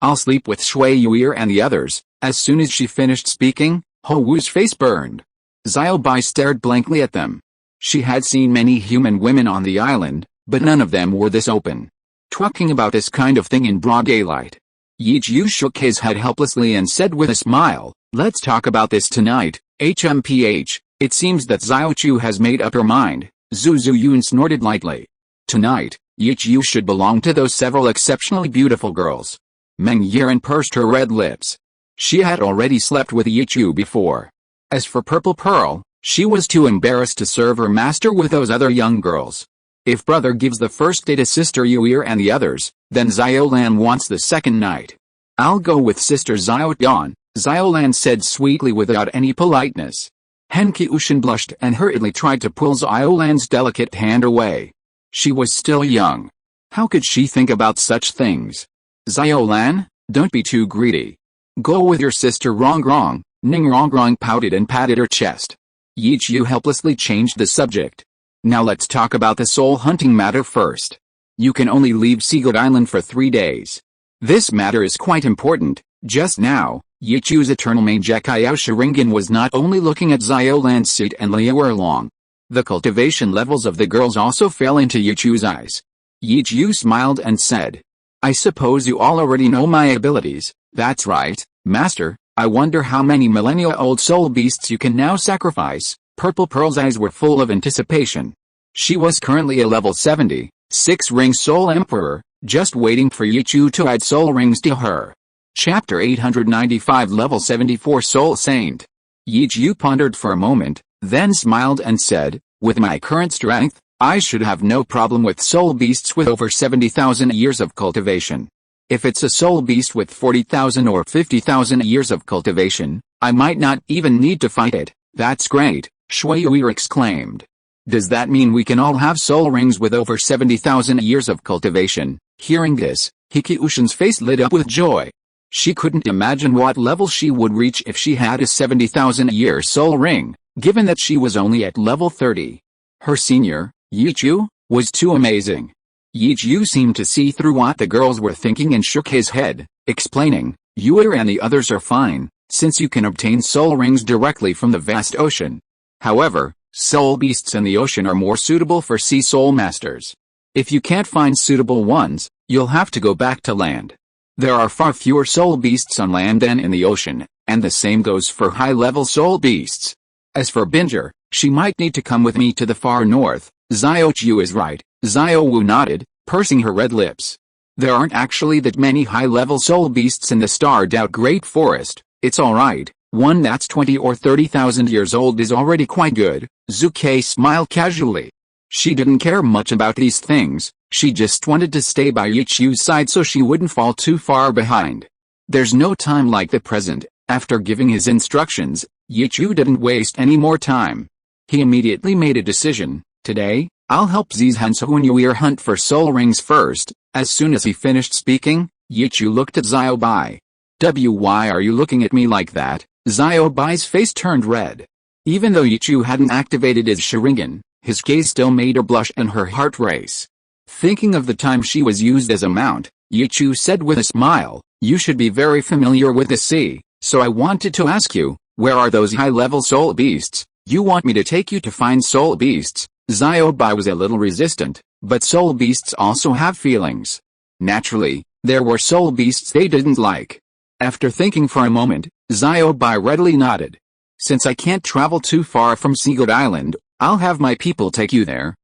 I'll sleep with Shui Yuir and the others." As soon as she finished speaking, Ho Wu's face burned. Xiao Bai stared blankly at them. She had seen many human women on the island, but none of them were this open, talking about this kind of thing in broad daylight. Yichu shook his head helplessly and said with a smile, "Let's talk about this tonight, HMPH. It seems that Xiao Chu has made up her mind." Zhu Yun snorted lightly. "Tonight, Yichu should belong to those several exceptionally beautiful girls." Meng Yiren pursed her red lips. She had already slept with Yichu before. As for Purple Pearl, she was too embarrassed to serve her master with those other young girls. If brother gives the first day to sister Yuir and the others, then Xiaolan wants the second night. "I'll go with sister Xiaotian," Xiaolan said sweetly without any politeness. Henki Ushin blushed and hurriedly tried to pull Xiaolan's delicate hand away. She was still young. How could she think about such things? "Xiaolan, don't be too greedy. Go with your sister Rongrong." Ningrongrong pouted and patted her chest. Yichu helplessly changed the subject. "Now let's talk about the soul hunting matter first. You can only leave Seagoat Island for 3 days. This matter is quite important." Just now, Yichu's eternal mage Xiao Sharingan was not only looking at Xiaolan's seat and Liu Erlong. The cultivation levels of the girls also fell into Yichu's eyes. Yichu smiled and said, "I suppose you all already know my abilities." "That's right, Master. I wonder how many millennia-old soul beasts you can now sacrifice." Purple Pearl's eyes were full of anticipation. She was currently a level 70, 6-ring soul emperor, just waiting for Yichu to add soul rings to her. Chapter 895 Level 74 Soul Saint. Yichu pondered for a moment, then smiled and said, "With my current strength, I should have no problem with soul beasts with over 70,000 years of cultivation. If it's a soul beast with 40,000 or 50,000 years of cultivation, I might not even need to fight it." "That's great," Shui Yuir exclaimed. "Does that mean we can all have soul rings with over 70,000 years of cultivation?" Hearing this, Hiki Ushin's face lit up with joy. She couldn't imagine what level she would reach if she had a 70,000-year soul ring, given that she was only at level 30. Her senior, Yichu, was too amazing. Yichu seemed to see through what the girls were thinking and shook his head, explaining, "You and the others are fine, since you can obtain soul rings directly from the vast ocean. However, soul beasts in the ocean are more suitable for sea soul masters. If you can't find suitable ones, you'll have to go back to land. There are far fewer soul beasts on land than in the ocean, and the same goes for high-level soul beasts. As for Binger, she might need to come with me to the far north." Xiao Wu is right, Xiao Wu nodded, pursing her red lips. "There aren't actually that many high-level soul beasts in the starred-out Great Forest. It's alright, one that's 20 or 30,000 years old is already quite good." Zuke smiled casually. She didn't care much about these things, she just wanted to stay by Yichu's side so she wouldn't fall too far behind. There's no time like the present. After giving his instructions, Yichu didn't waste any more time. He immediately made a decision. "Today, I'll help Zizhansunyuir hunt for soul rings first." As soon as he finished speaking, Yichu looked at Xiao Bai. "Why are you looking at me like that?" Xiao Bai's face turned red. Even though Yichu hadn't activated his Sharingan, his gaze still made her blush and her heart race. Thinking of the time she was used as a mount, Yichu said with a smile, "You should be very familiar with the sea, so I wanted to ask you, where are those high-level soul beasts?" "You want me to take you to find soul beasts?" Xiao Bai was a little resistant, but soul beasts also have feelings. Naturally, there were soul beasts they didn't like. After thinking for a moment, Xiao Bai readily nodded. "Since I can't travel too far from Seagood Island, I'll have my people take you there."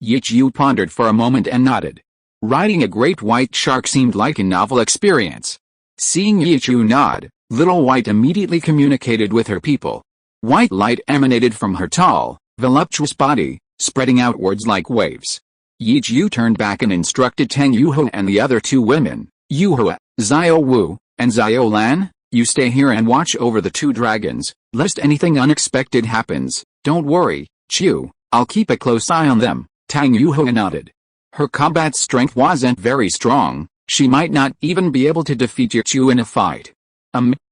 Yichu pondered for a moment and nodded. Riding a great white shark seemed like a novel experience. Seeing Yichu nod, Little White immediately communicated with her people. White light emanated from her tall, voluptuous body, spreading outwards like waves. Yichu turned back and instructed Tang Yuhua and the other two women, Yuhua, Xiao Wu, and Xiao Lan, "You stay here and watch over the two dragons, lest anything unexpected happens." "Don't worry, Chu, I'll keep a close eye on them." Tang Yuhua nodded. Her combat strength wasn't very strong, she might not even be able to defeat Yichu in a fight.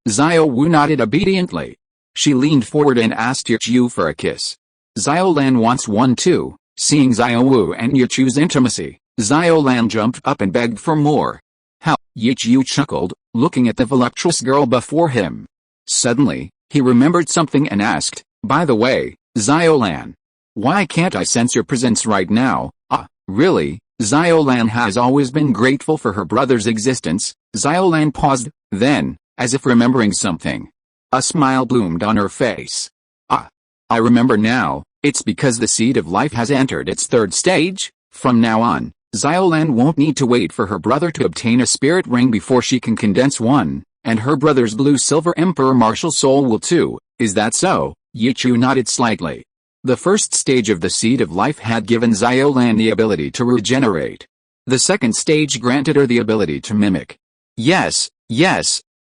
Xiao Wu nodded obediently. She leaned forward and asked Yichu for a kiss. Xiao Lan wants one too. Seeing Xiao Wu and Yichu's intimacy, Xiao Lan jumped up and begged for more. "How?" Yichu chuckled, looking at the voluptuous girl before him. Suddenly, he remembered something and asked, "By the way, Xiao Lan, why can't I sense your presence right now?" "Ah, really?" Xiao Lan has always been grateful for her brother's existence. Xiao Lan paused, then, as if remembering something, a smile bloomed on her face. "Ah, I remember now, it's because the seed of life has entered its third stage. From now on, Xiao Lan won't need to wait for her brother to obtain a spirit ring before she can condense one, and her brother's blue-silver emperor martial soul will too." "Is that so?" Yichu nodded slightly. The first stage of the seed of life had given Xiao Lan the ability to regenerate. The second stage granted her the ability to mimic. Yes,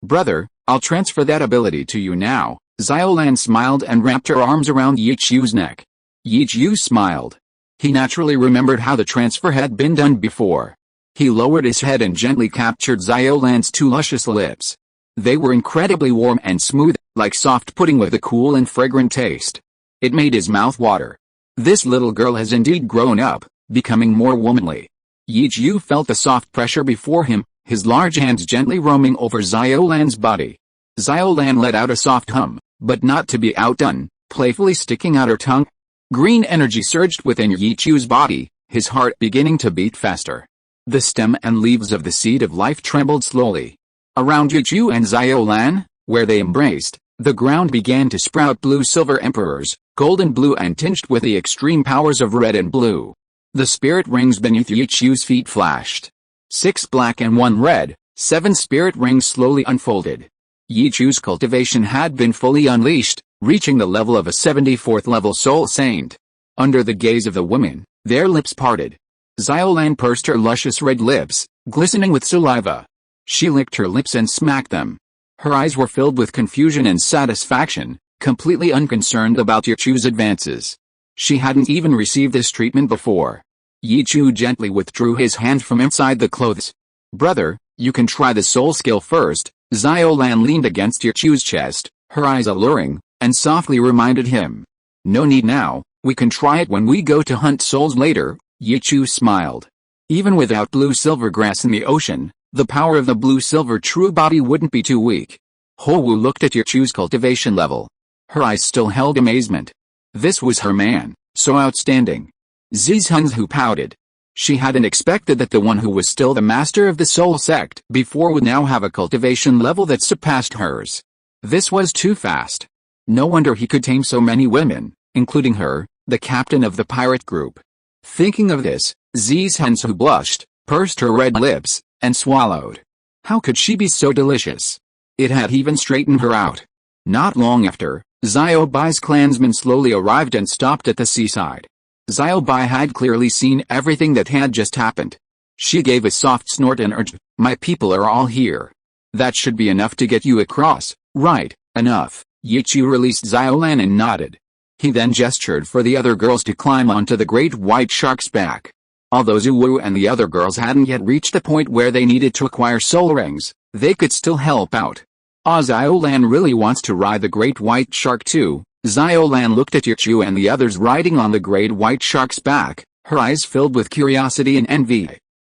brother, I'll transfer that ability to you now." Xiao Lan smiled and wrapped her arms around Yichu's neck. Yichu smiled. He naturally remembered how the transfer had been done before. He lowered his head and gently captured Xiao Lan's two luscious lips. They were incredibly warm and smooth, like soft pudding with a cool and fragrant taste. It made his mouth water. This little girl has indeed grown up, becoming more womanly. Yichu felt the soft pressure before him, his large hands gently roaming over Xiao Lan's body. Xiao Lan let out a soft hum, but not to be outdone, playfully sticking out her tongue. Green energy surged within Yichu's body, his heart beginning to beat faster. The stem and leaves of the seed of life trembled slowly. Around Yichu and Xiao Lan, where they embraced, the ground began to sprout blue-silver emperors, golden blue and tinged with the extreme powers of red and blue. The spirit rings beneath Yichu's feet flashed. 6 black and 1 red, 7 spirit rings slowly unfolded. Yichu's cultivation had been fully unleashed, reaching the level of a 74th level soul saint. Under the gaze of the women, their lips parted. Xiao Lan pursed her luscious red lips, glistening with saliva. She licked her lips and smacked them. Her eyes were filled with confusion and satisfaction, completely unconcerned about Yichu's advances. She hadn't even received this treatment before. Yichu gently withdrew his hand from inside the clothes. "Brother, you can try the soul skill first." Xiao Lan leaned against Yichu's chest, her eyes alluring, and softly reminded him. "No need now, we can try it when we go to hunt souls later." Yichu smiled. Even without blue-silver grass in the ocean, the power of the blue-silver true body wouldn't be too weak. Xiao Wu looked at Yichu's cultivation level. Her eyes still held amazement. This was her man, so outstanding. Zizhunzhu pouted. She hadn't expected that the one who was still the master of the soul sect before would now have a cultivation level that surpassed hers. This was too fast. No wonder he could tame so many women, including her, the captain of the pirate group. Thinking of this, Zizhunzhu blushed, pursed her red lips, and swallowed. How could she be so delicious? It had even straightened her out. Not long after, Xiao Bai's clansmen slowly arrived and stopped at the seaside. Xiao Bai had clearly seen everything that had just happened. She gave a soft snort and urged, "My people are all here. That should be enough to get you across, right?" "Enough." Yichu released Xiaolan and nodded. He then gestured for the other girls to climb onto the great white shark's back. Although Xiao Wu and the other girls hadn't yet reached the point where they needed to acquire soul rings, they could still help out. Xiaolan really wants to ride the great white shark too. Xiaolan looked at Yichu and the others riding on the great white shark's back, her eyes filled with curiosity and envy.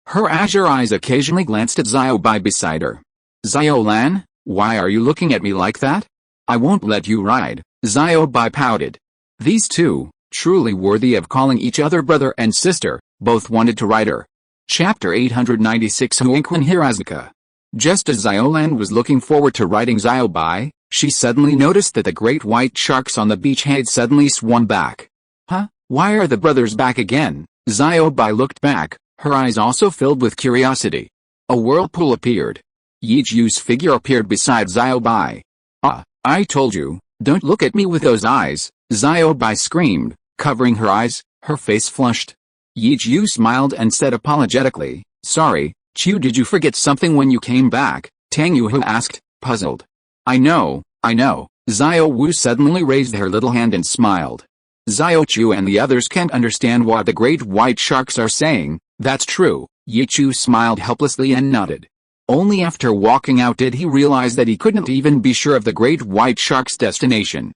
Her azure eyes occasionally glanced at Xiao Bai beside her. "Xiaolan, why are you looking at me like that?" "I won't let you ride," Xiao Bai pouted. These two, truly worthy of calling each other brother and sister, both wanted to ride her. Chapter 896 Huinkwan Hirazaka. Just as Xiaolan was looking forward to riding Xiao Bai, she suddenly noticed that the great white sharks on the beach had suddenly swum back. "Huh? Why are the brothers back again?" Xiao Bai looked back, her eyes also filled with curiosity. A whirlpool appeared. Yichu's figure appeared beside Xiao Bai. "Ah, I told you, don't look at me with those eyes," Xiao Bai screamed, covering her eyes, her face flushed. Yichu smiled and said apologetically, "Sorry, Chu, did you forget something when you came back?" Tang Yuhu asked, puzzled. I know. Xiao Wu suddenly raised her little hand and smiled. Xiao Chu and the others can't understand what the great white sharks are saying. That's true. Yichu smiled helplessly and nodded. Only after walking out did he realize that he couldn't even be sure of the great white shark's destination.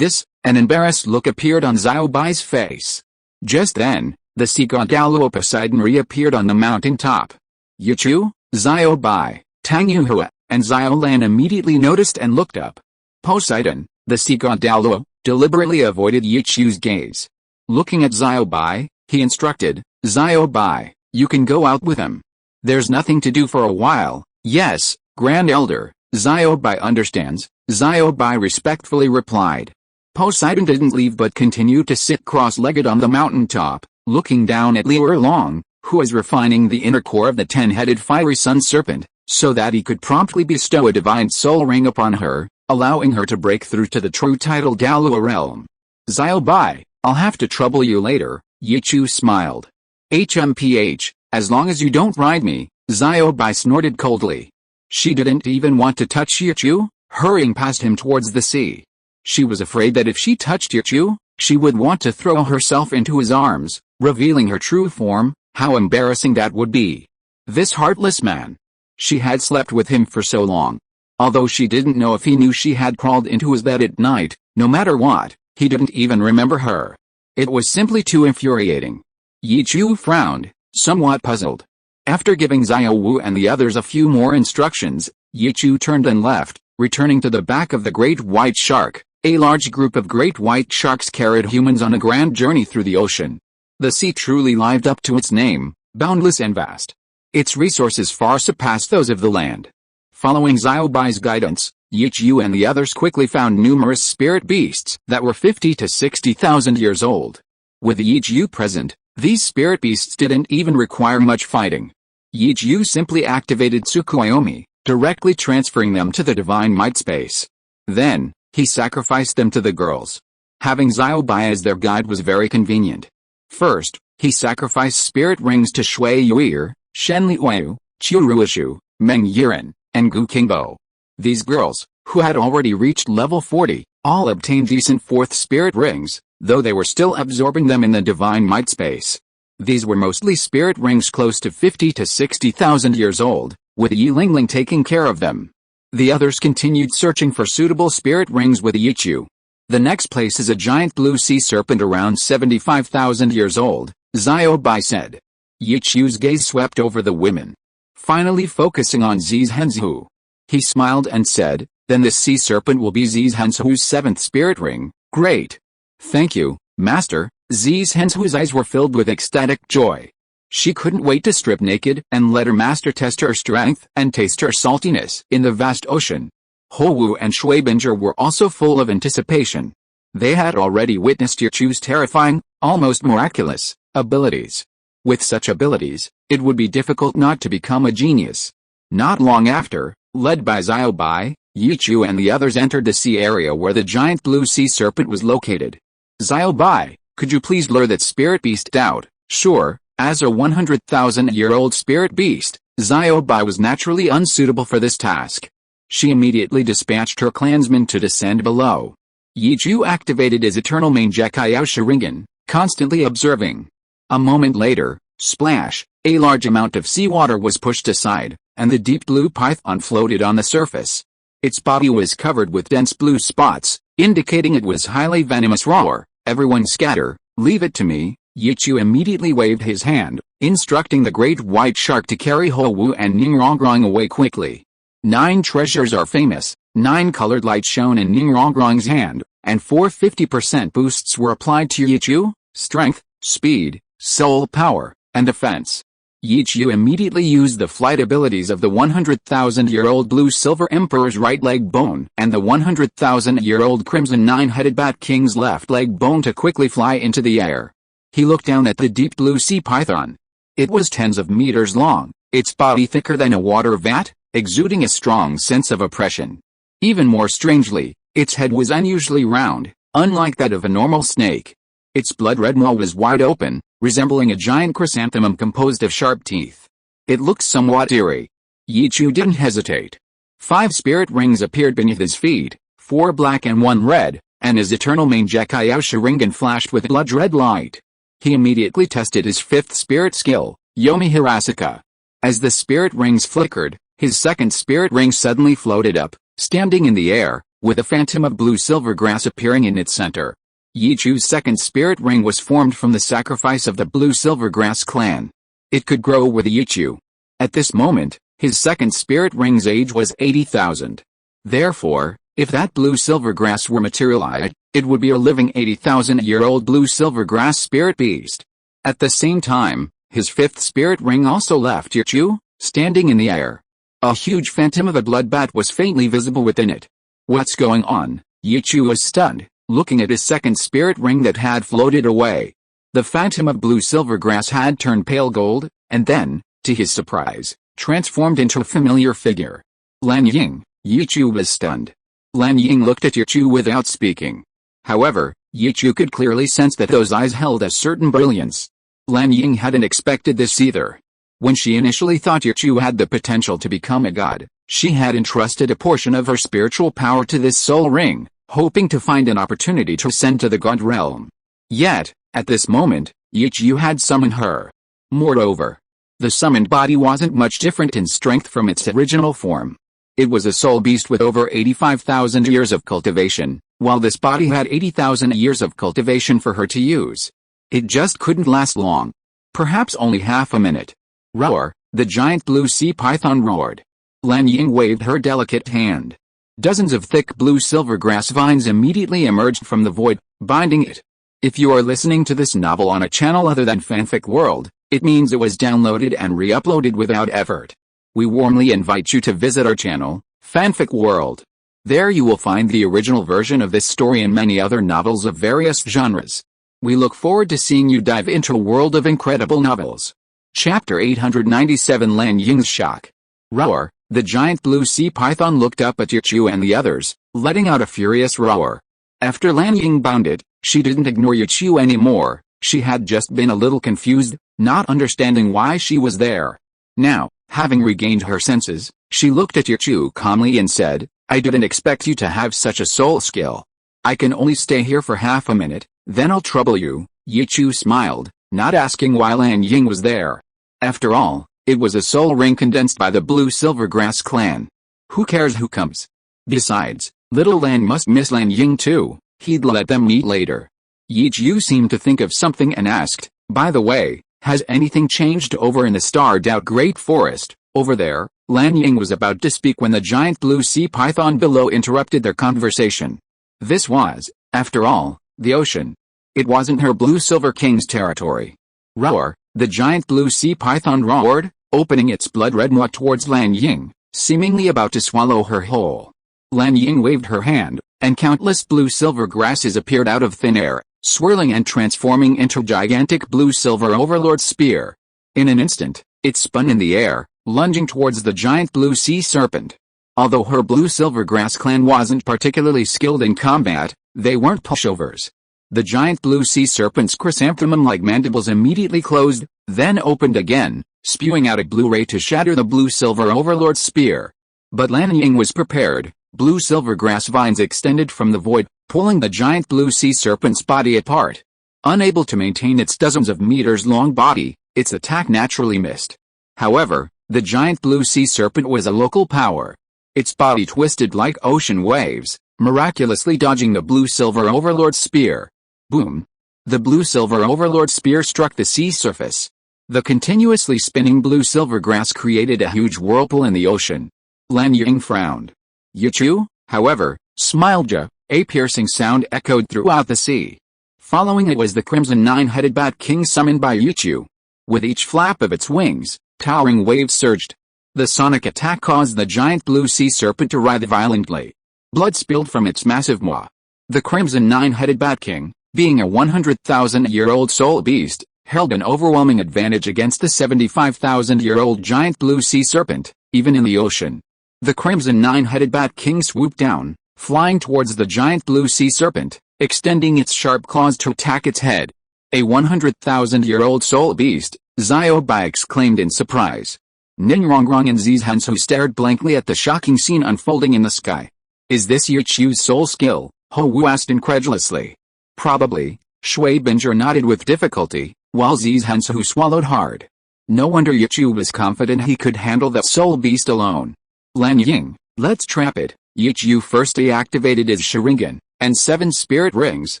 An embarrassed look appeared on Xiao Bai's face. Just then, the sea god Douluo Poseidon reappeared on the mountain top. Yichu, Xiao Bai, Tang Yuhua, and Xiaolan immediately noticed and looked up. Poseidon, the sea god Douluo, deliberately avoided Yichu's gaze. Looking at Xiao Bai, he instructed, "Xiao Bai, you can go out with him. There's nothing to do for a while." "Yes, Grand Elder, Xiao Bai understands," Xiao Bai respectfully replied. Poseidon didn't leave but continued to sit cross-legged on the mountain top, looking down at Liu Erlong, who was refining the inner core of the 10-headed fiery sun serpent, so that he could promptly bestow a divine soul ring upon her, allowing her to break through to the true title Douluo realm. "Xiao Bai, I'll have to trouble you later," Yichu smiled. "HMPH, as long as you don't ride me," Xiao Bai snorted coldly. She didn't even want to touch Yichu, hurrying past him towards the sea. She was afraid that if she touched Yichu, she would want to throw herself into his arms, revealing her true form. How embarrassing that would be. This heartless man. She had slept with him for so long. Although she didn't know if he knew she had crawled into his bed at night, no matter what, he didn't even remember her. It was simply too infuriating. Yichu frowned, somewhat puzzled. After giving Xiao Wu and the others a few more instructions, Yichu turned and left, returning to the back of the great white shark. A large group of great white sharks carried humans on a grand journey through the ocean. The sea truly lived up to its name, boundless and vast. Its resources far surpassed those of the land. Following Xiao Bai's guidance, Yichu and the others quickly found numerous spirit beasts that were 50 to 60,000 years old. With Yichu present, these spirit beasts didn't even require much fighting. Yichu simply activated Tsukuyomi, directly transferring them to the divine might space. Then, he sacrificed them to the girls. Having Xiao Bai as their guide was very convenient. First, he sacrificed spirit rings to Shui Yuir, Shen Liuyu, Chu Ruishu, Meng Yiren, and Gu Qingbo. These girls, who had already reached level 40, all obtained decent fourth spirit rings, though they were still absorbing them in the divine might space. These were mostly spirit rings close to 50 to 60,000 years old, with Yi Lingling taking care of them. The others continued searching for suitable spirit rings with Yichu. The next place is a giant blue sea serpent around 75,000 years old, Xiao Bai said. Yi Chu's gaze swept over the women, finally focusing on Zi's Henzhu. He smiled and said, then this sea serpent will be Zi's Henzhu's 7th spirit ring. Great. Thank you, Master. Zi's Henzhu's eyes were filled with ecstatic joy. She couldn't wait to strip naked and let her master test her strength and taste her saltiness in the vast ocean. Wu and Shuibinger were also full of anticipation. They had already witnessed Yi Chu's terrifying, almost miraculous, abilities. With such abilities, it would be difficult not to become a genius. Not long after, led by Xiao Bai, Yi Chu and the others entered the sea area where the giant blue sea serpent was located. Xiao Bai, could you please lure that spirit beast out? Sure. As a 100,000-year-old spirit beast, Xiao Bai was naturally unsuitable for this task. She immediately dispatched her clansmen to descend below. Yi Chu activated his eternal Mangekyao Sharingan, constantly observing. A moment later, splash, a large amount of seawater was pushed aside, and the deep blue python floated on the surface. Its body was covered with dense blue spots, indicating it was highly venomous. Roar, everyone scatter, leave it to me. Yi Chu immediately waved his hand, instructing the great white shark to carry Wu and Ningrongrong away quickly. 9 treasures are famous, 9 colored lights shone in Ningrongrong's hand, and 450% boosts were applied to Yi Chu: strength, speed, soul power, and defense. Yi Chu immediately used the flight abilities of the 100,000-year-old Blue Silver Emperor's right leg bone and the 100,000-year-old Crimson 9-headed Bat King's left leg bone to quickly fly into the air. He looked down at the deep blue sea python. It was tens of meters long, its body thicker than a water vat, exuding a strong sense of oppression. Even more strangely, its head was unusually round, unlike that of a normal snake. Its blood-red maw was wide open, resembling a giant chrysanthemum composed of sharp teeth. It looked somewhat eerie. Yi Chu didn't hesitate. 5 spirit rings appeared beneath his feet, 4 black and 1 red, and his eternal Mangekyao Sharingan flashed with blood-red light. He immediately tested his 5th spirit skill, Yomi Hirasaka. As the spirit rings flickered, his 2nd spirit ring suddenly floated up, standing in the air, with a phantom of blue-silver grass appearing in its center. Yi Chu's 2nd spirit ring was formed from the sacrifice of the blue-silver grass clan. It could grow with Yi Chu. At this moment, his 2nd spirit ring's age was 80,000. Therefore, if that blue-silver grass were materialized, it would be a living 80,000-year-old blue-silver grass spirit beast. At the same time, his 5th spirit ring also left Yi Chu, standing in the air. A huge phantom of a blood bat was faintly visible within it. What's going on? Yi Chu was stunned, looking at his 2nd spirit ring that had floated away. The phantom of blue-silver grass had turned pale gold, and then, to his surprise, transformed into a familiar figure. Lan Ying. Yi Chu was stunned. Lan Ying looked at Yi Chu without speaking. However, Yi Chu could clearly sense that those eyes held a certain brilliance. Lan Ying hadn't expected this either. When she initially thought Yi Chu had the potential to become a god, she had entrusted a portion of her spiritual power to this soul ring, hoping to find an opportunity to ascend to the god realm. Yet, at this moment, Yi Chu had summoned her. Moreover, the summoned body wasn't much different in strength from its original form. It was a soul beast with over 85,000 years of cultivation, while this body had 80,000 years of cultivation for her to use. It just couldn't last long. Perhaps only half a minute. Roar, the giant blue sea python roared. Lan Ying waved her delicate hand. Dozens of thick blue-silver grass vines immediately emerged from the void, binding it. If you are listening to this novel on a channel other than Fanfic World, it means it was downloaded and re-uploaded without effort. We warmly invite you to visit our channel, Fanfic World. There you will find the original version of this story and many other novels of various genres. We look forward to seeing you dive into a world of incredible novels. Chapter 897 Lan Ying's Shock. Roar, the giant blue sea python looked up at Yi Chu and the others, letting out a furious roar. After Lan Ying bounded, she didn't ignore Yi Chu anymore. She had just been a little confused, not understanding why she was there. Now, having regained her senses, she looked at Yi Chu calmly and said, I didn't expect you to have such a soul skill. I can only stay here for half a minute, then I'll trouble you. Yi Chu smiled, not asking why Lan Ying was there. After all, it was a soul ring condensed by the blue-silver grass clan. Who cares who comes? Besides, little Lan must miss Lan Ying too. He'd let them meet later. Yi Chu seemed to think of something and asked, By the way, has anything changed over in the starred-out Great Forest, over there? Lan Ying was about to speak when the giant blue sea python below interrupted their conversation. This was, after all, the ocean. It wasn't her blue-silver king's territory. Roar! The giant blue sea python roared, opening its blood-red maw towards Lan Ying, seemingly about to swallow her whole. Lan Ying waved her hand, and countless blue-silver grasses appeared out of thin air, swirling and transforming into gigantic blue-silver overlord spear. In an instant, it spun in the air, lunging towards the giant blue sea serpent. Although her blue-silver grass clan wasn't particularly skilled in combat, they weren't pushovers. The giant blue sea serpent's chrysanthemum-like mandibles immediately closed, then opened again, spewing out a blue ray to shatter the blue-silver overlord's spear. But Lan Ying was prepared. Blue-silver grass vines extended from the void, pulling the giant blue sea serpent's body apart. Unable to maintain its dozens of meters-long body, its attack naturally missed. However, the giant blue sea serpent was a local power. Its body twisted like ocean waves, miraculously dodging the blue-silver overlord's spear. Boom! The blue-silver overlord spear struck the sea surface. The continuously spinning blue-silver grass created a huge whirlpool in the ocean. Lan Ying frowned. Yichu, however, smiled. A piercing sound echoed throughout the sea. Following it was the crimson nine-headed bat king summoned by Yichu. With each flap of its wings, towering waves surged. The sonic attack caused the giant blue sea serpent to writhe violently. Blood spilled from its massive maw. The crimson nine-headed bat king, being a 100,000-year-old soul beast, held an overwhelming advantage against the 75,000-year-old giant blue sea serpent, even in the ocean. The crimson nine-headed bat king swooped down, flying towards the giant blue sea serpent, extending its sharp claws to attack its head. A 100,000-year-old soul beast, Xiao Bai exclaimed in surprise. Ninrongrong and Zizhansu stared blankly at the shocking scene unfolding in the sky. Is this Yichu's soul skill? Ho Wu asked incredulously. Probably, Shui Binger nodded with difficulty, while Zizhansu swallowed hard. No wonder Yichu was confident he could handle the soul beast alone. Lan Ying, let's trap it. Yichu first deactivated his Sharingan, and 7 spirit rings,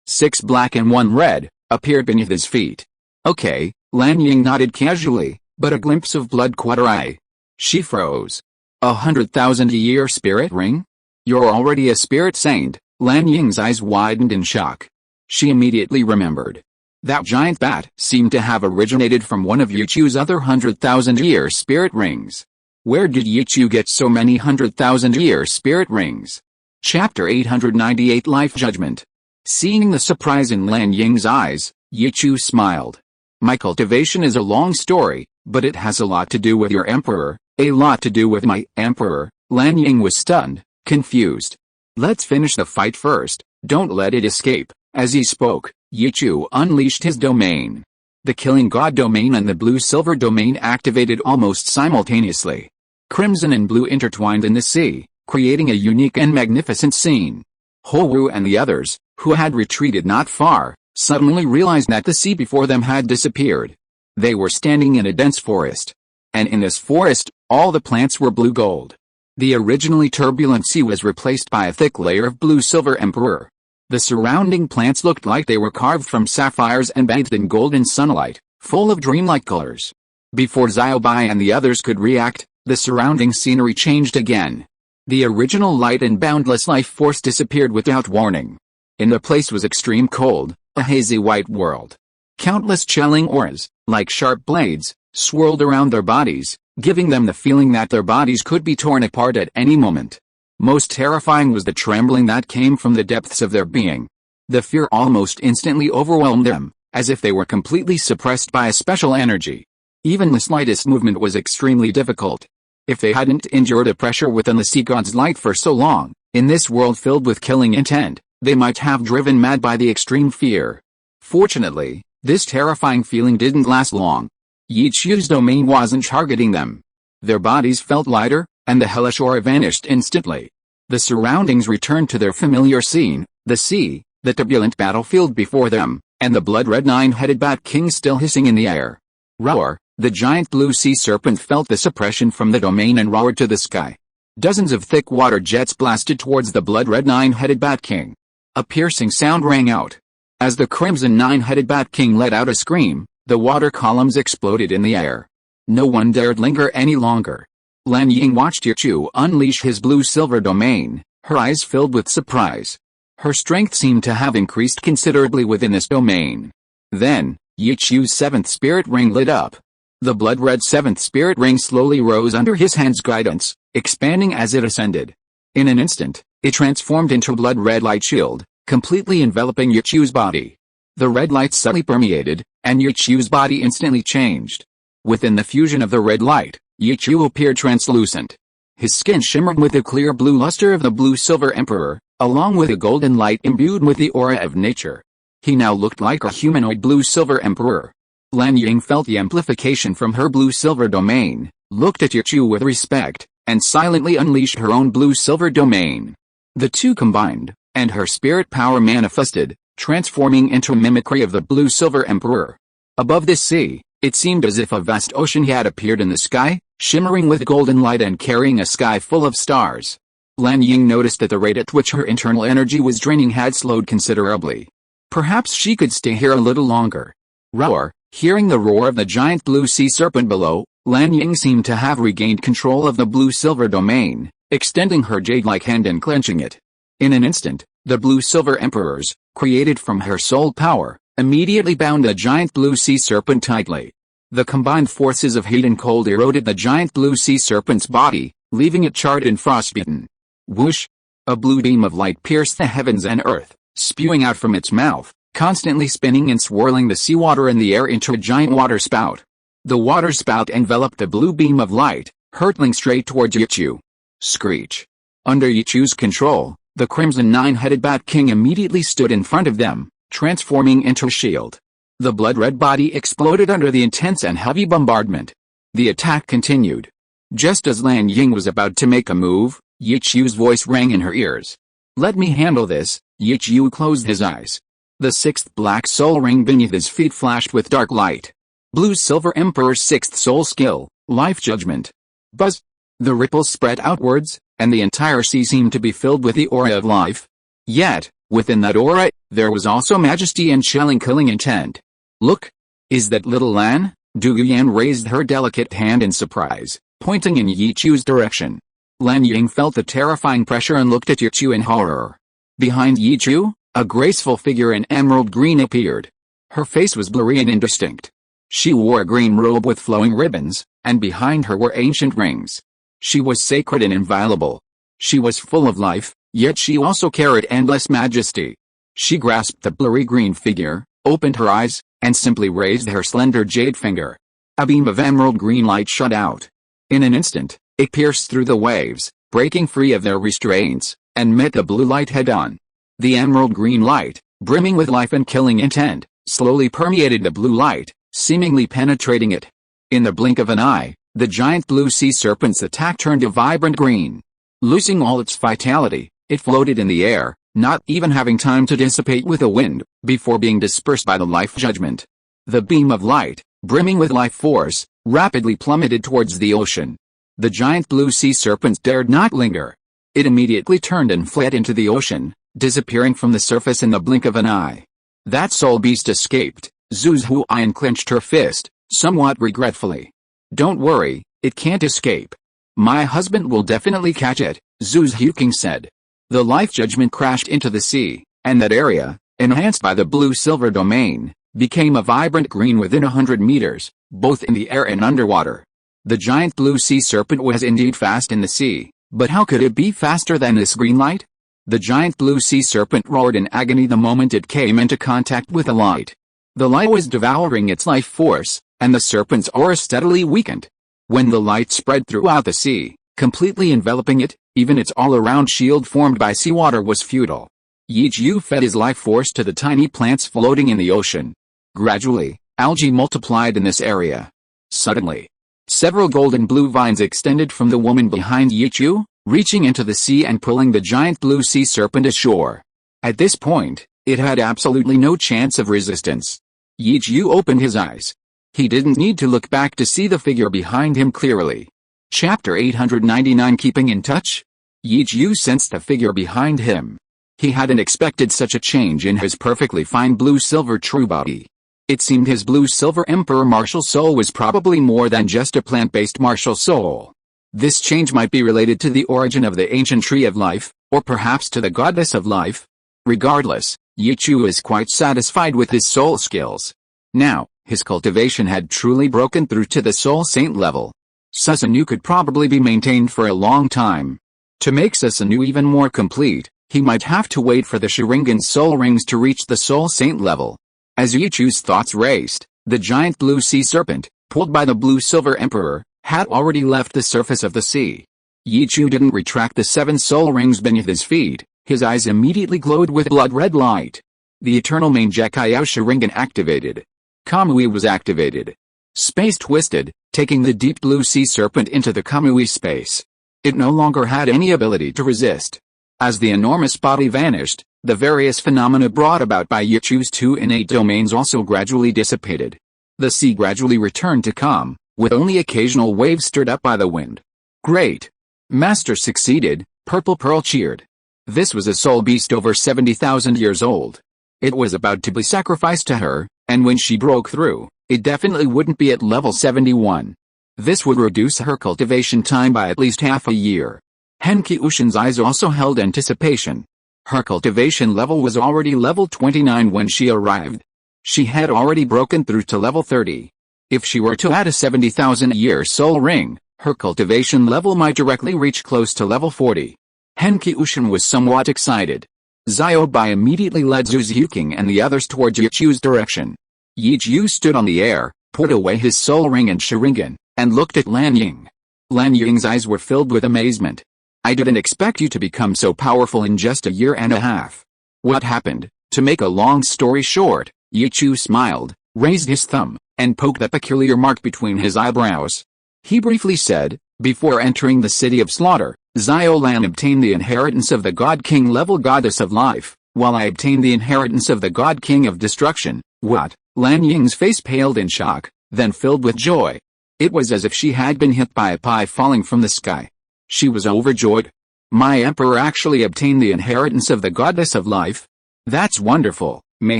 6 black and 1 red, appeared beneath his feet. Okay, Lan Ying nodded casually, but a glimpse of blood caught her eye. She froze. 100,000-year spirit ring? You're already a spirit saint. Lan Ying's eyes widened in shock. She immediately remembered. That giant bat seemed to have originated from one of Yichu's other 100,000-year spirit rings. Where did Yichu get so many 100,000-year spirit rings? Chapter 898 Life Judgment. Seeing the surprise in Lan Ying's eyes, Yichu smiled. My cultivation is a long story, but it has a lot to do with your emperor, a lot to do with my emperor. Lan Ying was stunned, confused. Let's finish the fight first, don't let it escape. As he spoke, Yichu unleashed his domain. The Killing God domain and the Blue-Silver domain activated almost simultaneously. Crimson and blue intertwined in the sea, creating a unique and magnificent scene. Ho Wu and the others, who had retreated not far, suddenly realized that the sea before them had disappeared. They were standing in a dense forest. And in this forest, all the plants were blue gold. The originally turbulent sea was replaced by a thick layer of blue-silver emperor. The surrounding plants looked like they were carved from sapphires and bathed in golden sunlight, full of dreamlike colors. Before Xiao Bai and the others could react, the surrounding scenery changed again. The original light and boundless life force disappeared without warning. In the place was extreme cold, a hazy white world. Countless chilling auras, like sharp blades, swirled around their bodies, giving them the feeling that their bodies could be torn apart at any moment. Most terrifying was the trembling that came from the depths of their being. The fear almost instantly overwhelmed them, as if they were completely suppressed by a special energy. Even the slightest movement was extremely difficult. If they hadn't endured the pressure within the sea god's light for so long, in this world filled with killing intent, they might have driven mad by the extreme fear. Fortunately, this terrifying feeling didn't last long. Yichu's domain wasn't targeting them. Their bodies felt lighter, and the hellish aura vanished instantly. The surroundings returned to their familiar scene, the sea, the turbulent battlefield before them, and the blood-red nine-headed bat king still hissing in the air. Roar! The giant blue sea serpent felt the suppression from the domain and roared to the sky. Dozens of thick water jets blasted towards the blood-red nine-headed bat king. A piercing sound rang out. As the crimson nine-headed bat king let out a scream, The water columns exploded in the air. No one dared linger any longer. Lan Ying watched Yichu unleash his blue-silver domain, her eyes filled with surprise. Her strength seemed to have increased considerably within this domain. Then, Yichu's seventh spirit ring lit up. The blood-red seventh spirit ring slowly rose under his hand's guidance, expanding as it ascended. In an instant, it transformed into a blood-red light shield, completely enveloping Yichu's body. The red light subtly permeated, and Yichu's body instantly changed. Within the fusion of the red light, Yichu appeared translucent. His skin shimmered with the clear blue luster of the blue-silver emperor, along with a golden light imbued with the aura of nature. He now looked like a humanoid blue-silver emperor. Lan Ying felt the amplification from her blue-silver domain, looked at Yichu with respect, and silently unleashed her own blue-silver domain. The two combined, and her spirit power manifested, transforming into a mimicry of the blue-silver emperor. Above this sea, it seemed as if a vast ocean had appeared in the sky, shimmering with golden light and carrying a sky full of stars. Lan Ying noticed that the rate at which her internal energy was draining had slowed considerably. Perhaps she could stay here a little longer. Roar! Hearing the roar of the giant blue sea serpent below, Lan Ying seemed to have regained control of the blue-silver domain, extending her jade-like hand and clenching it. In an instant, the blue-silver emperors, created from her soul power, immediately bound the giant blue sea serpent tightly. The combined forces of heat and cold eroded the giant blue sea serpent's body, leaving it charred and frostbitten. Whoosh! A blue beam of light pierced the heavens and earth, spewing out from its mouth, constantly spinning and swirling the seawater in the air into a giant water spout. The water spout enveloped the blue beam of light, hurtling straight towards Yichu. Screech! Under Yichu's control, the crimson nine-headed Bat King immediately stood in front of them, transforming into a shield. The blood-red body exploded under the intense and heavy bombardment. The attack continued. Just as Lan Ying was about to make a move, Yichu's voice rang in her ears. "Let me handle this." Yichu closed his eyes. The sixth black soul ring beneath his feet flashed with dark light. Blue-silver Emperor's sixth soul skill, Life Judgment. Buzz! The ripples spread outwards, and the entire sea seemed to be filled with the aura of life. Yet, within that aura, there was also majesty and killing intent. "Look! Is that little Lan?" Du Yuan raised her delicate hand in surprise, pointing in Yichu's direction. Lan Ying felt the terrifying pressure and looked at Yichu in horror. Behind Yichu, a graceful figure in emerald green appeared. Her face was blurry and indistinct. She wore a green robe with flowing ribbons, and behind her were ancient rings. She was sacred and inviolable. She was full of life, yet she also carried endless majesty. She grasped the blurry green figure, opened her eyes, and simply raised her slender jade finger. A beam of emerald green light shot out. In an instant, it pierced through the waves, breaking free of their restraints, and met the blue light head-on. The emerald green light, brimming with life and killing intent, slowly permeated the blue light, seemingly penetrating it. In the blink of an eye, the giant blue sea serpent's attack turned a vibrant green. Losing all its vitality, it floated in the air, not even having time to dissipate with the wind, before being dispersed by the life judgment. The beam of light, brimming with life force, rapidly plummeted towards the ocean. The giant blue sea serpent dared not linger. It immediately turned and fled into the ocean, disappearing from the surface in the blink of an eye. That soul beast escaped. Zhu Huan clenched her fist, somewhat regretfully. "Don't worry, it can't escape. My husband will definitely catch it," Zhu Huking said. The life judgment crashed into the sea, and that area, enhanced by the blue-silver domain, became a vibrant green within 100 meters, both in the air and underwater. The giant blue sea serpent was indeed fast in the sea, but how could it be faster than this green light? The giant blue sea serpent roared in agony the moment it came into contact with the light. The light was devouring its life force, and the serpent's aura steadily weakened. When the light spread throughout the sea, completely enveloping it, even its all-around shield formed by seawater was futile. Yichu fed his life force to the tiny plants floating in the ocean. Gradually, algae multiplied in this area. Suddenly, several golden blue vines extended from the woman behind Yichu, reaching into the sea and pulling the giant blue sea serpent ashore. At this point, it had absolutely no chance of resistance. Yichu opened his eyes. He didn't need to look back to see the figure behind him clearly. Chapter 899 Keeping in Touch? Yichu sensed the figure behind him. He hadn't expected such a change in his perfectly fine blue-silver true body. It seemed his blue-silver emperor martial soul was probably more than just a plant-based martial soul. This change might be related to the origin of the ancient tree of life, or perhaps to the goddess of life. Regardless, Yichu is quite satisfied with his soul skills. Now, his cultivation had truly broken through to the soul saint level. Susanoo could probably be maintained for a long time. To make Susanoo even more complete, he might have to wait for the Sharingan soul rings to reach the soul saint level. As Yichu's thoughts raced, the giant blue sea serpent, pulled by the blue-silver emperor, had already left the surface of the sea. Yichu didn't retract the 7 soul rings beneath his feet. His eyes immediately glowed with blood-red light. The eternal Mangekyo Sharingan activated. Kamui was activated. Space twisted, taking the deep blue sea serpent into the Kamui space. It no longer had any ability to resist. As the enormous body vanished, the various phenomena brought about by Yichu's 2 innate domains also gradually dissipated. The sea gradually returned to calm, with only occasional waves stirred up by the wind. Great! Master succeeded, Purple Pearl cheered. This was a soul beast over 70,000 years old. It was about to be sacrificed to her, and when she broke through, it definitely wouldn't be at level 71. This would reduce her cultivation time by at least half a year. Henki Ushin's eyes also held anticipation. Her cultivation level was already level 29 when she arrived. She had already broken through to level 30. If she were to add a 70,000-year soul ring, her cultivation level might directly reach close to level 40. Henki Ushin was somewhat excited. Xiaobai immediately led Zhu Xiuqing and the others towards Yichu's direction. Yichu stood on the air, put away his soul ring and Sharingan, and looked at Lan Ying. Lan Ying's eyes were filled with amazement. I didn't expect you to become so powerful in just a year and a half. What happened? To make a long story short, Yichu smiled, raised his thumb, and poked the peculiar mark between his eyebrows. He briefly said, before entering the city of slaughter, Xiaolan obtained the inheritance of the God King level goddess of life, while I obtained the inheritance of the God King of destruction. What? Lan Ying's face paled in shock, then filled with joy. It was as if she had been hit by a pie falling from the sky. She was overjoyed. My emperor actually obtained the inheritance of the goddess of life? That's wonderful. May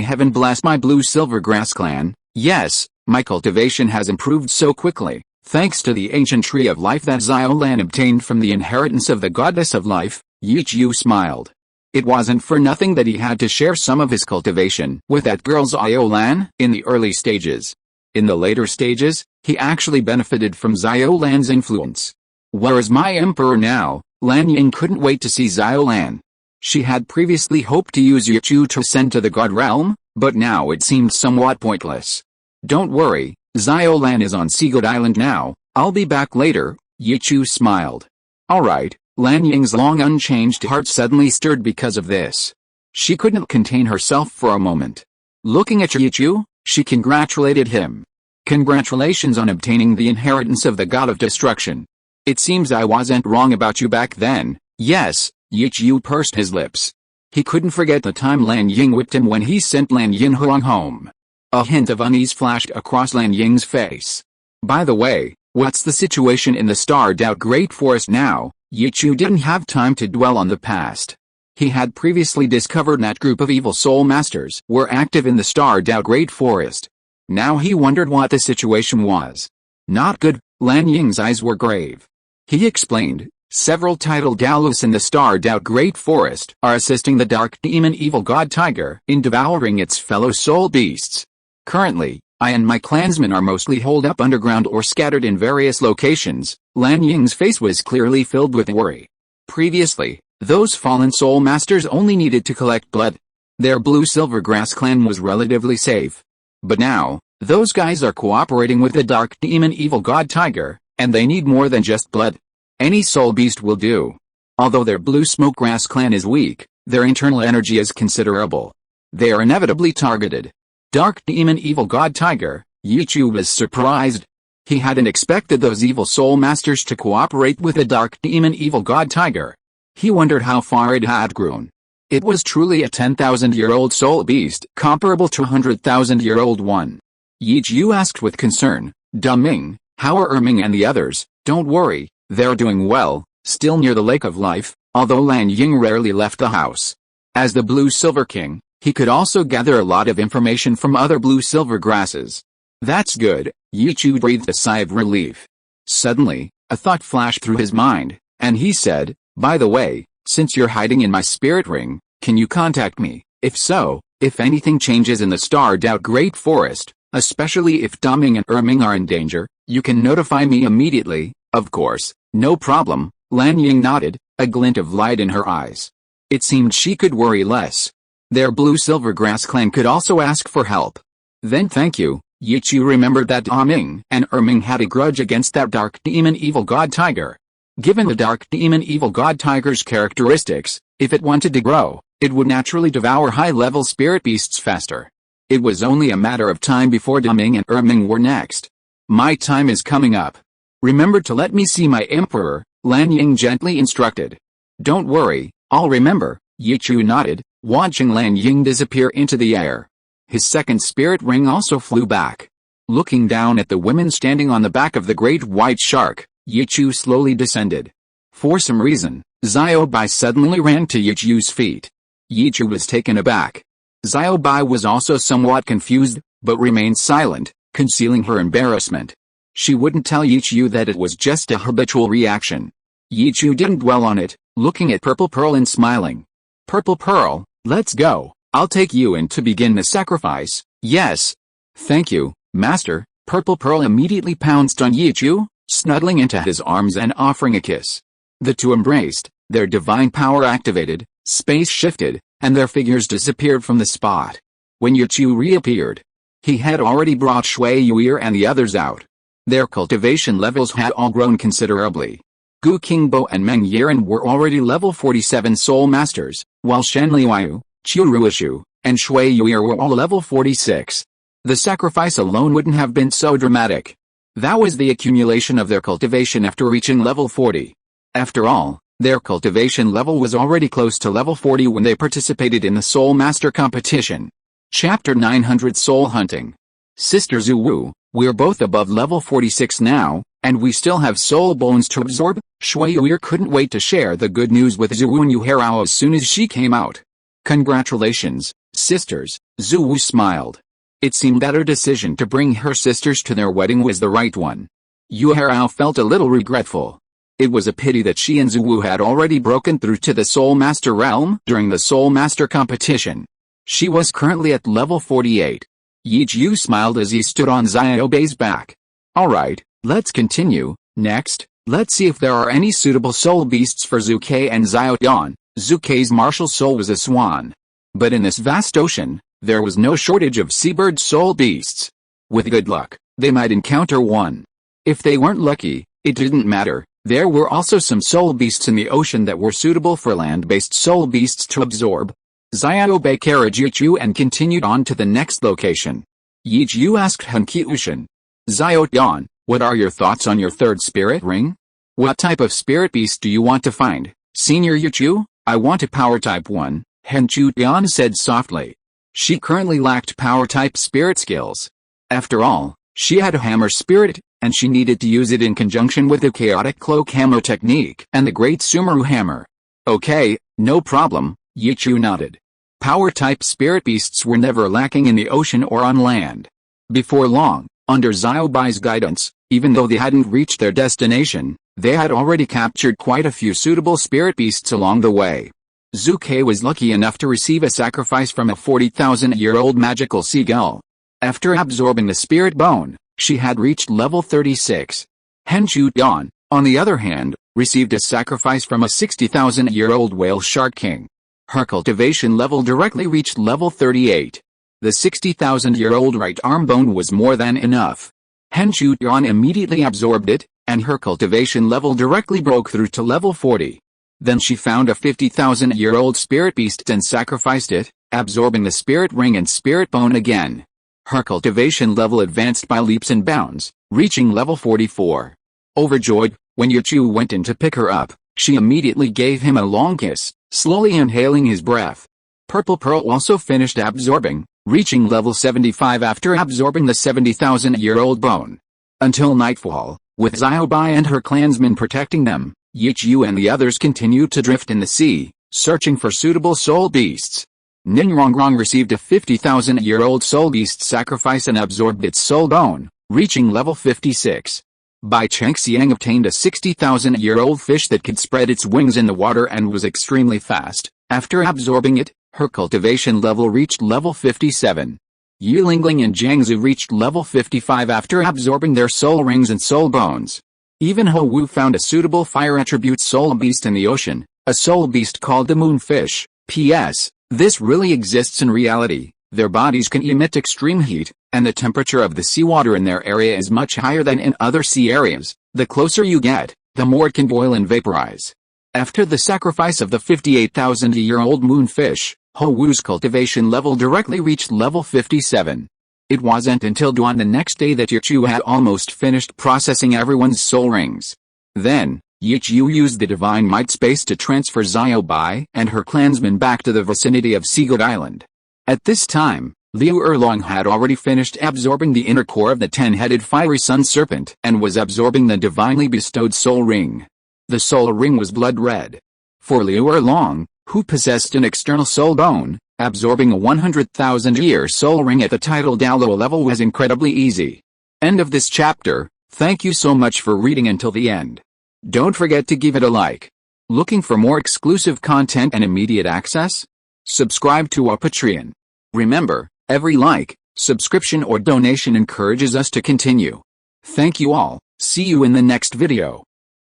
heaven bless my blue-silver grass clan. Yes, my cultivation has improved so quickly, thanks to the ancient tree of life that Xiaolan obtained from the inheritance of the goddess of life. Yichu smiled. It wasn't for nothing that he had to share some of his cultivation with that girl Xiaolan in the early stages. In the later stages, he actually benefited from Xiaolan's influence. Where is my emperor now? Lan Ying couldn't wait to see Xiaolan. She had previously hoped to use Yichu to ascend to the God realm, but now it seemed somewhat pointless. Don't worry, Xiaolan is on Seagood Island now. I'll be back later. Yichu smiled. Alright. Lan Ying's long unchanged heart suddenly stirred because of this. She couldn't contain herself for a moment. Looking at Yichu, she congratulated him. Congratulations on obtaining the inheritance of the God of Destruction. It seems I wasn't wrong about you back then. Yes, Yichu pursed his lips. He couldn't forget the time Lan Ying whipped him when he sent Lan Yinhuang home. A hint of unease flashed across Lan Ying's face. By the way, what's the situation in the starred-out Great Forest now? Yichu didn't have time to dwell on the past. He had previously discovered that group of evil soul masters were active in the starred-out Great Forest. Now he wondered what the situation was. Not good. Lan Ying's eyes were grave. He explained, several titled Douluos in the starred-out Great Forest are assisting the dark demon evil god tiger in devouring its fellow soul beasts. Currently, I and my clansmen are mostly holed up underground or scattered in various locations. Lan Ying's face was clearly filled with worry. Previously, those fallen soul masters only needed to collect blood. Their blue-silver grass clan was relatively safe. But now, those guys are cooperating with the dark demon evil god tiger, and they need more than just blood. Any soul beast will do. Although their blue smoke grass clan is weak, their internal energy is considerable. They are inevitably targeted. Dark demon evil god tiger. Yichu was surprised. He hadn't expected those evil soul masters to cooperate with the dark demon evil god tiger. He wondered how far it had grown. It was truly a 10,000-year-old soul beast, comparable to a 100,000-year-old one. Yichu asked with concern, Duming, how are Erming and the others? Don't worry, they're doing well, still near the Lake of Life, although Lan Ying rarely left the house. As the Blue Silver King, He could also gather a lot of information from other blue-silver grasses. That's good, Yichu breathed a sigh of relief. Suddenly, a thought flashed through his mind, and he said, by the way, since you're hiding in my spirit ring, can you contact me? If so, if anything changes in the starred out Great Forest, especially if Daming and Erming are in danger, you can notify me immediately. Of course, no problem, Lan Ying nodded, a glint of light in her eyes. It seemed she could worry less. Their blue-silver grass clan could also ask for help. Then thank you, Yichu remembered that Daming and Erming had a grudge against that dark demon evil god tiger. Given the dark demon evil god tiger's characteristics, if it wanted to grow, it would naturally devour high-level spirit beasts faster. It was only a matter of time before Daming and Erming were next. My time is coming up. Remember to let me see my emperor, Lan Ying gently instructed. Don't worry, I'll remember, Yichu nodded, watching Lan Ying disappear into the air. His second spirit ring also flew back. Looking down at the women standing on the back of the great white shark, Yichu slowly descended. For some reason, Xiao Bai suddenly ran to Yichu's feet. Yichu was taken aback. Xiao Bai was also somewhat confused, but remained silent, concealing her embarrassment. She wouldn't tell Yichu that it was just a habitual reaction. Yichu didn't dwell on it, looking at Purple Pearl and smiling. Purple Pearl, let's go, I'll take you in to begin the sacrifice. Yes. Thank you, Master. Purple Pearl immediately pounced on Yichu, snuggling into his arms and offering a kiss. The two embraced, their divine power activated, space shifted, and their figures disappeared from the spot. When Yichu reappeared, he had already brought Shui Yuir and the others out. Their cultivation levels had all grown considerably. Gu Qingbo and Meng Yiren were already level 47 Soul Masters, while Shen Liuyu, Chu Ruishu, and Shui Yuir were all level 46. The sacrifice alone wouldn't have been so dramatic. That was the accumulation of their cultivation after reaching level 40. After all, their cultivation level was already close to level 40 when they participated in the Soul Master competition. Chapter 900 Soul Hunting. Sister Zhu Wu, we're both above level 46 now, and we still have soul bones to absorb. Shui Yuir couldn't wait to share the good news with Zhu Wu and Yuherao as soon as she came out. Congratulations, sisters, Zhu Wu smiled. It seemed that her decision to bring her sisters to their wedding was the right one. Yuherao felt a little regretful. It was a pity that she and Zhu Wu had already broken through to the Soul Master realm during the Soul Master competition. She was currently at level 48. Yichu smiled as he stood on Xiao Bai's back. Alright, let's continue. Next, let's see if there are any suitable soul beasts for Zhu Ke and Xiao Yan. Zhu Ke's martial soul was a swan. But in this vast ocean, there was no shortage of seabird soul beasts. With good luck, they might encounter one. If they weren't lucky, it didn't matter. There were also some soul beasts in the ocean that were suitable for land-based soul beasts to absorb. Xiao Bai carried Yichu and continued on to the next location. Yichu asked Hunqiushan. Xiao Yan, what are your thoughts on your third spirit ring? What type of spirit beast do you want to find? Senior Yichu, I want a power type 1, Henchu Yan said softly. She currently lacked power type spirit skills. After all, she had a hammer spirit, and she needed to use it in conjunction with the chaotic cloak hammer technique and the great Sumeru hammer. Okay, no problem, Yichu nodded. Power-type spirit beasts were never lacking in the ocean or on land. Before long, under Xiao Bai's guidance, even though they hadn't reached their destination, they had already captured quite a few suitable spirit beasts along the way. Zhu Ke was lucky enough to receive a sacrifice from a 40,000-year-old magical seagull. After absorbing the spirit bone, she had reached level 36. Henchu Yan, on the other hand, received a sacrifice from a 60,000-year-old whale shark king. Her cultivation level directly reached level 38. The 60,000-year-old right arm bone was more than enough. Henchu Yan immediately absorbed it, and her cultivation level directly broke through to level 40. Then she found a 50,000-year-old spirit beast and sacrificed it, absorbing the spirit ring and spirit bone again. Her cultivation level advanced by leaps and bounds, reaching level 44. Overjoyed, when Yichu went in to pick her up, she immediately gave him a long kiss, slowly inhaling his breath. Purple Pearl also finished absorbing, reaching level 75 after absorbing the 70,000-year-old bone. Until nightfall, with Xiao Bai and her clansmen protecting them, Yichu and the others continued to drift in the sea, searching for suitable soul beasts. Ninrongrong received a 50,000-year-old soul beast sacrifice and absorbed its soul bone, reaching level 56. Bai Chengxiang obtained a 60,000-year-old fish that could spread its wings in the water and was extremely fast. After absorbing it, her cultivation level reached level 57. Yulingling and Jiangzu reached level 55 after absorbing their soul rings and soul bones. Even Xiao Wu found a suitable fire attribute soul beast in the ocean, a soul beast called the moonfish. P.S. This really exists in reality. Their bodies can emit extreme heat, and the temperature of the seawater in their area is much higher than in other sea areas. The closer you get, the more it can boil and vaporize. After the sacrifice of the 58,000-year-old moonfish, Xiao Wu's cultivation level directly reached level 57. It wasn't until dawn the next day that Yichu had almost finished processing everyone's soul rings. Then, Yichu used the divine might space to transfer Xiao Bai and her clansmen back to the vicinity of Seagoat Island. At this time, Liu Erlong had already finished absorbing the inner core of the 10-headed fiery sun serpent and was absorbing the divinely bestowed soul ring. The soul ring was blood red. For Liu Erlong, who possessed an external soul bone, absorbing a 100,000-year soul ring at the title Douluo level was incredibly easy. End of this chapter. Thank you so much for reading until the end. Don't forget to give it a like. Looking for more exclusive content and immediate access? Subscribe to our Patreon. Remember, every like, subscription or donation encourages us to continue. Thank you all. See you in the next video.